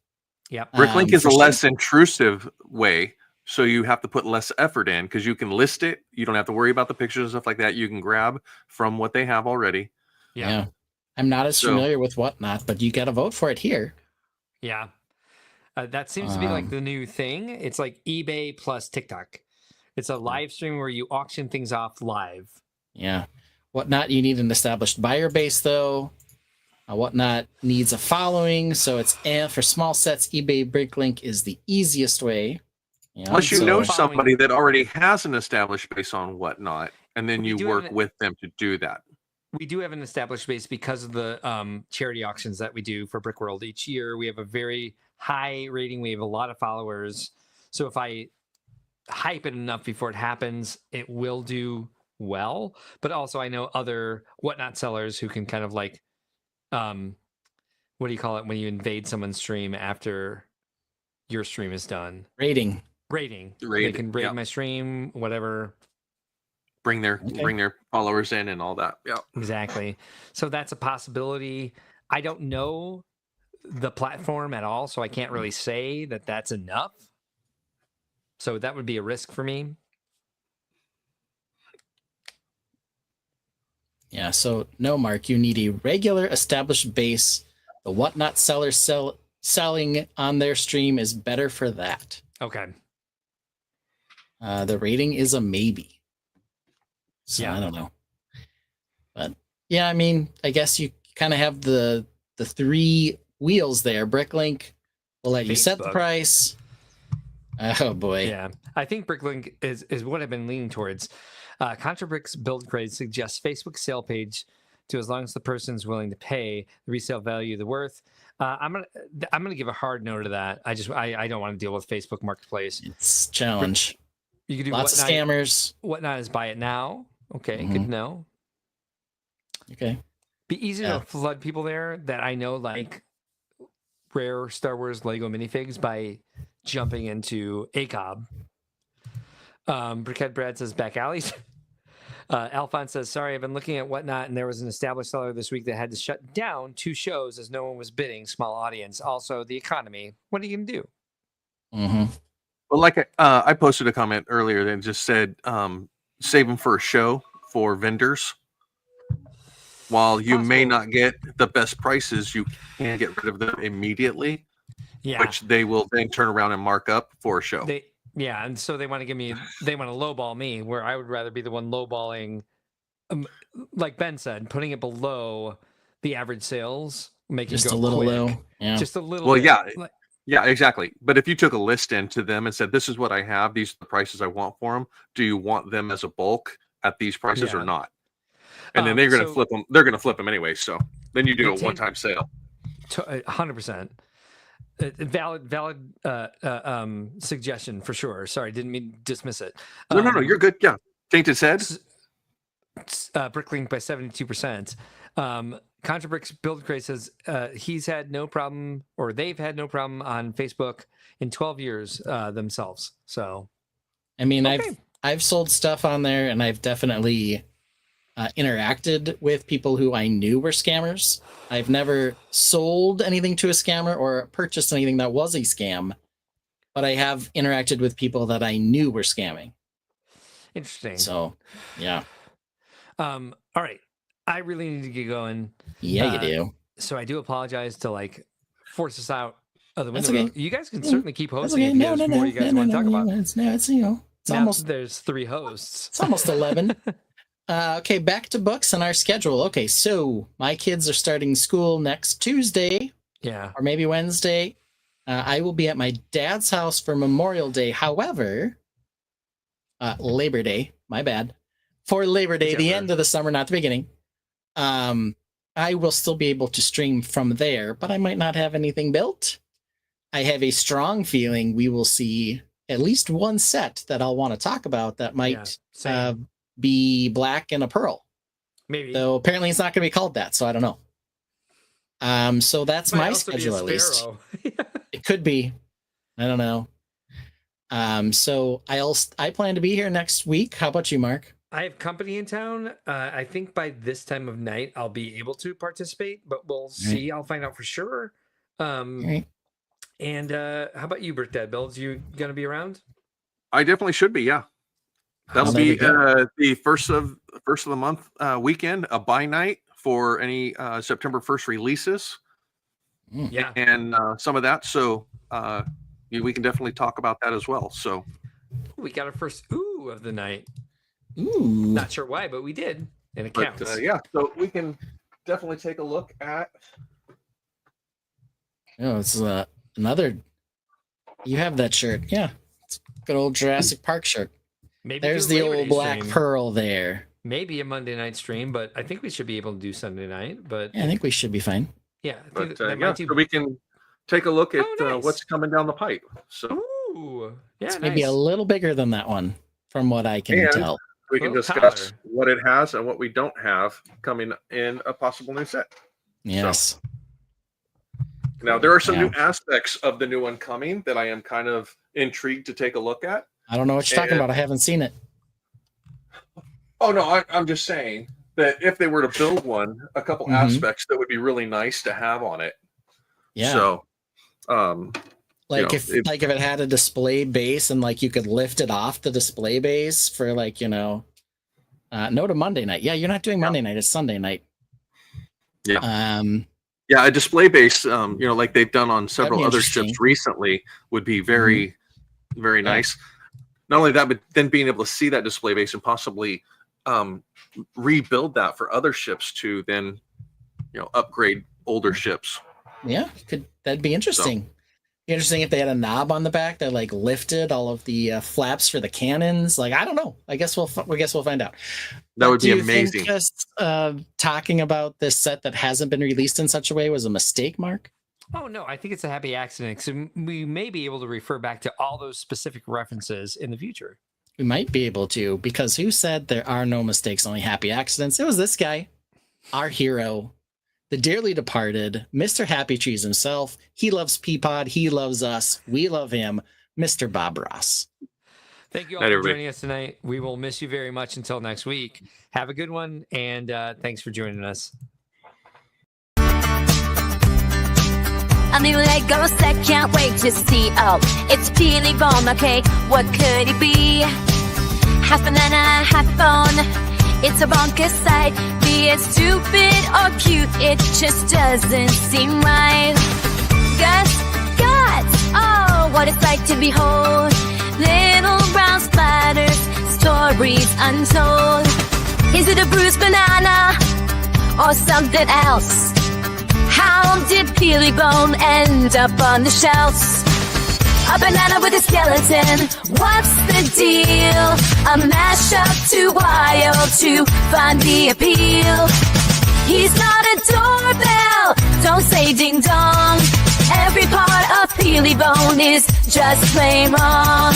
Yep. Bricklink is a less intrusive way, so you have to put less effort in because you can list it. You don't have to worry about the pictures and stuff like that. You can grab from what they have already. Yeah. I'm not as familiar with Whatnot, but you got to vote for it here. Yeah. That seems to be like the new thing. It's like eBay plus TikTok. It's a live stream where you auction things off live. Yeah. Whatnot, you need an established buyer base, though. Whatnot needs a following, so it's for small sets. eBay Bricklink is the easiest way. Unless you know somebody that already has an established base on Whatnot, and then you work with them to do that. We do have an established base because of the charity auctions that we do for Brickworld each year. We have a very high rating. We have a lot of followers. So if I hype it enough before it happens, it will do well. But also I know other Whatnot sellers who can kind of like, what do you call it when you invade someone's stream after your stream is done? Raiding. They can raid my stream, whatever. Bring their followers in and all that. Yeah, exactly. So that's a possibility. I don't know the platform at all, so I can't really say that that's enough. So that would be a risk for me. Yeah. So no, Mark, you need a regular established base. The Whatnot seller selling on their stream is better for that. Okay. The rating is a maybe. So I don't know. But yeah, I mean, I guess you kind of have the three wheels there. Bricklink will let you set the price. Oh boy. Yeah. I think Bricklink is what I've been leaning towards. ContraBricks build grade suggests Facebook sale page to as long as the person's willing to pay the resale value of the worth. I'm gonna give a hard no to that. I don't want to deal with Facebook Marketplace. It's a challenge. You can do lots of scammers. Whatnot is buy it now. Okay, good to know. Okay. Be easy to flood people there that I know like rare Star Wars Lego minifigs by jumping into ACOB. Brickhead Brad says back alleys. Alphonse says, sorry, I've been looking at Whatnot and there was an established seller this week that had to shut down 2 shows as no one was bidding. Small audience. Also, the economy. What are you going to do? Well, like I posted a comment earlier that just said, save them for a show for vendors. While you may not get the best prices, you can get rid of them immediately, which they will then turn around and mark up for a show. And so they want to lowball me, where I would rather be the one lowballing, like Ben said, putting it below the average sales, making just it go a little quick. low. Yeah. Just a little. Well, bit. Yeah, exactly. But if you took a list into them and said, this is what I have, these are the prices I want for them, do you want them as a bulk at these prices or not? And then they're going to flip them. They're going to flip them anyway. So then you do a one-time sale. 100%. valid suggestion for sure. Sorry, didn't mean to dismiss it. No, you're good. Yeah, Tainted said. Bricklink by 72%. Contrabricks Build Crate says he's had no problem, or they've had no problem on Facebook in 12 years themselves. So, I mean, okay. I've sold stuff on there, and I've definitely interacted with people who I knew were scammers. I've never sold anything to a scammer or purchased anything that was a scam, but I have interacted with people that I knew were scamming. Interesting. So, yeah. All right. I really need to get going. Yeah, you do. So I do apologize to like force us out of the window. Okay. You guys can certainly keep hosting okay. if there's more you guys want to talk about. It's now, almost there's 3 hosts. It's almost 11. Okay, back to books and our schedule. Okay, so my kids are starting school next Tuesday. Yeah. Or maybe Wednesday. I will be at my dad's house for Memorial Day. However, Labor Day, my bad. For Labor Day, the end of the summer, not the beginning. I will still be able to stream from there, but I might not have anything built. I have a strong feeling we will see at least one set that I'll want to talk about that might be black and a pearl. Maybe. Though apparently it's not going to be called that, so I don't know. So that's my schedule at least. It could be. I don't know. So I plan to be here next week. How about you, Mark? I have company in town. I think by this time of night I'll be able to participate, but we'll see. I'll find out for sure. And how about you, Brick Dad Builds? You gonna be around? I definitely should be. Yeah, that'll be the first of the month weekend, a buy night for any September 1st releases. Yeah, and some of that. So we can definitely talk about that as well. So we got our first ooh of the night. Ooh. Not sure why, but we did, and it counts. So we can definitely take a look at. Oh, it's another. You have that shirt, yeah. It's a good old Jurassic Park shirt. Maybe there's the old black pearl there. Maybe a Monday night stream, but I think we should be able to do Sunday night. But yeah, I think we should be fine. Yeah, so we can take a look at what's coming down the pipe. So it's maybe a little bigger than that one, from what I can tell. We can discuss what it has and what we don't have coming in a possible new set. Yes. So, now, there are some new aspects of the new one coming that I am kind of intrigued to take a look at. I don't know what you're talking about. I haven't seen it. Oh, no, I'm just saying that if they were to build one, a couple aspects that would be really nice to have on it. Yeah. So, if it had a display base and like you could lift it off the display base for no to Monday night. Yeah, you're not doing Monday night, it's Sunday night. Yeah. A display base, like they've done on several other ships recently, would be very, very nice. Not only that, but then being able to see that display base and possibly rebuild that for other ships to then, upgrade older ships. Yeah, that'd be interesting. Interesting if they had a knob on the back that like lifted all of the flaps for the cannons. Like, I don't know. I guess we'll find out. That would be amazing. Think just talking about this set that hasn't been released in such a way was a mistake, Mark? Oh no, I think it's a happy accident. So we may be able to refer back to all those specific references in the future. We might be able to, because who said there are no mistakes, only happy accidents? It was this guy, our hero. The dearly departed, Mr. Happy Trees himself. He loves Peapod. He loves us. We love him, Mr. Bob Ross. Thank you all for joining us tonight. We will miss you very much until next week. Have a good one, and thanks for joining us. A new Lego set, can't wait to see. Oh, it's Peely Bone, okay, what could it be? Half banana, half bone. It's a bonkers sight. Be it stupid or cute, it just doesn't seem right. Guts, oh, what it's like to behold. Little brown splatters, stories untold. Is it a bruised banana or something else? How did Peely Bone end up on the shelves? A banana with a skeleton, what's the deal? A mashup too wild to find the appeal. He's not a doorbell, don't say ding dong. Every part of Healy Bone is just plain wrong.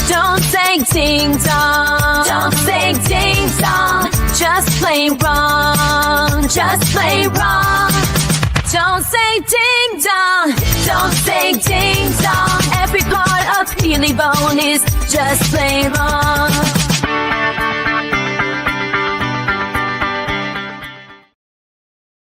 Don't say ding dong. Don't say ding dong. Just plain wrong. Just plain wrong. Don't say ding dong. Don't say ding dong. Every part of Healy Bone is just plain wrong.